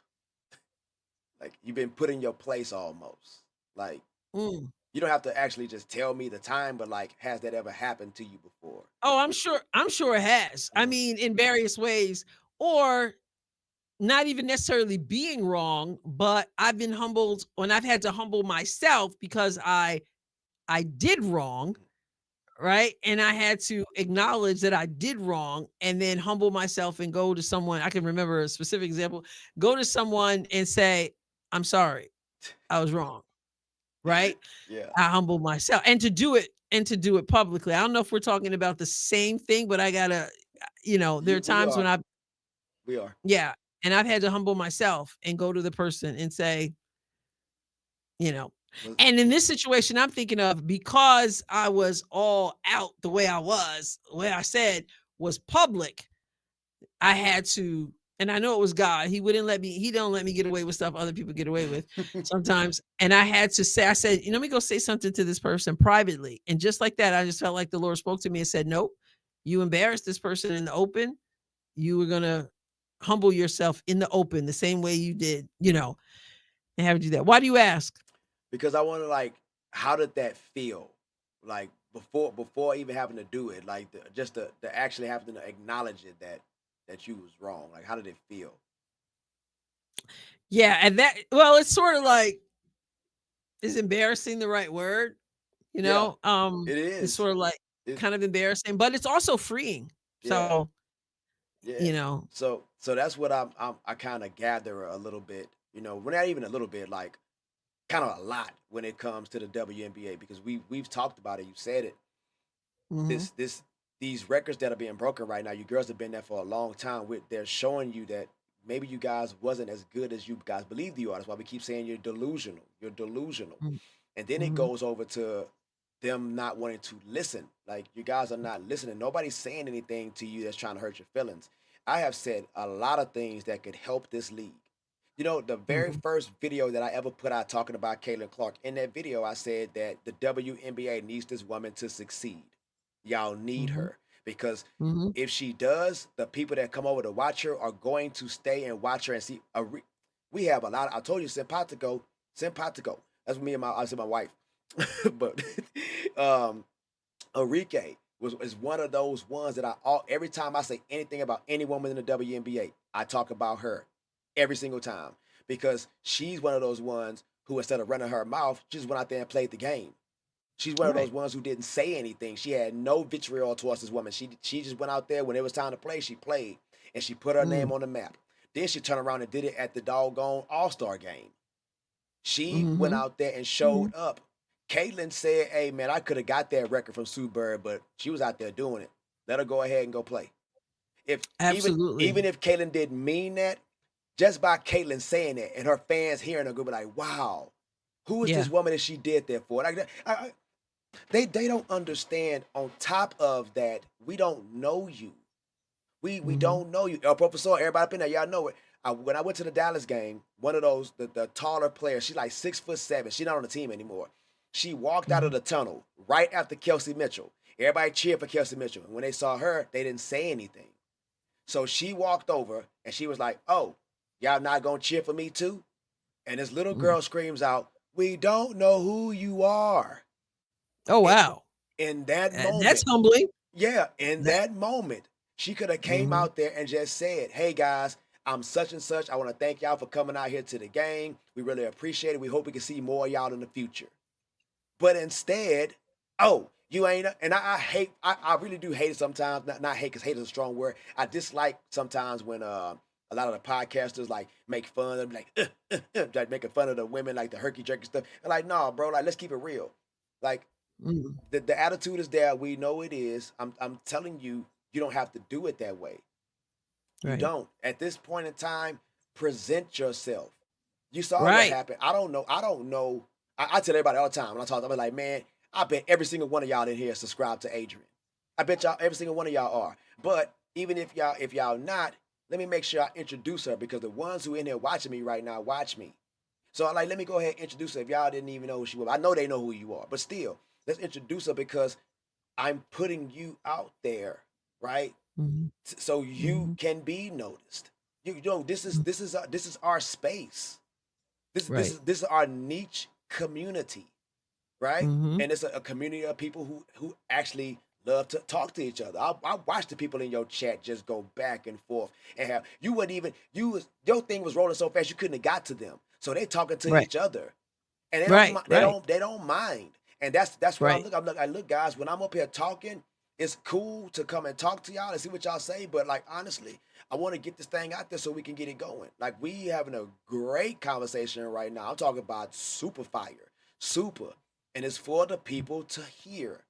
like you've been put in your place almost. Like Mm. you don't have to actually just tell me the time, but like, has that ever happened to you before? Oh, I'm sure it has. I Mhm. mean, in various ways, or not even necessarily being wrong, but I've been humbled when I've had to humble myself because I did wrong, right? And I had to acknowledge that I did wrong and then humble myself and go to someone. I can remember a specific example. Go to someone and say, I'm sorry, I was wrong, right? Yeah, I humbled myself and to do it publicly. I don't know if we're talking about the same thing, but I gotta, there are we times when are, we are. yeah, and I've had to humble myself and go to the person and say, you know, Was- and in this situation, I'm thinking of because I was all out the way the way I said was public. I had to, and I know it was God. He don't let me get away with stuff other people get away with sometimes. And I had to say, I said, let me go say something to this person privately. And just like that, I just felt like the Lord spoke to me and said, nope, you embarrassed this person in the open. You were going to humble yourself in the open the same way you did, and have to do that. Why do you ask? because I want to like, how did that feel? Like before even having to do it, like just the actually having to acknowledge it that you was wrong. Like, how did it feel? Yeah. And well, it's sort of like, is embarrassing the right word? Yeah, it It's is. sort of like It kind of embarrassing, but it's also freeing. yeah So, yeah. you know, So So that's what I kind of gather a little bit. You know, we're not even a little bit, like kind of a lot when it comes to the WNBA because we've talked about it. You said it. Mm-hmm. This these records that are being broken right now. You girls have been there for a long time. They're showing you that maybe you guys wasn't as good as you guys believe you are. That's why we keep saying you're delusional. You're delusional. And then it Mm-hmm. goes over to them not wanting to listen. Like you guys are not listening. Nobody's saying anything to you that's trying to hurt your feelings. I have said a lot of things that could help this league. You know, the very Mm-hmm. first video that I ever put out talking about Caitlin Clark, in that video, I said that the WNBA needs this woman to succeed. Y'all need Mm-hmm. her because Mm-hmm. if she does, the people that come over to watch her are going to stay and watch her and see. We have a lot. I told you, simpatico. That's me and I said my wife, but um, Enrique is one of those ones that every time I say anything about any woman in the WNBA, I talk about her every single time because she's one of those ones who instead of running her mouth, she just went out there and played the game. She's one of Right. those ones who didn't say anything. She had no vitriol towards this woman. She just went out there when it was time to play. She played and she put her Mm-hmm. name on the map. Then she turned around and did it at the doggone All Star game. She went Mm-hmm. out there and showed up. Caitlin said, "Hey man, I could have got that record from Sue Bird, but she was out there doing it. Let her go ahead and go play." If even Absolutely. if Caitlin didn't mean that, just by Caitlin saying that and her fans hearing her, go be like, "Wow, who is this Yeah. woman that she did that for?" Like they don't understand. On top of that, we don't know you. We Mm-hmm. don't know you. El Professor, everybody up in there, y'all know it. When I went to the Dallas game, one of those the taller players, she's like 6'7". She's not on the team anymore. She walked out Mm-hmm. of the tunnel right after Kelsey Mitchell. Everybody cheered for Kelsey Mitchell. And when they saw her, they didn't say anything. So she walked over and she was like, "Oh, y'all not gonna cheer for me too?" And this little Mm. girl screams out, "We don't know who you are." Oh In, wow. in that That's moment, humbling. yeah, in That. that moment, she could have came Mm-hmm. out there and just said, "Hey guys, I'm such and such. I want to thank y'all for coming out here to the game. We really appreciate it. We hope we can see more of y'all in the future." But instead, oh, you ain't. And I hate. I really do hate it sometimes. Not hate, because hate is a strong word. I dislike sometimes when a lot of the podcasters like make fun of like like making fun of the women like the herky jerky stuff. And like, no, bro, like let's keep it real. Like Mm. the attitude is there. We know it is. I'm telling you, you don't have to do it that way. You Right. don't. At this point in time, present yourself. You saw what Right. happened. I don't know. I tell everybody all the time when I talk, I'm like, man, I bet every single one of y'all in here is subscribed to Adrienne. I bet y'all every single one of y'all are. But even if y'all not, let me make sure I introduce her because the ones who in here watching me right now watch me. So I like let me go ahead and introduce her if y'all didn't even know who she was. I know they know who you are, but still, let's introduce her because I'm putting you out there, right? Mm-hmm. So you Mm-hmm. can be noticed. You know, this is our space. This Right. is this is our niche community, right? Mm-hmm. And it's a community of people who actually love to talk to each other. I watch the people in your chat just go back and forth and have you wouldn't even your thing was rolling so fast you couldn't have got to them. So they talking to Right. each other, and they don't Right. mi- Right. they don't mind. And that's what I'm Right. looking. Look, guys, when I'm up here talking, it's cool to come and talk to y'all and see what y'all say. But like honestly, I want to get this thing out there so we can get it going. Like we having a great conversation right now. I'm talking about super fire, super, and it's for the people to hear.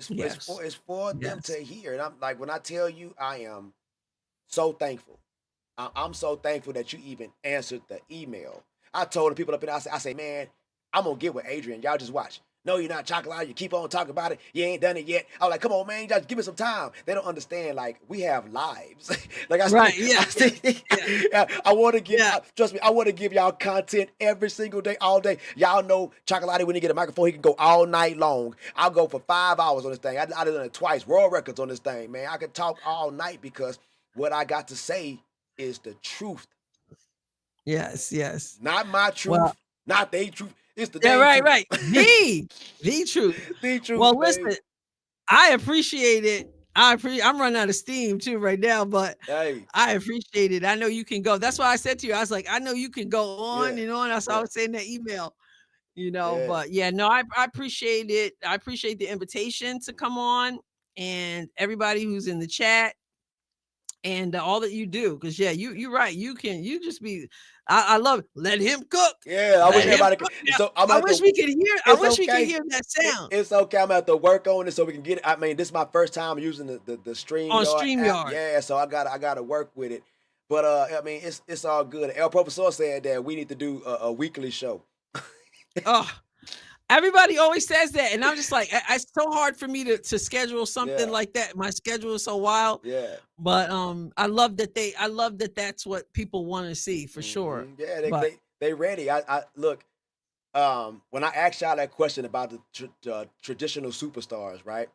Yes. It's for them to Yes. hear. And I'm like when I tell you, I am so thankful. I'm so thankful that you even answered the email. I told the people up in there, I say, man, I'm gonna get with Adrienne. Y'all just watch. No, you're not chocolate. You keep on talking about it. You ain't done it yet. I was like, come on, man, just give me some time. They don't understand. Like we have lives. Like Right. Yeah. I still, Yeah. I want to give. Yeah. Trust me, I want to give y'all content every single day, all day. Y'all know Chocolate when he get a microphone, he can go all night long. I'll go for 5 hours on this thing. I done it twice, world records on this thing, man. I can talk all night because what I got to say is the truth. Yes. Yes. Not my Well. truth, not they truth. It's the Yeah. dang Right. truth. Right. The truth. The truth, Well, baby. listen. I appreciate it. I'm running out of steam too right now, but Hey, I appreciate it. I know you can go. That's why I said to you, I was like, I know you can go on yeah, and on. That's why I yeah, was saying that email, you know. yeah. But yeah, no, I appreciate it. I appreciate the invitation to come on and everybody who's in the chat. and all that you do. Because yeah, you're right. You just be. I love it. Let him cook. Yeah, I wish Let him everybody could. cook. Now, So I'm I at wish the. we could hear. I It's wish we could okay. hear that sound It's okay. I'm gonna have to work on it so we can get it. I mean, this is my first time using the on StreamYard app. Streamyard. Yeah, so I gotta work with it. But I mean, it's all good. El Professor said that we need to do a weekly show. Oh, everybody always says that, and I'm just like, it's so hard for me to schedule something Yeah, like that. My schedule is so wild, yeah. but I love that that's what people want to see for sure. Yeah, they, But they they ready. I look. When I asked y'all that question about the traditional superstars, right?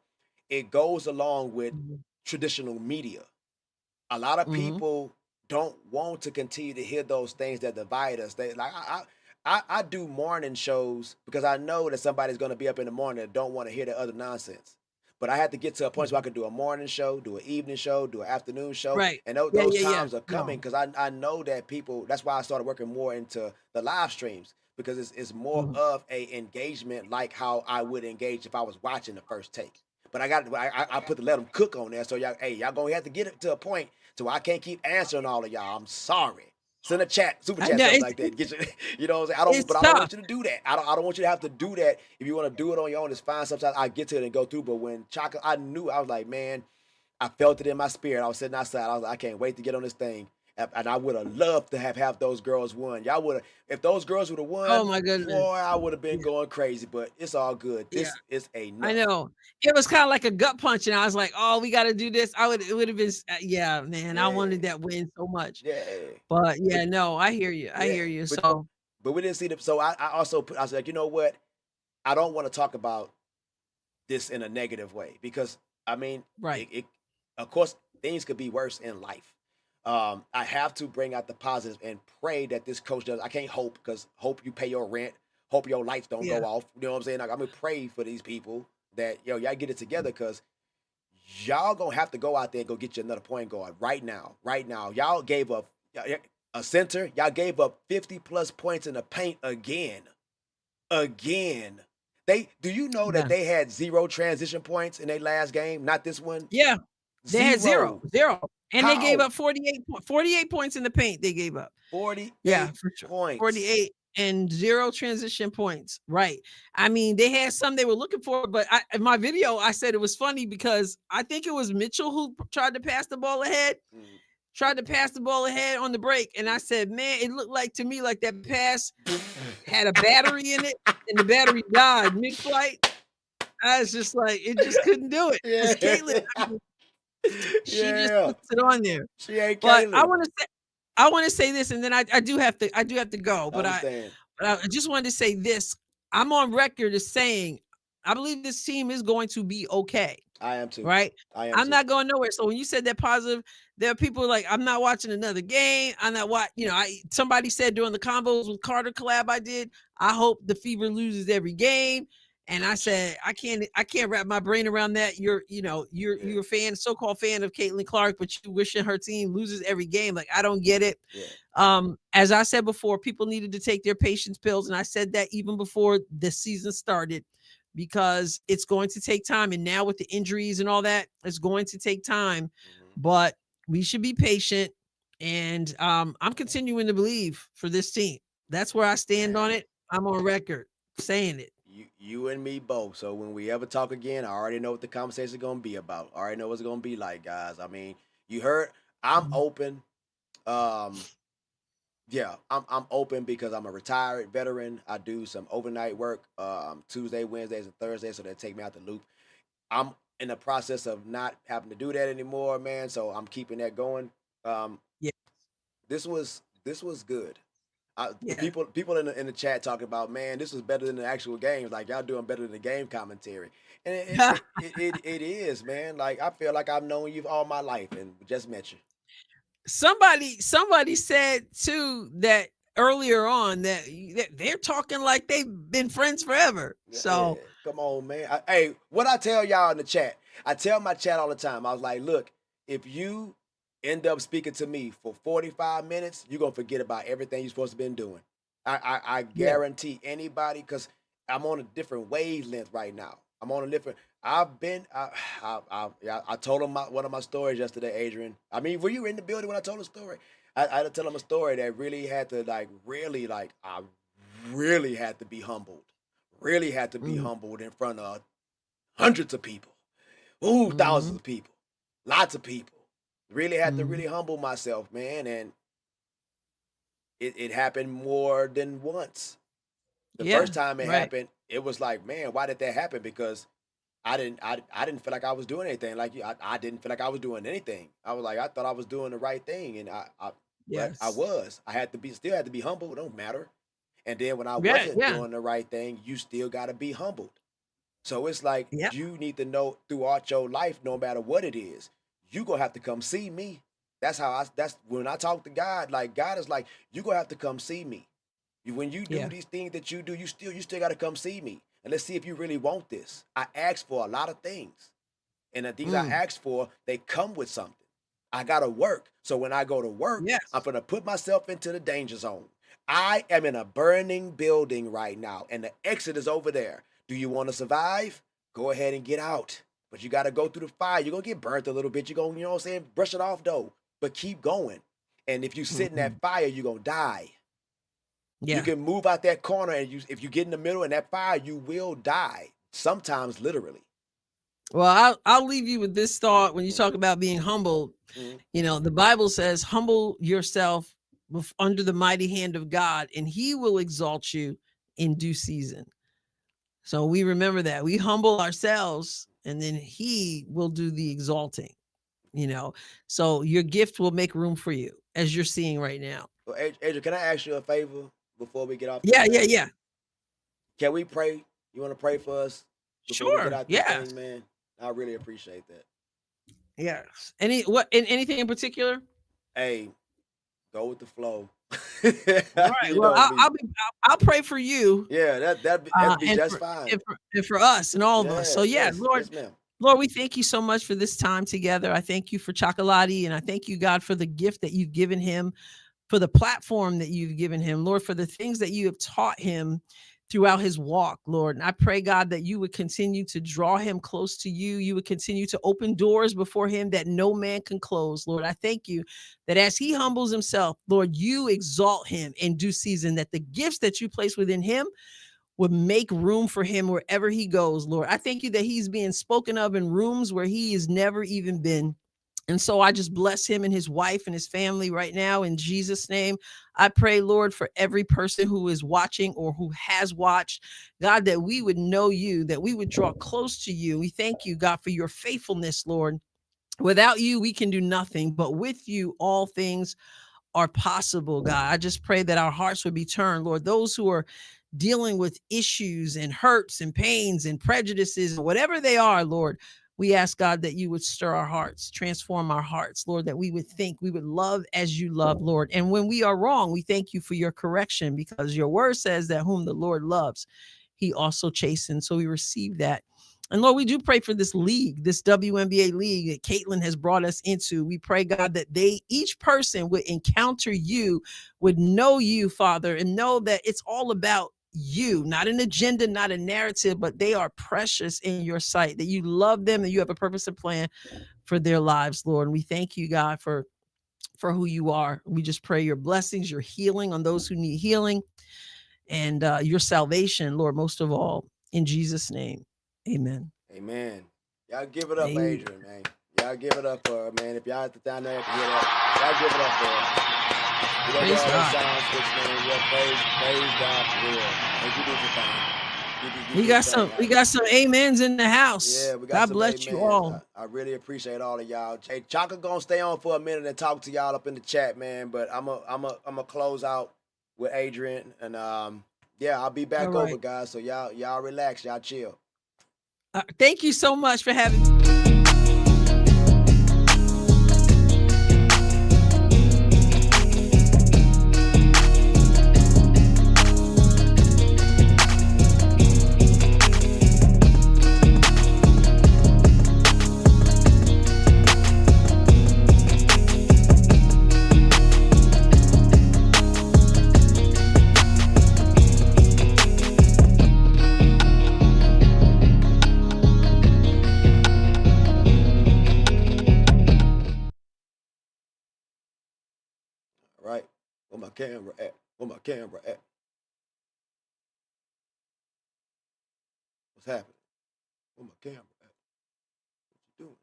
It goes along with mhm, traditional media. A lot of mhm, people don't want to continue to hear those things that divide us. They like I do morning shows because I know that somebody's going to be up in the morning that don't want to hear the other nonsense. But I had to get to a point where I mhm. could do a morning show, do an evening show, do an afternoon show, Right. and those, Yeah, those yeah, yeah. times are coming No. because I know that people. That's why I started working more into the live streams because it's more Mhm. of a engagement like how I would engage if I was watching the first take. But I put the let them cook on there, so y'all gonna have to get it to a point so I can't keep answering all of y'all. I'm sorry. Send a chat, super I chat, know something like that. Get you, you know what I'm saying? it's I don't tough. want you to do that. I don't want you to have to do that. If you want to do it on your own, it's fine. Sometimes I get to it and go through. But when Chaka, I knew I was like, man, I felt it in my spirit. I was sitting outside. I was like, I can't wait to get on this thing. And I would have loved to have those girls won. Y'all would have, if those girls would have Oh won, my goodness. boy, I would have been Yeah, going crazy. But it's all good. yeah. This is I enough. know. It was kind of like a gut punch, and I was like, "Oh, we got to do this." It would have been, yeah, man. I Yeah, wanted that win so much, yeah. but But yeah, no, I hear you. I yeah, hear you. but So but we didn't see them. So I also put. I was like, you know what? I don't want to talk about this in a negative way because I mean, right. of course, things could be worse in life. I have to bring out the positive and pray that this coach does. I can't hope because hope you pay your rent, hope your lights don't Yeah. go off. You know what I'm saying? Like I'm gonna pray for these people that y'all get it together because y'all gonna have to go out there and go get you another point guard right now. Right now, y'all gave up a center. Y'all gave up 50 plus points in the paint again. They do you know that Yeah. they had zero transition points in their last game? Not this one. Yeah. They had zero, Zero. zero, and they gave How? up 48 points in the paint. They gave up. Yeah, 48 for sure. points. 48 and zero transition points. Right. I mean, they had some they were looking for, but in my video, I said it was funny because I think it was Mitchell who tried to pass the ball ahead. Mm. Tried to pass the ball ahead on the break, and I said, "Man, it looked like to me like that pass had a battery in it, and the battery died mid-flight." I was just like, it just couldn't do it because Caitlin, Yeah. I mean, she just Yeah. puts it on there. She ain't But Kaylin. I want to say this, and then I do have to go. I understand. But I just wanted to say this. I'm on record as saying I believe this team is going to be okay. I am too. Right? I am I'm too. not going nowhere. So when you said that positive, there are people like, I'm not watching another game. I'm not somebody said during the combos with Carter collab I did, I hope the Fever loses every game. And I said, I can't wrap my brain around that. Yeah. You're a fan, so-called fan of Caitlin Clark, but you wishing her team loses every game. Like, I don't get it. Yeah. As I said before, people needed to take their patience pills. And I said that even before the season started, because it's going to take time. And now with the injuries and all that, it's going to take time. Mhm. But we should be patient. And I'm continuing to believe for this team. That's where I stand on Man, it. I'm on record saying it. you and me both. So when we ever talk again, I already know what the conversation is gonna be about. I already know what it's gonna be like, guys. I mean, you heard. I'm Mhm. open. Um, yeah, I'm open because I'm a retired veteran. I do some overnight work, Tuesday, Wednesdays, and Thursdays, so they take me out the loop. I'm in the process of not having to do that anymore, man. So I'm keeping that going. Um, Yeah. this was good. Yeah. People in the chat talking about, man, this was better than the actual games. Like y'all doing better than the game commentary, and it is, man. Like I feel like I've known you all my life and just met you. Somebody said too that earlier on that they're talking like they've been friends forever. Yeah, So come on, man. Hey, what I tell y'all in the chat, I tell my chat all the time. I was like, look, if you end up speaking to me for 45 minutes, you're gonna forget about everything you're supposed to been doing. I yeah. guarantee anybody because I'm on a different wavelength right now. I'm on a different. I've been. Yeah, I told him one of my stories yesterday, Adrian. I mean, were you in the building when I told the story? I had to tell him a story that really had to I really had to be humbled. Really had to be Mm, humbled in front of hundreds of people. Ooh, thousands mhm, of people. Lots of people. Really had to mhm. really humble myself, man. And it happened more than once. The Yeah, first time it right. happened, it was like, man, why did that happen? Because I didn't feel like I was doing anything. Like I didn't feel like I was doing anything. I was like, I thought I was doing the right thing, and but I Yes. was. I had to be still had to be humble. It don't matter. And then when I Yeah, wasn't yeah, doing the right thing, you still got to be humbled. So it's like yeah, you need to know throughout your life, no matter what it is, you gonna have to come see me. That's how I. That's when I talk to God. Like God is like, you gonna have to come see me. When you do yeah. these things that you do, you still got to come see me, and let's see if you really want this. I asked for a lot of things, and the things I Mm, asked for, they come with something. I gotta work. So when I go to work, I'm yes. gonna put myself into the danger zone. I am in a burning building right now, and the exit is over there. Do you want to survive? Go ahead and get out. But you gotta go through the fire. You're gonna get burnt a little bit. You're gonna, you know what I'm saying, brush it off though. But keep going. And if you sit in that Mhm. fire, you're gonna die. You Yeah. can move out that corner, and if you get in the middle in that fire, you will die. Sometimes literally. Well, I'll leave you with this thought when you talk about being humble. Mhm. You know, the Bible says, humble yourself under the mighty hand of God, and he will exalt you in due season. So we remember that we humble ourselves, and then he will do the exalting, you know. So your gift will make room for you, as you're seeing right now. Well, Adrian, can I ask you a favor before we get off this, Yeah, yeah, man? yeah. Can we pray? You want to pray for us before we get Sure. out this Yes. thing, man? I really appreciate that. Yes. Anything in particular? Hey, go with the flow. All right. You Well, know me. I'll pray for you, Yeah, that'd be and just for fine. us and all of us. So Yes, yeah, yes, Lord, yes, ma'am. Lord, we thank you so much for this time together. I thank you for Chocolati, and I thank you, God, for the gift that you've given him, for the platform that you've given him, Lord, for the things that you have taught him throughout his walk, Lord. And I pray, God, that you would continue to draw him close to you. You would continue to open doors before him that no man can close, Lord. I thank you that as he humbles himself, Lord, you exalt him in due season, that the gifts that you place within him would make room for him wherever he goes, Lord. I thank you that he's being spoken of in rooms where he has never even been. And so I just bless him and his wife and his family right now in Jesus' name. I pray, Lord, for every person who is watching or who has watched, God, that we would know you, that we would draw close to you. We thank you, God, for your faithfulness, Lord. Without you, we can do nothing, but with you, all things are possible, God. I just pray that our hearts would be turned, Lord. Those who are dealing with issues and hurts and pains and prejudices, whatever they are, Lord, we ask God that you would stir our hearts, transform our hearts, Lord, that we would think, we would love as you love, Lord. And when we are wrong, we thank you for your correction, because your word says that whom the Lord loves, he also chastens. So we receive that. And Lord, we do pray for this league, this WNBA league that Caitlin has brought us into. We pray, God, that each person would encounter you, would know you, Father, and know that it's all about you, not an agenda, not a narrative, but they are precious in your sight, that you love them, and you have a purpose and plan for their lives, Lord. And we thank you, God, for who you are. We just pray your blessings, your healing on those who need healing, and your salvation, Lord, most of all, in Jesus' name. Amen. Amen. Y'all give it up for Amen. Adrian, man. Y'all give it up for her, man. If y'all at the down there to hear that, y'all give it up for her. We gonna get Praise all her God. sound switch, man. Yeah, praise God for real. And you do your thing. You We do your got thing. some we got some amens in the house. Yeah, we got God some bless you amens. all. I really appreciate all of y'all. Hey, Chaka gonna stay on for a minute and talk to y'all up in the chat, man. But I'm a close out with Adrian, and yeah, I'll be All back over, right. guys. So y'all relax, y'all chill. Thank you so much for having Where my camera at? Where my camera at? What's happening? Where my camera at? What you doing?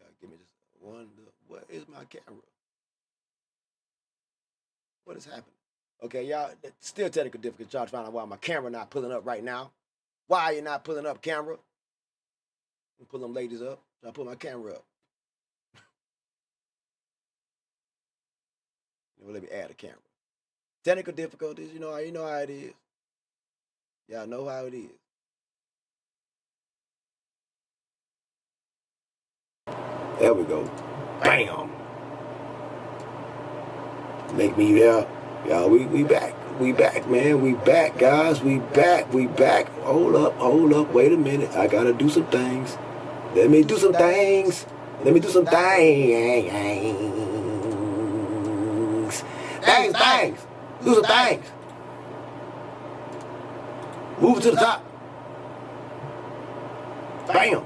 Y'all give me just one look. Where is my camera? What is happening? Okay, y'all, still technical difficulty. Y'all trying to find out why my camera not pulling up right now. Why are you not pulling up, camera? Pull them ladies up. I put my camera up. Let me add a camera. Technical difficulties, you know how it is. Y'all know how it is. There we go. Bam. Make me y'all. We back. We back, man. We back, guys. We back. Hold up. Wait a minute. I gotta do some things. Let me do some things. Things. Do some things. Move it to the top. Bam.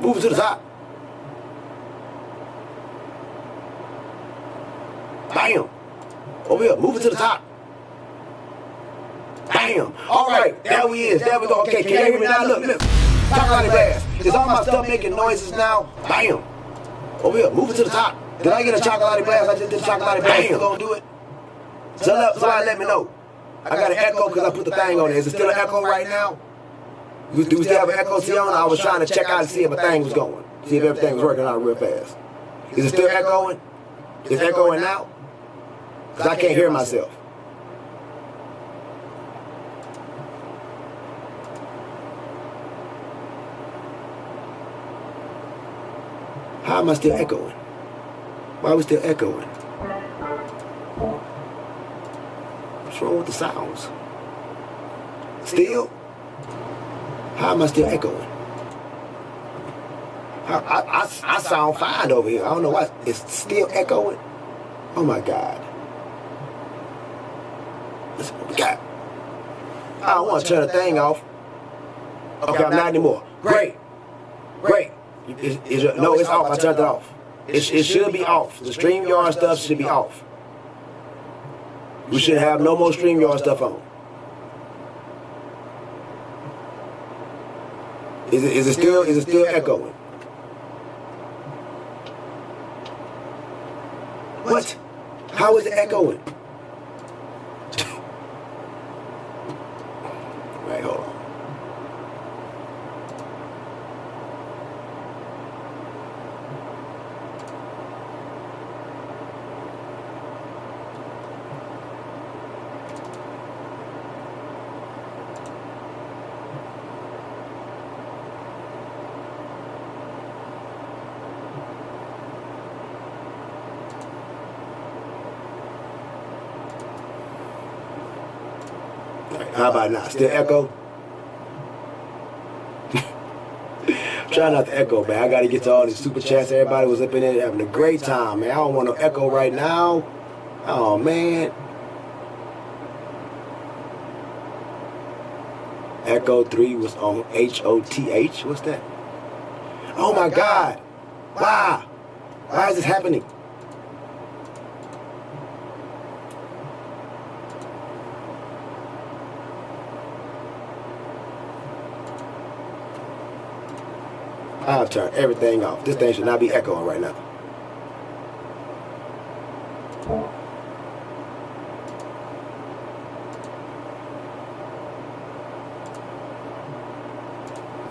Move it to the top. Bam. Over here. Move it to the top. Bam. All right. There we is. There we go. Okay. Can you hear me now? Look. Chocolate glass. Is all my stuff making noises now? Bam. Over here. Move it to the top. Did I get a chocolate blast? I just did a chocolate blast. Still gonna do it? Somebody let me know. I got an echo because I put the thing on there. Is it still an echo right now? Do we still have an echo, Tiana? I was trying to check out to see if my thing was going. See if everything was working out real fast. Is it still echoing? Is it echoing now? Because I can't hear myself. How am I still echoing? Why are we still echoing? What's wrong with the sounds? Still? How am I still echoing? I sound fine over here. I don't know why it's still echoing. Oh my God. God. I don't want to turn the thing off. Okay, I'm not anymore. Great. No, it's off. I turned it off. It should be off. The StreamYard stuff should be off. We should have no more StreamYard stuff on. Is it still echoing? What? How is it echoing? Right, hold on. How about now? Still echo? Try not to echo, man. I got to get to all these super chats. Everybody was up in there having a great time, man. I don't want no echo right now. Oh, man. Echo 3 was on HOTH. What's that? Oh, my God. Why? Why is this happening? I've turned everything off. This thing should not be echoing right now.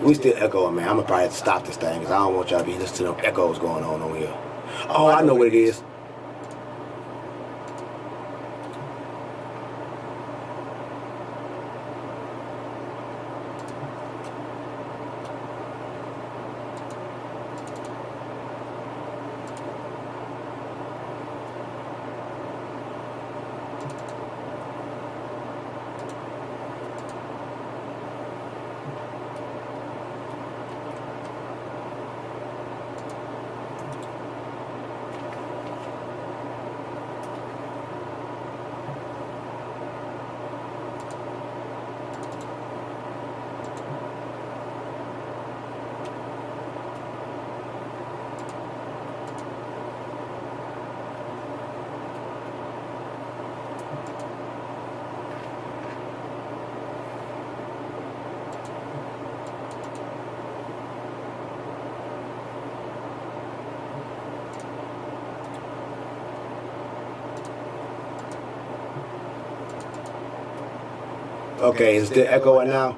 We still echoing, man. I'm gonna probably have to stop this thing because I don't want y'all to be listening to them echoes going on over here. Oh, I know what it is. Okay, is it still echoing now?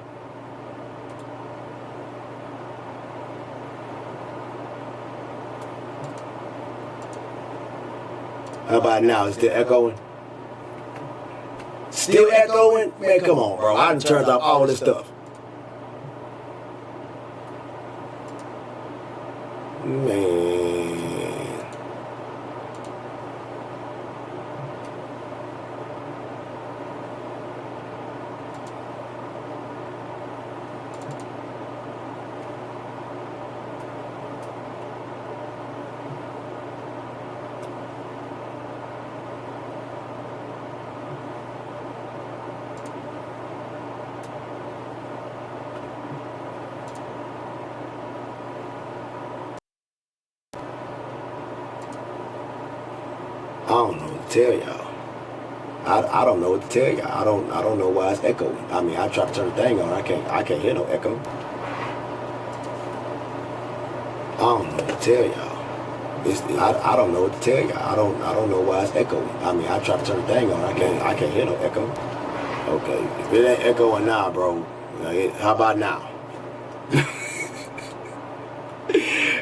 How about now? Is it still echoing? Still echoing? Man, come on, bro. I done turned off all this stuff. Man. I don't know what to tell y'all. I don't know what to tell y'all. I don't know why it's echoing. I mean, I try to turn the thing on. I can't hear no echo. I don't know what to tell y'all. I don't know what to tell y'all. I don't know why it's echoing. I mean, I try to turn the thing on. I can't hear no echo. Okay, if it ain't echoing now, bro, how about now? I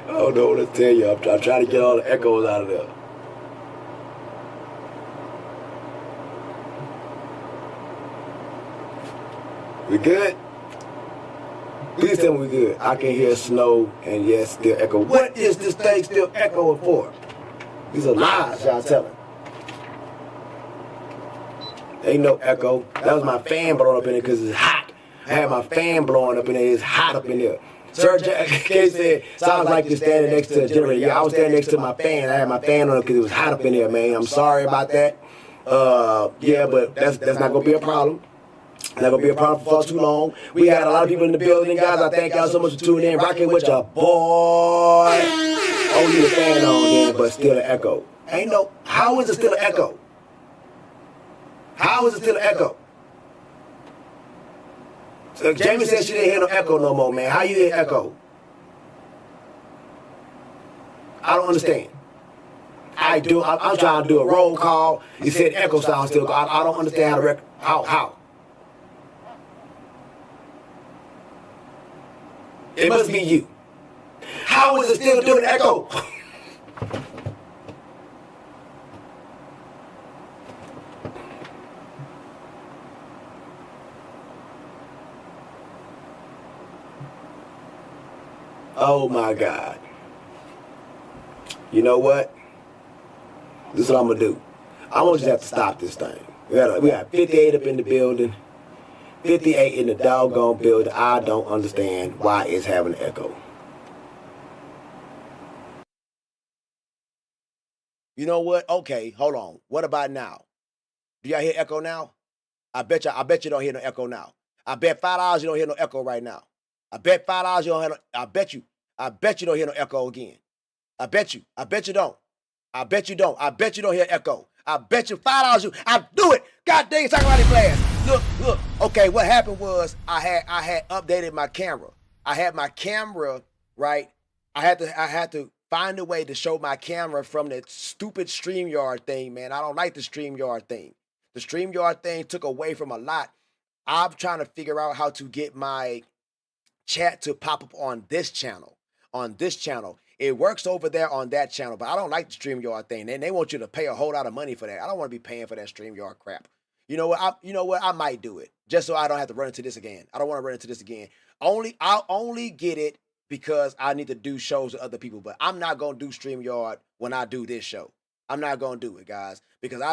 don't know what to tell you. I'm trying to get all the echoes out of there. We good? Please tell me we good. I can hear snow and yes, still echo. What is this thing still echoing for? These are lies y'all telling. Ain't no echo. That was my fan blowing up in there because it's hot. I had my fan blowing up in there. It's hot up in there. Sir K said, sounds like you're standing next to a generator. Yeah, I was standing next to my fan. I had my fan on because it was hot up in there, man. I'm sorry about that. Yeah, but that's not going to be a problem. Not gonna be a problem for too long. We got a lot of people in the building, guys. I thank y'all so much for tuning in. Rocking with your boy. Only the fan on then, but still an echo. Ain't no. How is it still an echo? How is it still an echo? So Jamie said she didn't hear no echo no more, man. How you hear echo? I don't understand. I do. I'm trying to do a roll call. You said echo sound still. I don't understand how to record. How? It must be you. How is it still doing echo? Oh my God. You know what? This is what I'm gonna do. I want you to have to stop this thing. We got 58 up in the building. 58 in the doggone building. I don't understand why it's having an echo. You know what? Okay, hold on. What about now? Do y'all hear echo now? I bet you don't hear no echo now. I bet $5 you don't hear no echo right now. I bet $5 you don't hear no, I bet you don't hear no echo again. I bet you don't. I bet you don't. I bet you don't hear echo. I bet you $5 I do it. God dang, talking about it blast. Look. Okay, what happened was I had updated my camera. I had my camera, right? I had to find a way to show my camera from that stupid StreamYard thing, man. I don't like the StreamYard thing. The StreamYard thing took away from a lot. I'm trying to figure out how to get my chat to pop up on this channel. It works over there on that channel, but I don't like the StreamYard thing. They want you to pay a whole lot of money for that. I don't want to be paying for that StreamYard crap. You know what? I might do it just so I don't have to run into this again. I don't want to run into this again. I'll only get it because I need to do shows with other people, but I'm not gonna do StreamYard when I do this show. I'm not gonna do it, guys, because I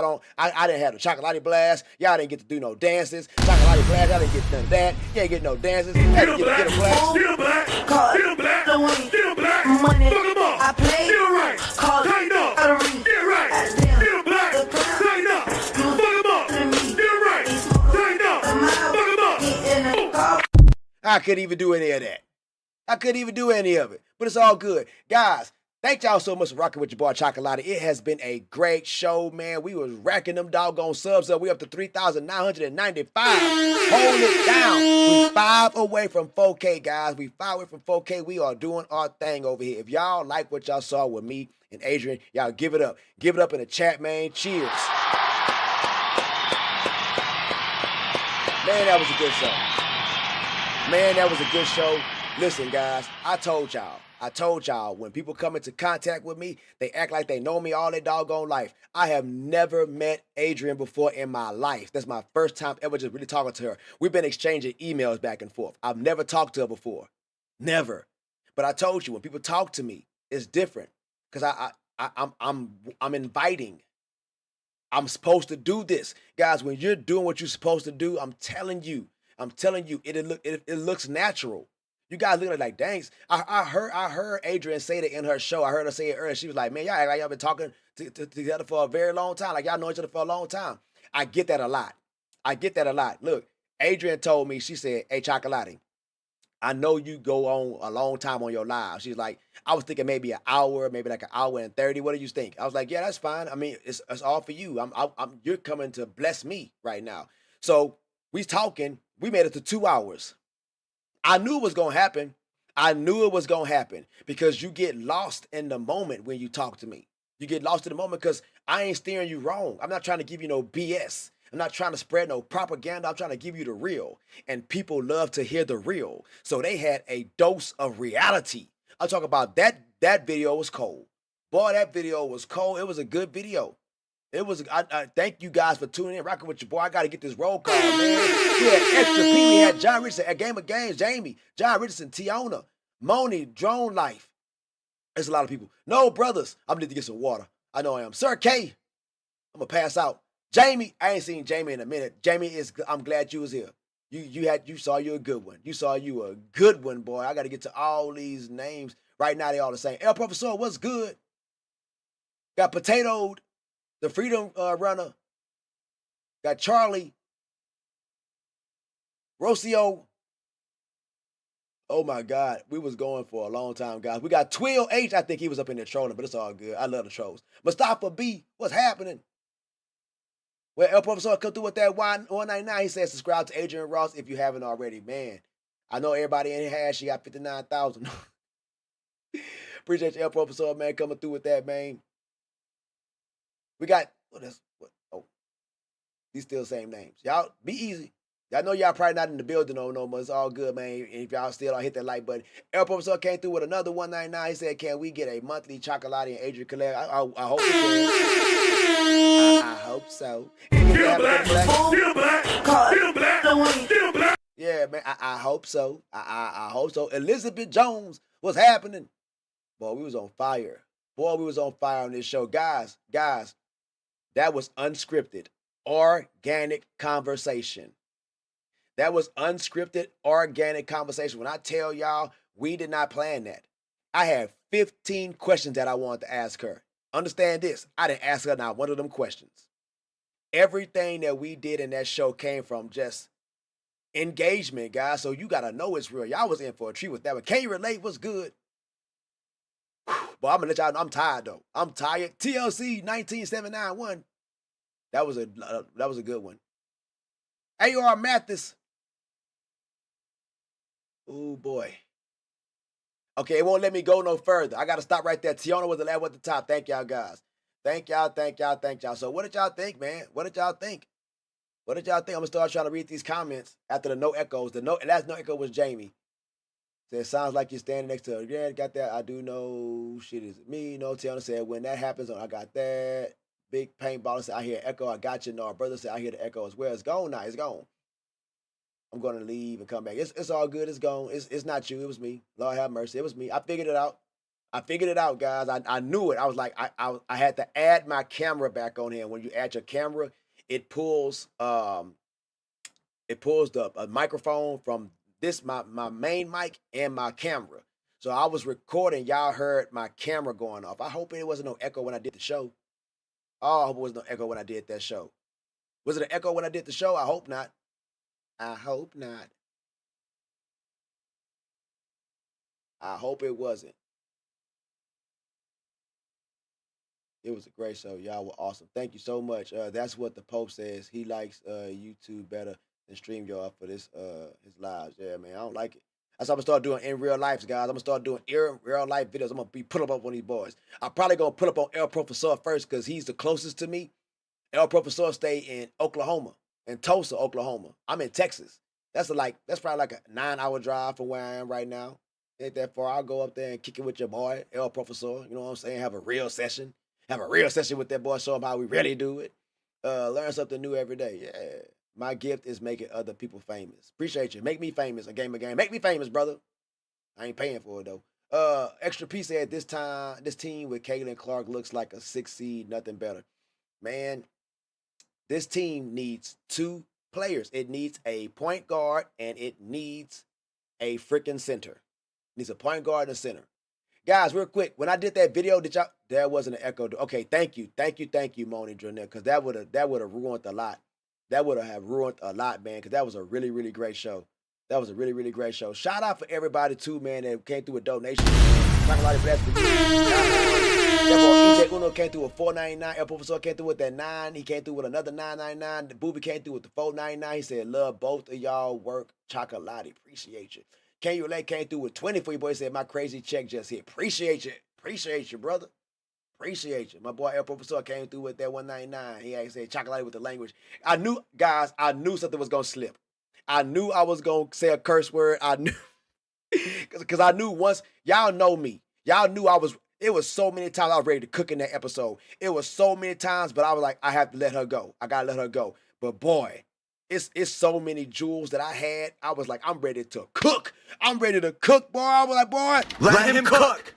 didn't have the Chocolate Blast. Y'all didn't get to do no dances. Chocolate Blast, y'all didn't get none of that. You ain't get no dances. Get a black. Get a black. Get a black. Get a black. Money. Fuck them up. I play. Get it right. Tighten up. Get it right. Get a black. Tighten up. Fuck them up. Get it right. Tighten up. Fuck them up. I couldn't even do any of that. I couldn't even do any of it, but it's all good. Guys, thank y'all so much for rocking with your boy Chocolate. It has been a great show, man. We was racking them doggone subs up. We up to 3,995. Hold it down. We 5 away from 4K, guys. We 5 away from 4K. We are doing our thing over here. If y'all like what y'all saw with me and Adrienne, y'all give it up. Give it up in the chat, man. Cheers. Man, that was a good show. Man, that was a good show. Listen, guys, I told y'all, when people come into contact with me, they act like they know me all their doggone life. I have never met Adrienne before in my life. That's my first time ever just really talking to her. We've been exchanging emails back and forth. I've never talked to her before. Never. But I told you, when people talk to me, it's different. Because I'm inviting. I'm supposed to do this. Guys, when you're doing what you're supposed to do, I'm telling you, it looks natural. You guys look at it like, dang. I heard Adrienne say that in her show. I heard her say it earlier. She was like, man, y'all act like y'all been talking together for a very long time. Like y'all know each other for a long time. I get that a lot. Look, Adrienne told me, she said, hey, Chocolate, I know you go on a long time on your live. She's like, I was thinking maybe an hour, maybe like an hour and 30. What do you think? I was like, yeah, that's fine. I mean, it's all for you. You're coming to bless me right now. So we talking. We made it to 2 hours. I knew it was gonna happen because you get lost in the moment when you talk to me. You get lost in the moment because I ain't steering you wrong. I'm not trying to give you no BS. I'm not trying to spread no propaganda. I'm trying to give you the real. And people love to hear the real. So they had a dose of reality. I'm talking about that video was cold. Boy, that video was cold. It was a good video. I thank you guys for tuning in, rocking with your boy. I got to get this roll call, man. We had Extra P. We had John Richardson at Game of Games, Jamie, John Richardson, Tiona, Moni, Drone Life. There's a lot of people. No, brothers. I'm need to get some water. I know I am. Sir K, I'm going to pass out. Jamie, I ain't seen Jamie in a minute. Jamie, I'm glad you was here. You saw you a good one. You saw you a good one, boy. I got to get to all these names. Right now, they all the same. El Professor, what's good? Got Potatoed. The Freedom Runner. Got Charlie. Rocio. Oh my God. We was going for a long time, guys. We got Twill H. I think he was up in there trolling, but it's all good. I love the trolls. Mustafa B. What's happening? Well, El Professor come through with that 199. He says subscribe to Adrienne Ross if you haven't already. Man, I know everybody in here has. She got 59,000. Appreciate you, El Professor, man, coming through with that, man. We got, these still the same names. Y'all, be easy. Y'all know y'all probably not in the building no more. It's all good, man. And if y'all still don't hit that like button. El Professor came through with another 199. He said, can we get a monthly Chocolate and Adrienne collect? I hope we can. I hope so. Still black. Still black. Still black. Still black. Yeah, man. I hope so. I hope so. Elizabeth Jones, what's happening? Boy, we was on fire. Boy, we was on fire on this show. Guys, that was unscripted, organic conversation. That was unscripted, organic conversation. When I tell y'all, we did not plan that. I had 15 questions that I wanted to ask her. Understand this, I didn't ask her not one of them questions. Everything that we did in that show came from just engagement, guys. So you got to know it's real. Y'all was in for a treat with that. But can you relate? What's good? But I'm going to let y'all know I'm tired, though. I'm tired. TLC 19791. That was a good one. AR Mathis. Oh, boy. Okay, it won't let me go no further. I got to stop right there. Tiona was the last one at the top. Thank y'all, guys. Thank y'all. So what did y'all think, man? What did y'all think? I'm going to start trying to read these comments after the no echoes. The last no echo was Jamie. Said, sounds like you're standing next to her. Yeah, got that. I do know shit is me. No, Tiana said, when that happens, I got that. Big paintballer said, I hear echo. I got you. No, our brother said, I hear the echo as well. It's gone now. It's gone. I'm going to leave and come back. It's all good. It's gone. It's not you. It was me. Lord have mercy. It was me. I figured it out. Guys. I knew it. I was like, I had to add my camera back on here. When you add your camera, it pulls the microphone from this, my main mic and my camera. So I was recording. Y'all heard my camera going off. I hope it wasn't no echo when I did the show. Oh, I hope it was no echo when I did that show. Was it an echo when I did the show? I hope not. I hope it wasn't. It was a great show. Y'all were awesome. Thank you so much. That's what the Pope says. He likes YouTube better than StreamYard for this his lives. Yeah, man. I don't like it. That's what I'm gonna start doing in real life, guys. I'm gonna start doing real life videos. I'm gonna be put up on these boys. I'm probably gonna put up on El Professor first because he's the closest to me. El Professor stay in Oklahoma. in Tulsa, Oklahoma. I'm in Texas. That's probably like a 9-hour drive from where I am right now. Ain't that far. I'll go up there and kick it with your boy, El Professor. You know what I'm saying? Have a real session. Have a real session with that boy. Show him how we really do it. Learn something new every day. Yeah. My gift is making other people famous. Appreciate you. Make me famous. A game. Make me famous, brother. I ain't paying for it though. Extra P said this team with Caitlin Clark looks like a 6 seed, nothing better. Man, this team needs 2 players. It needs a point guard and it needs a freaking center. It needs a point guard and a center. Guys, real quick, when I did that video, there wasn't an echo. Okay, thank you, Moni Dronell, because that would have ruined a lot. That would have ruined a lot, man, because that was a really, really great show. That was a really, really great show. Shout out for everybody too, man, that came through with donations. Talking a lot of that's for you. EJ Uno came through with $4.99. El Professor came through with that 9. He came through with another $9.99. The Booby came through with the $4.99. He said, "Love both of y'all. Work chocolate. Appreciate you." Can You Relate came through with 20 for you, boy. He said, "My crazy check just hit. Appreciate you. Appreciate you, brother. Appreciate you." My boy El Professor came through with that $1.99. He actually said chocolate with the language. I knew something was gonna slip. I knew I was gonna say a curse word. I knew because I knew once y'all know me. Y'all knew it was so many times I was ready to cook in that episode. It was so many times, but I was like, I have to let her go. I gotta let her go. But boy, it's so many jewels that I had. I was like, I'm ready to cook. I'm ready to cook, boy. I was like, boy, Let him cook.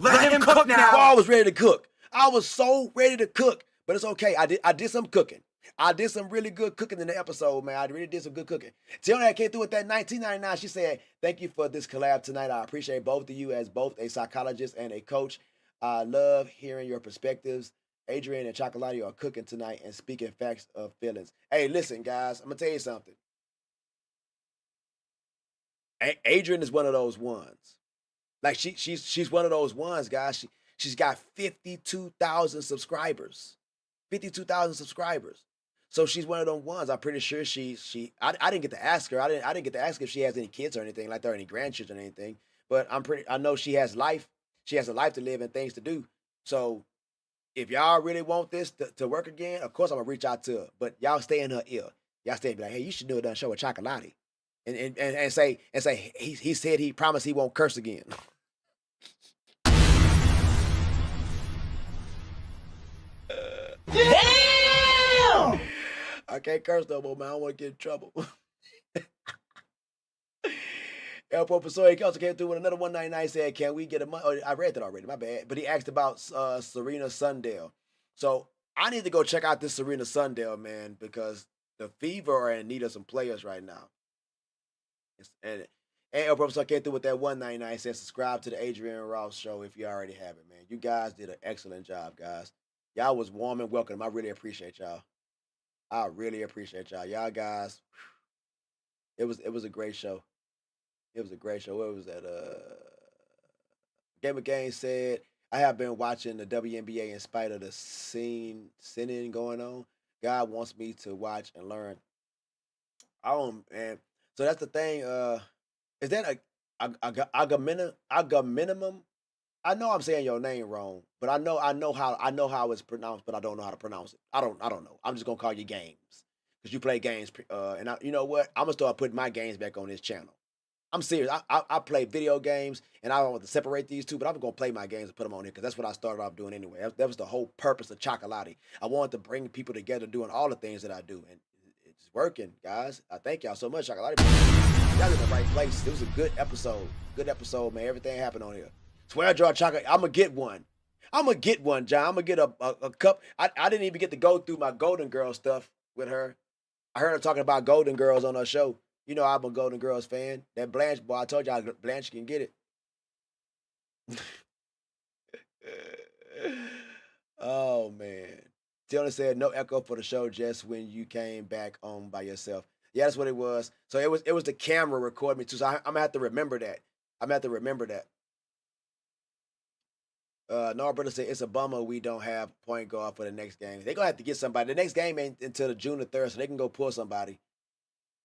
Let him cook now. Boy, I was ready to cook. I was so ready to cook. But it's okay. I did some cooking. I did some really good cooking in the episode, man. I really did some good cooking. Tiona came through with that $19.99. She said, "Thank you for this collab tonight. I appreciate both of you as both a psychologist and a coach. I love hearing your perspectives. Adrienne and Chocolati are cooking tonight and speaking facts of feelings." Hey, listen, guys. I'm going to tell you something. Adrienne is one of those ones. Like, she's one of those ones, guys. She's got 52,000 subscribers. 52,000 subscribers. So she's one of them ones. I'm pretty sure I didn't get to ask her. I didn't get to ask if she has any kids or anything like that, or any grandchildren or anything. But I know she has life. She has a life to live and things to do. So if y'all really want this to work again, of course I'm gonna reach out to her. But y'all stay in her ear. Y'all stay and be like, "Hey, you should do a show with Chocolati." And say he said he promised he won't curse again. Damn! I can't curse no more, man. I don't want to get in trouble. El Professor, he also came through with another $1.99. Said, "Can we get a month?" Oh, I read that already. My bad. But he asked about Serena Sundell. So I need to go check out this Serena Sundell, man, because the Fever are in need of some players right now. And El Professor came through with that $1.99. Said, "Subscribe to the Adrienne Ross show if you already have it, man." You guys did an excellent job, guys. Y'all was warm and welcome. I really appreciate y'all. I really appreciate y'all. Y'all guys, it was a great show. It was a great show. What was that? Game of Games said, "I have been watching the WNBA in spite of the sinning going on. God wants me to watch and learn." And so that's the thing. Is that a minimum? I know I'm saying your name wrong, but I know how it's pronounced, but I don't know how to pronounce it. I don't know. I'm just gonna call you Games because you play games. And you know what? I'm gonna start putting my games back on this channel. I'm serious. I play video games, and I don't want to separate these two, but I'm gonna play my games and put them on here because that's what I started off doing anyway. That was the whole purpose of Chocolati. I wanted to bring people together, doing all the things that I do, and it's working, guys. I thank y'all so much, Chocolati. Y'all in the right place. It was a good episode. Good episode, man. Everything happened on here. Swear draw chocolate. I'm gonna get one. I'm gonna get one, John. I'm gonna get a cup. I didn't even get to go through my Golden Girl stuff with her. I heard her talking about Golden Girls on her show. You know I'm a Golden Girls fan. That Blanche boy, I told y'all Blanche can get it. Oh man. Tiona said no echo for the show just when you came back on by yourself. Yeah, that's what it was. So it was the camera recording me too. So I'm gonna have to remember that. I'm gonna have to remember that. Norberto said it's a bummer we don't have point guard for the next game. They're gonna have to get somebody. The next game ain't until the June the 3rd, so they can go pull somebody.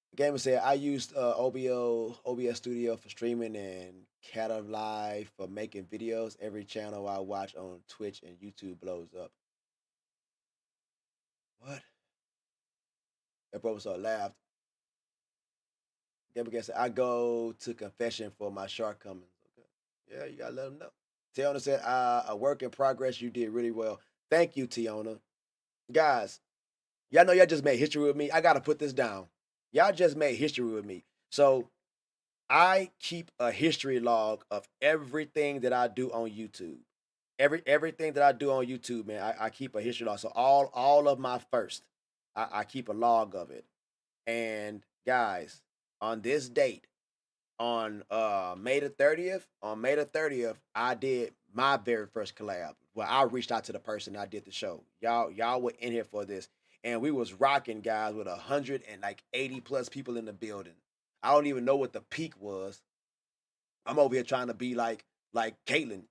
The gamer said I used OBS Studio for streaming and Cata Live for making videos. Every channel I watch on Twitch and YouTube blows up. What? That professor laughed. Gabriel said, I go to confession for my shortcomings. Okay. Yeah, you gotta let them know. Tiona said, a work in progress. You did really well. Thank you, Tiona. Guys, y'all know y'all just made history with me. I gotta put this down. Y'all just made history with me. So I keep a history log of everything that I do on YouTube. Everything that I do on YouTube, man, I keep a history log. So all of my first, I keep a log of it. And guys, on this date, on May the 30th, I did my very first collab. Well, I reached out to the person I did the show. Y'all were in here for this. And we was rocking, guys, with 180 plus people in the building. I don't even know what the peak was. I'm over here trying to be like Caitlyn.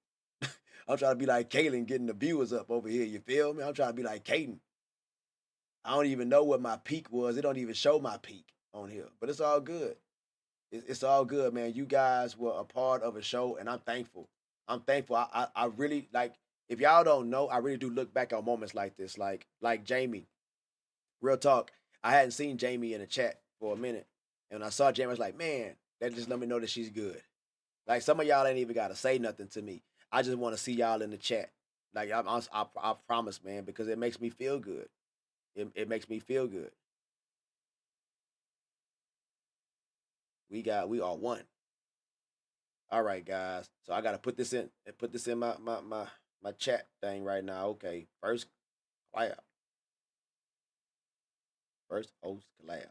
I'm trying to be like Caitlyn, getting the viewers up over here. You feel me? I'm trying to be like Caitlyn. I don't even know what my peak was. It don't even show my peak on here, but it's all good. It's all good, man. You guys were a part of a show, and I'm thankful. I'm thankful. I really like. If y'all don't know, I really do look back on moments like this, like Jamie. Real talk. I hadn't seen Jamie in the chat for a minute, and when I saw Jamie, I was like, man, that just let me know that she's good. Like some of y'all ain't even got to say nothing to me. I just want to see y'all in the chat. Like I promise, man, because it makes me feel good. It makes me feel good. We are one. All right, guys. So I gotta put this in my chat thing right now. Okay. First collab. First host collab.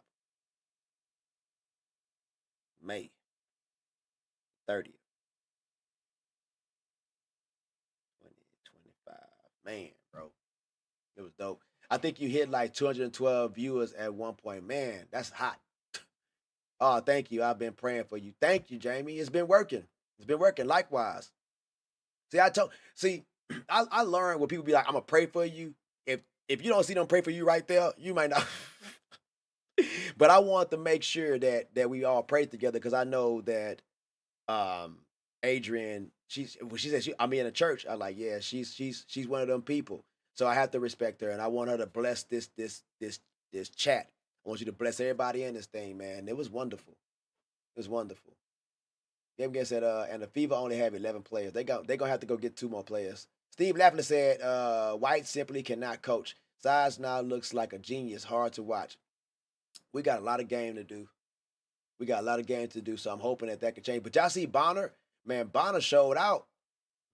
May 30th, 2025. Man, bro. It was dope. I think you hit like 212 viewers at one point. Man, that's hot. Oh, thank you. I've been praying for you. Thank you, Jamie. It's been working. It's been working. Likewise. See, I learned when people be like, I'm gonna pray for you. If you don't see them pray for you right there, you might not. But I want to make sure that we all pray together because I know that um Adrienne, when she said I'm in a church, I'm like, yeah, she's one of them people. So I have to respect her and I want her to bless this chat. I want you to bless everybody in this thing, man. It was wonderful. It was wonderful. Game again said, and the Fever only have 11 players. They gonna have to go get 2 more players. Steve Laughing said, White simply cannot coach. Size now looks like a genius, hard to watch. We got a lot of game to do. We got a lot of game to do, so I'm hoping that can change. But y'all see Bonner? Man, Bonner showed out.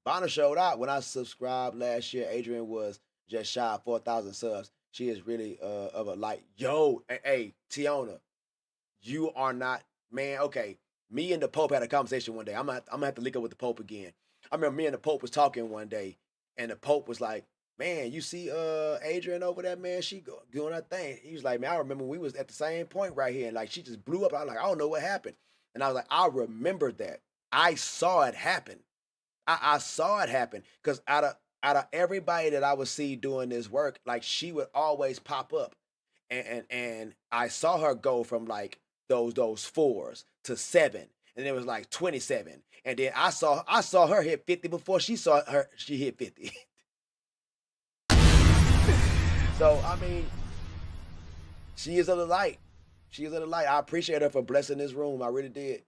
Bonner showed out. When I subscribed last year, Adrienne was just shy of 4,000 subs. She is really of a light. Yo, hey, Tiona, you are not, man, okay. Me and the Pope had a conversation one day. I'm gonna have to link up with the Pope again. I remember me and the Pope was talking one day, and the Pope was like, man, you see Adrienne over there, man, she doing her thing. He was like, man, I remember we was at the same point right here, and like she just blew up. I was like, I don't know what happened. And I was like, I remember that. I saw it happen. I saw it happen. Because out of everybody that I would see doing this work, like she would always pop up. And I saw her go from like those fours to 7. And it was like 27. And then I saw her hit 50 before she hit 50. So I mean, she is of the light. She is of the light. I appreciate her for blessing this room. I really did.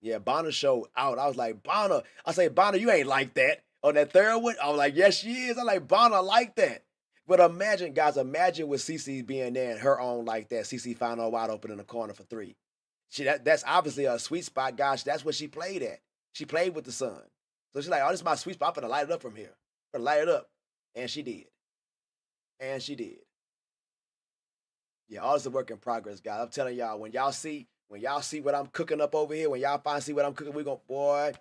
Yeah, Bonner showed out. I was like, Bonner. I say, Bonner, you ain't like that. On that third one, I was like, yes, she is. I'm like, Bonner like that. But imagine, guys, imagine with Cece being there and her own like that. Cece found her wide open in the corner for 3. That's obviously a sweet spot, guys. That's what she played at. She played with the sun. So she's like, oh, this is my sweet spot. I'm gonna light it up from here. I'm gonna light it up. And she did. And she did. Yeah, all this is a work in progress, guys. I'm telling y'all, when y'all see what I'm cooking up over here, when y'all finally see what I'm cooking, we're gonna, boy,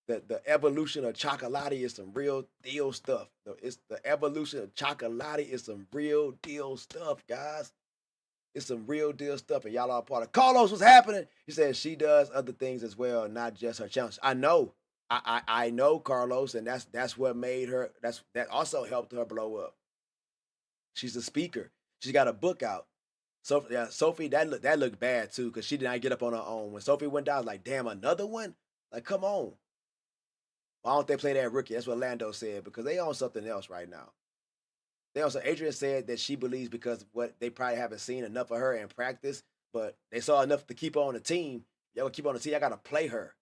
the evolution of Chocolati is some real deal stuff. The evolution of Chocolati is some real deal stuff, guys. It's some real deal stuff, and y'all are a part of. Carlos, what's happening? He says she does other things as well, not just her challenge. I know, I know, Carlos, and that's what made her. That also helped her blow up. She's a speaker. She's got a book out. So yeah, Sophie, that looked bad too, because she did not get up on her own. When Sophie went down, I was like, damn, another one? Like, come on. Why don't they play that rookie? That's what Lando said, because they on something else right now. They also Adrian said that she believes because of what they probably haven't seen enough of her in practice, but they saw enough to keep her on the team. Y'all keep her on the team. Y'all gotta play her.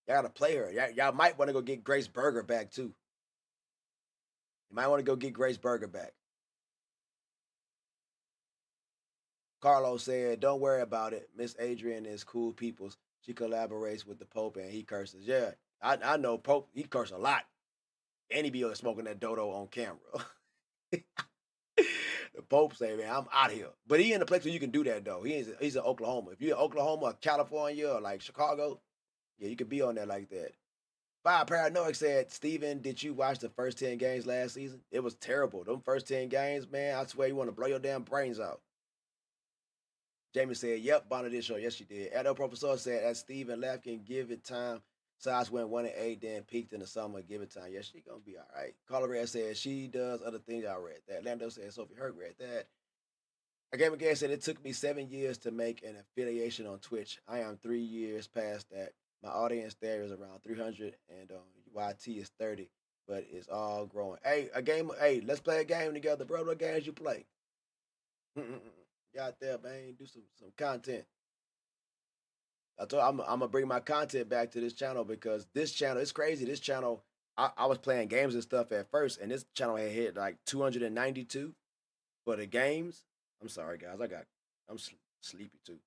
Y'all gotta play her. Y'all might want to go get Grace Berger back too. You might want to go get Grace Berger back. Carlos said, "Don't worry about it. Miss Adrian is cool peoples. She collaborates with the Pope and he curses. Yeah, I know Pope. He curses a lot, and he be smoking that dodo on camera. The Pope say, man, I'm out here. But he in the place where you can do that though. He's in Oklahoma. If you're in Oklahoma or California or like Chicago, yeah, you could be on there like that. Five Paranoic said, Steven, did you watch the first 10 games last season? It was terrible. Them first 10 games, man, I swear you want to blow your damn brains out. Jamie said, yep, Bonner did show. Yes, she did. Edo Professor said, as Steven left, can give it time. Size went 1-8, then peaked in the summer. Give it time. Yes, she gonna be all right. Carla Red said she does other things. I read that. Lando said Sophie Hurt read that. Again, again said it took me 7 years to make an affiliation on Twitch. I am 3 years past that. My audience there is around 300, and YT is 30, but it's all growing. Hey, a game. Hey, let's play a game together, bro. What games you play? Get out there, man. Do some content. I told I'm gonna bring my content back to this channel because this channel it's crazy. This channel, I was playing games and stuff at first, and this channel had hit like 292 for the games. I'm sorry, guys. I'm sleepy too.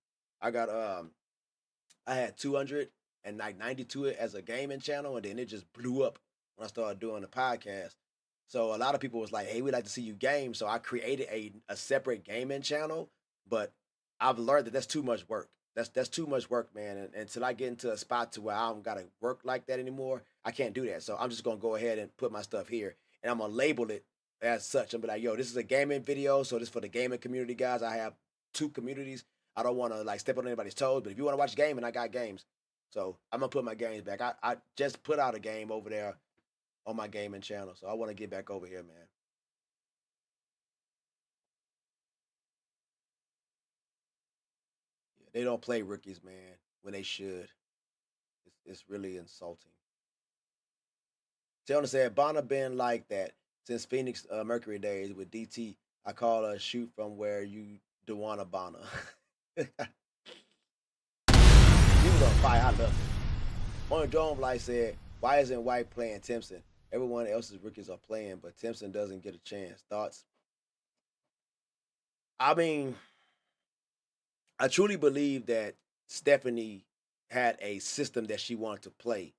I got I had 292 as a gaming channel, and then it just blew up when I started doing the podcast. So a lot of people was like, "Hey, we'd like to see you game." So I created a separate gaming channel, but I've learned that that's too much work. That's too much work, man. And until I get into a spot to where I don't gotta work like that anymore, I can't do that. So I'm just gonna go ahead and put my stuff here, and I'm gonna label it as such. I'm be like, "Yo, this is a gaming video, so this is for the gaming community, guys." I have two communities. I don't want to like step on anybody's toes, but if you want to watch gaming, I got games. So I'm gonna put my games back. I just put out a game over there on my gaming channel, so I want to get back over here, man. Yeah, they don't play rookies, man, when they should. It's really insulting. Taylor said, Bonner been like that since Phoenix Mercury days with DT. I call her shoot from where you Dewana Bonner. He was on fire. I love it. On Dome Light said, why isn't White playing Timpson? Everyone else's rookies are playing, but Timpson doesn't get a chance. Thoughts? I mean, I truly believe that Stephanie had a system that she wanted to play.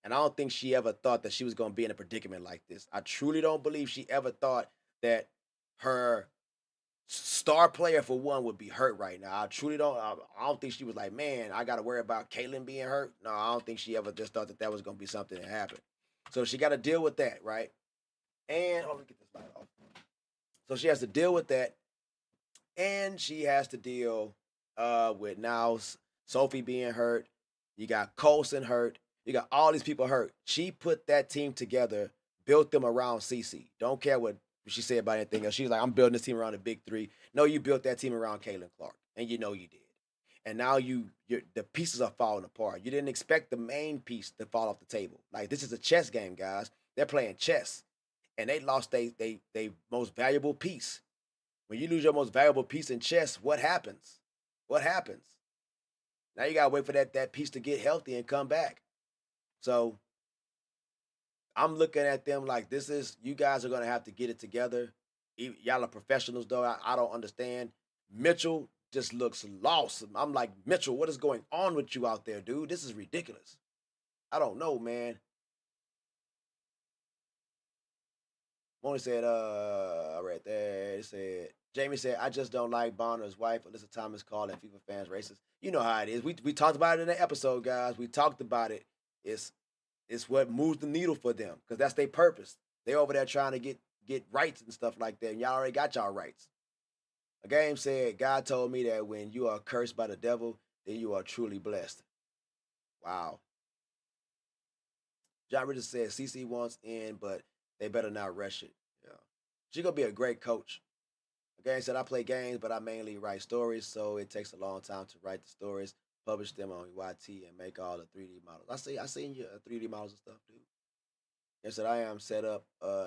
And I don't think she ever thought that she was going to be in a predicament like this. I truly don't believe she ever thought that her star player for one would be hurt right now. I truly don't. I don't think she was like, man, I got to worry about Caitlyn being hurt. No, I don't think she ever just thought that that was going to be something that happened. So she got to deal with that, right? And let me get this light off. So she has to deal with that, and she has to deal with now Sophie being hurt. You got Colson hurt. You got all these people hurt. She put that team together, built them around CC. Don't care what she said about anything else. She's like, I'm building this team around the big three. No, you built that team around Caitlin Clark, and you know you did. And now the pieces are falling apart. You didn't expect the main piece to fall off the table. Like this is a chess game, guys. They're playing chess, and they lost they most valuable piece. When you lose your most valuable piece in chess, what happens? What happens? Now you gotta wait for that piece to get healthy and come back. So I'm looking at them like this is you guys are gonna have to get it together. Y'all are professionals though. I don't understand. Mitchell just looks lost. I'm like, Mitchell, what is going on with you out there, dude? This is ridiculous. I don't know, man. Moni said, right there. It said, Jamie said, I just don't like Bonner's wife, Alyssa Thomas calling FIFA fans racist. You know how it is. We talked about it in the episode, guys. We talked about it. It's what moves the needle for them because that's their purpose. They over there trying to get rights and stuff like that. And y'all already got y'all rights. A game said, God told me that when you are cursed by the devil, then you are truly blessed. Wow. John Richards said CC wants in, but they better not rush it. Yeah. She's gonna be a great coach. Again, said I play games, but I mainly write stories, so it takes a long time to write the stories, publish them on YT, and make all the 3D models. I seen your 3D models and stuff, dude. Yes, that I am set up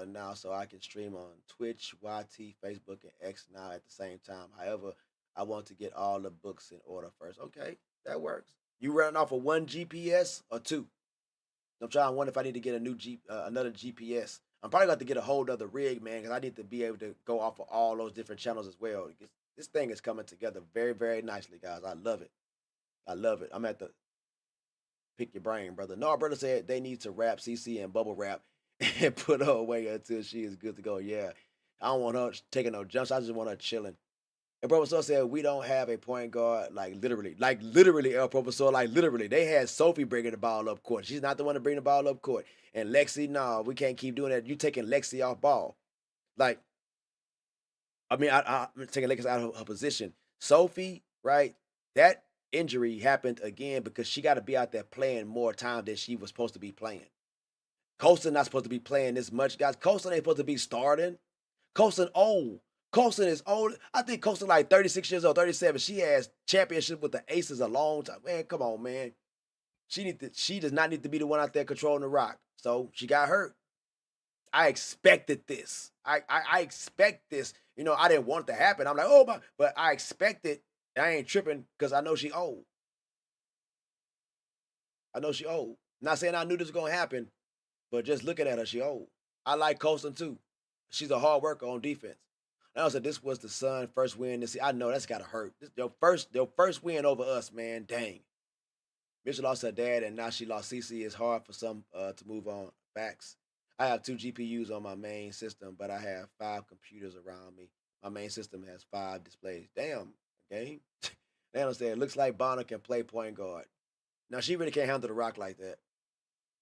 now so I can stream on Twitch, YT, Facebook, and X now at the same time. However, I want to get all the books in order first. Okay, that works. You running off of one GPS or two? I'm trying to wonder if I need to get a another GPS. I'm probably going to get a whole other rig, man, because I need to be able to go off of all those different channels as well. This thing is coming together very, very nicely, guys. I love it. I love it. I'm at the pick your brain, brother. No, brother said they need to wrap CC and bubble wrap and put her away until she is good to go. Yeah, I don't want her taking no jumps. I just want her chilling. And Professor said we don't have a point guard, like literally, El Professor, like literally. They had Sophie bringing the ball up court. She's not the one to bring the ball up court. And Lexi, no, we can't keep doing that. You taking Lexi off ball, like I mean, I'm taking Lexi out of her position. Sophie, right? That injury happened again because she got to be out there playing more time than she was supposed to be playing. Colson not supposed to be playing this much, guys. Colson ain't supposed to be starting. Colson old. Colson is old. I think Colson like 36 years old, 37. She has championship with the Aces a long time. Man, come on, man. She does not need to be the one out there controlling the rock. So she got hurt. I expected this. I expect this. You know, I didn't want it to happen. I'm like, oh my, but I expected. I ain't tripping because I know she old. I know she old. Not saying I knew this was gonna happen, but just looking at her, she old. I like Colson too. She's a hard worker on defense. I said this was the Sun first win this year. I know that's gotta hurt. This your first win over us, man. Dang. Mitchell lost her dad, and now she lost CC. It's hard for some to move on. Facts. I have 2 GPUs on my main system, but I have 5 computers around me. My main system has 5 displays. Damn, game. They understand. Looks like Bonner can play point guard. Now she really can't handle the rock like that.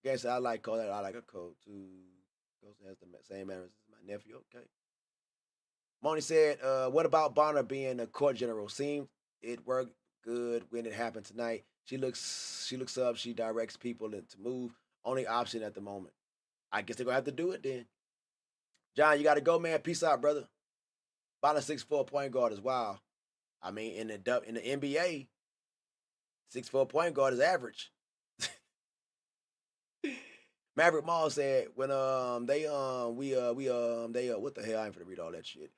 Guess I like code. I like a code too. Colson has the same manners as my nephew. Okay. Moni said, "What about Bonner being a court general? Seemed it worked good when it happened tonight. She looks up. She directs people to move. Only option at the moment. I guess they're gonna have to do it then. John, you got to go, man. Peace out, brother. Bonner 6'4" point guard is wild. I mean, in the NBA, 6'4" point guard is average." Maverick Mall said when they what the hell, I ain't finna read all that shit.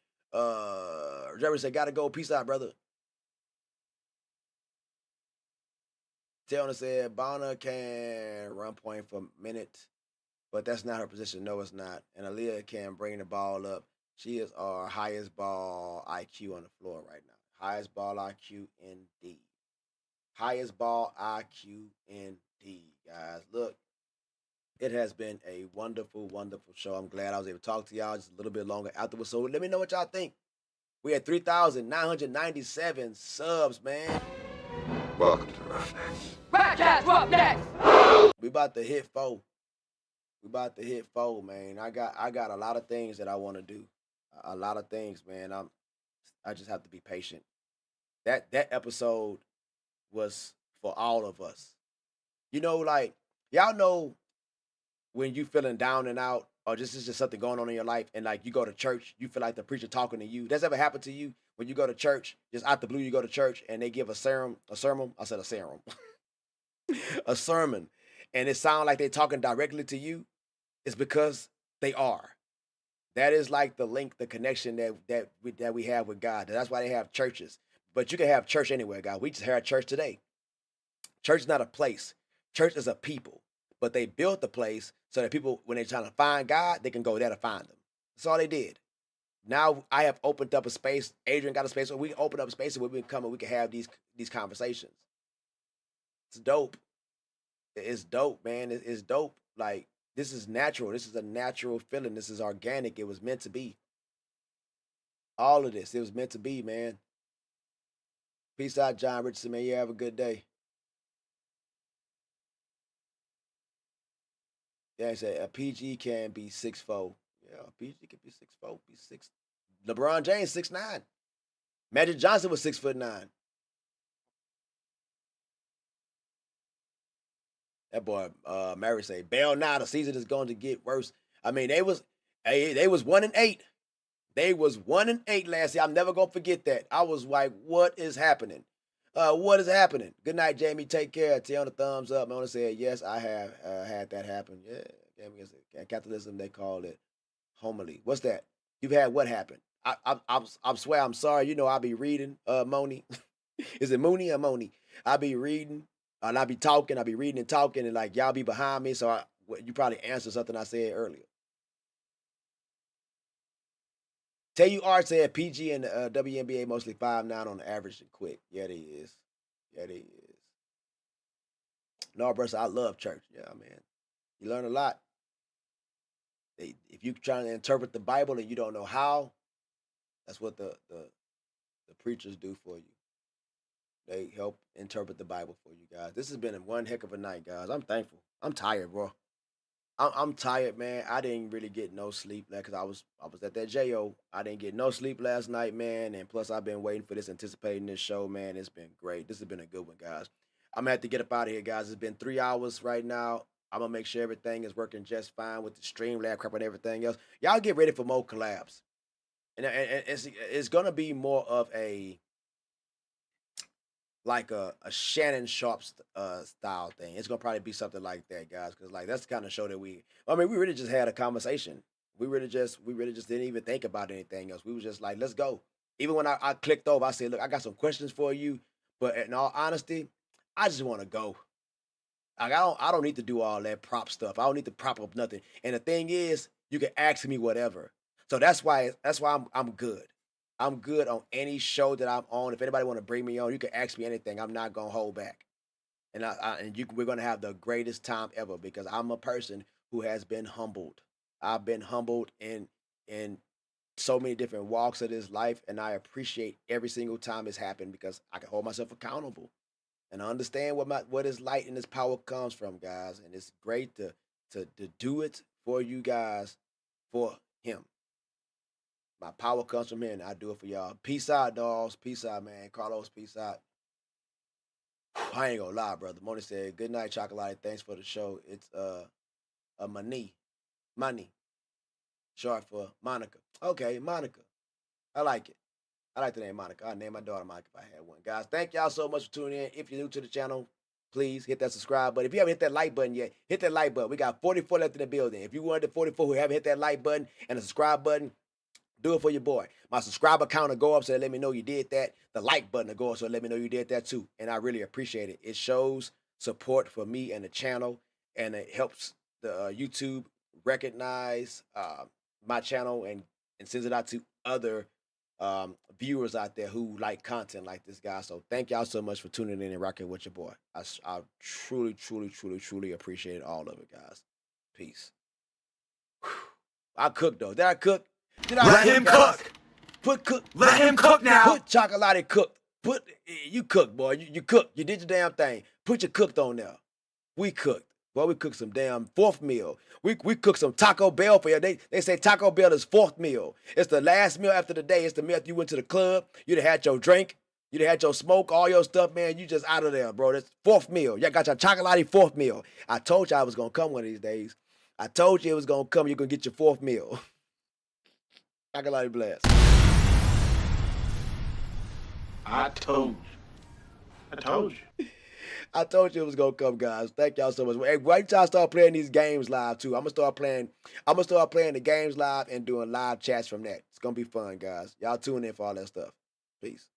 Jerry said gotta go, peace out, brother. Taylor said Bonner can run point for a minute, but that's not her position. No, it's not. And Aaliyah can bring the ball up. She is our highest ball IQ on the floor right now. Highest ball IQ indeed. Highest ball IQ indeed, guys. Look, it has been a wonderful, wonderful show. I'm glad I was able to talk to y'all just a little bit longer afterwards. So let me know what y'all think. We had 3,997 subs, man. Welcome to Roughnecks. Ratcats, Roughnecks! We about to hit 4. We about to hit 4, man. I got a lot of things that I want to do. A lot of things, man. I just have to be patient. That episode was for all of us. You know, like, y'all know when you feeling down and out, or this is just something going on in your life, and like you go to church, you feel like the preacher talking to you. That's ever happened to you when you go to church, just out the blue, you go to church and they give a sermon. I said a serum, a sermon, and it sounds like they're talking directly to you. It's because they are. That is like the link, the connection that we have with God. That's why they have churches. But you can have church anywhere, God. We just had church today. Church is not a place. Church is a people. But they built the place so that people, when they're trying to find God, they can go there to find them. That's all they did. Now I have opened up a space. Adrienne got a space where we can open up a space where we can come and we can have these conversations. It's dope. It's dope, man. It's dope. Like, this is natural. This is a natural feeling. This is organic. It was meant to be. All of this. It was meant to be, man. Peace out, John Richardson, man. You have a good day. Yeah, I said a PG can be 6'4". Yeah, a PG can be 6'4", be 6. LeBron James 6'9". Magic Johnson was 6'9". That boy, Mary say, bail now. The season is going to get worse. I mean, they was 1-8. They was 1-8 last year. I'm never gonna forget that. I was like, what is happening? What is happening? Good night, Jamie. Take care. Tell the thumbs up. Mona said, yes, I have had that happen. Yeah, Capitalism, they call it homily. What's that? You've had what happened? I swear I'm sorry. You know I be reading, Moni. Is it Mooney or Moni? I be reading and I be talking. I be reading and talking, and like y'all be behind me. So you probably answered something I said earlier. Tell you Art said PG and WNBA mostly 5'9" on the average and quick. Yeah, they is. Yeah, they is. No, bro, I love church. Yeah, man. You learn a lot. If you trying to interpret the Bible and you don't know how, that's what the preachers do for you. They help interpret the Bible for you guys. This has been one heck of a night, guys. I'm thankful. I'm tired, bro. I'm tired, man. I didn't really get no sleep because I was at that JO. I didn't get no sleep last night, man. And plus, I've been waiting for this, anticipating this show, man. It's been great. This has been a good one, guys. I'm gonna have to get up out of here, guys. It's been 3 hours right now. I'm gonna make sure everything is working just fine with the Streamlab crap and everything else. Y'all get ready for more collabs, and it's gonna be more of a like a Shannon Sharp style thing. It's gonna probably be something like that, guys, because like that's the kind of show that I mean, we really just had a conversation. We really just didn't even think about anything else. We was just like, let's go. Even when I clicked over, I said, look, I got some questions for you, but in all honesty, I just want to go. Like I don't need to do all that prop stuff. I don't need to prop up nothing. And the thing is, you can ask me whatever. So that's why I'm good. I'm good on any show that I'm on. If anybody want to bring me on, you can ask me anything. I'm not gonna hold back. And we're gonna have the greatest time ever because I'm a person who has been humbled. I've been humbled in so many different walks of this life, and I appreciate every single time it's happened because I can hold myself accountable and I understand what his light and his power comes from, guys. And it's great to do it for you guys, for him. My power comes from him, and I do it for y'all. Peace out, dolls. Peace out, man. Carlos, peace out. I ain't gonna lie, brother. Moni said, good night, Chocolate. Thanks for the show. It's a money, short for Monica. Okay, Monica. I like it. I like the name Monica. I'd name my daughter Monica if I had one. Guys, thank y'all so much for tuning in. If you're new to the channel, please hit that subscribe button. If you haven't hit that like button yet, hit that like button. We got 44 left in the building. If you wanted the 44 who haven't hit that like button and the subscribe button, do it for your boy. My subscriber count will go up, so let me know you did that. The like button will go up, so let me know you did that too. And I really appreciate it. It shows support for me and the channel, and it helps the YouTube recognize my channel and sends it out to other viewers out there who like content like this guy. So thank y'all so much for tuning in and rocking with your boy. I truly, truly, truly, truly appreciate all of it, guys. Peace. Whew. I cooked though. Did I cook? Let him cook. Let him cook now. Put Chocolate cooked. You cooked, boy. You cooked. You did your damn thing. Put your cooked on there. We cooked. Boy, we cooked some damn fourth meal. We cooked some Taco Bell for you. They say Taco Bell is fourth meal. It's the last meal after the day. It's the meal after you went to the club. You'd have had your drink. You'd have had your smoke, all your stuff, man. You just out of there, bro. That's fourth meal. Y'all got your Chocolate fourth meal. I told you I was going to come one of these days. I told you it was going to come. You're going to get your fourth meal. Chocolate blast. I told you. I told you it was gonna come, guys. Thank y'all so much. Hey, wait till I start playing these games live too. I'm gonna start playing the games live and doing live chats from that. It's gonna be fun, guys. Y'all tune in for all that stuff. Peace.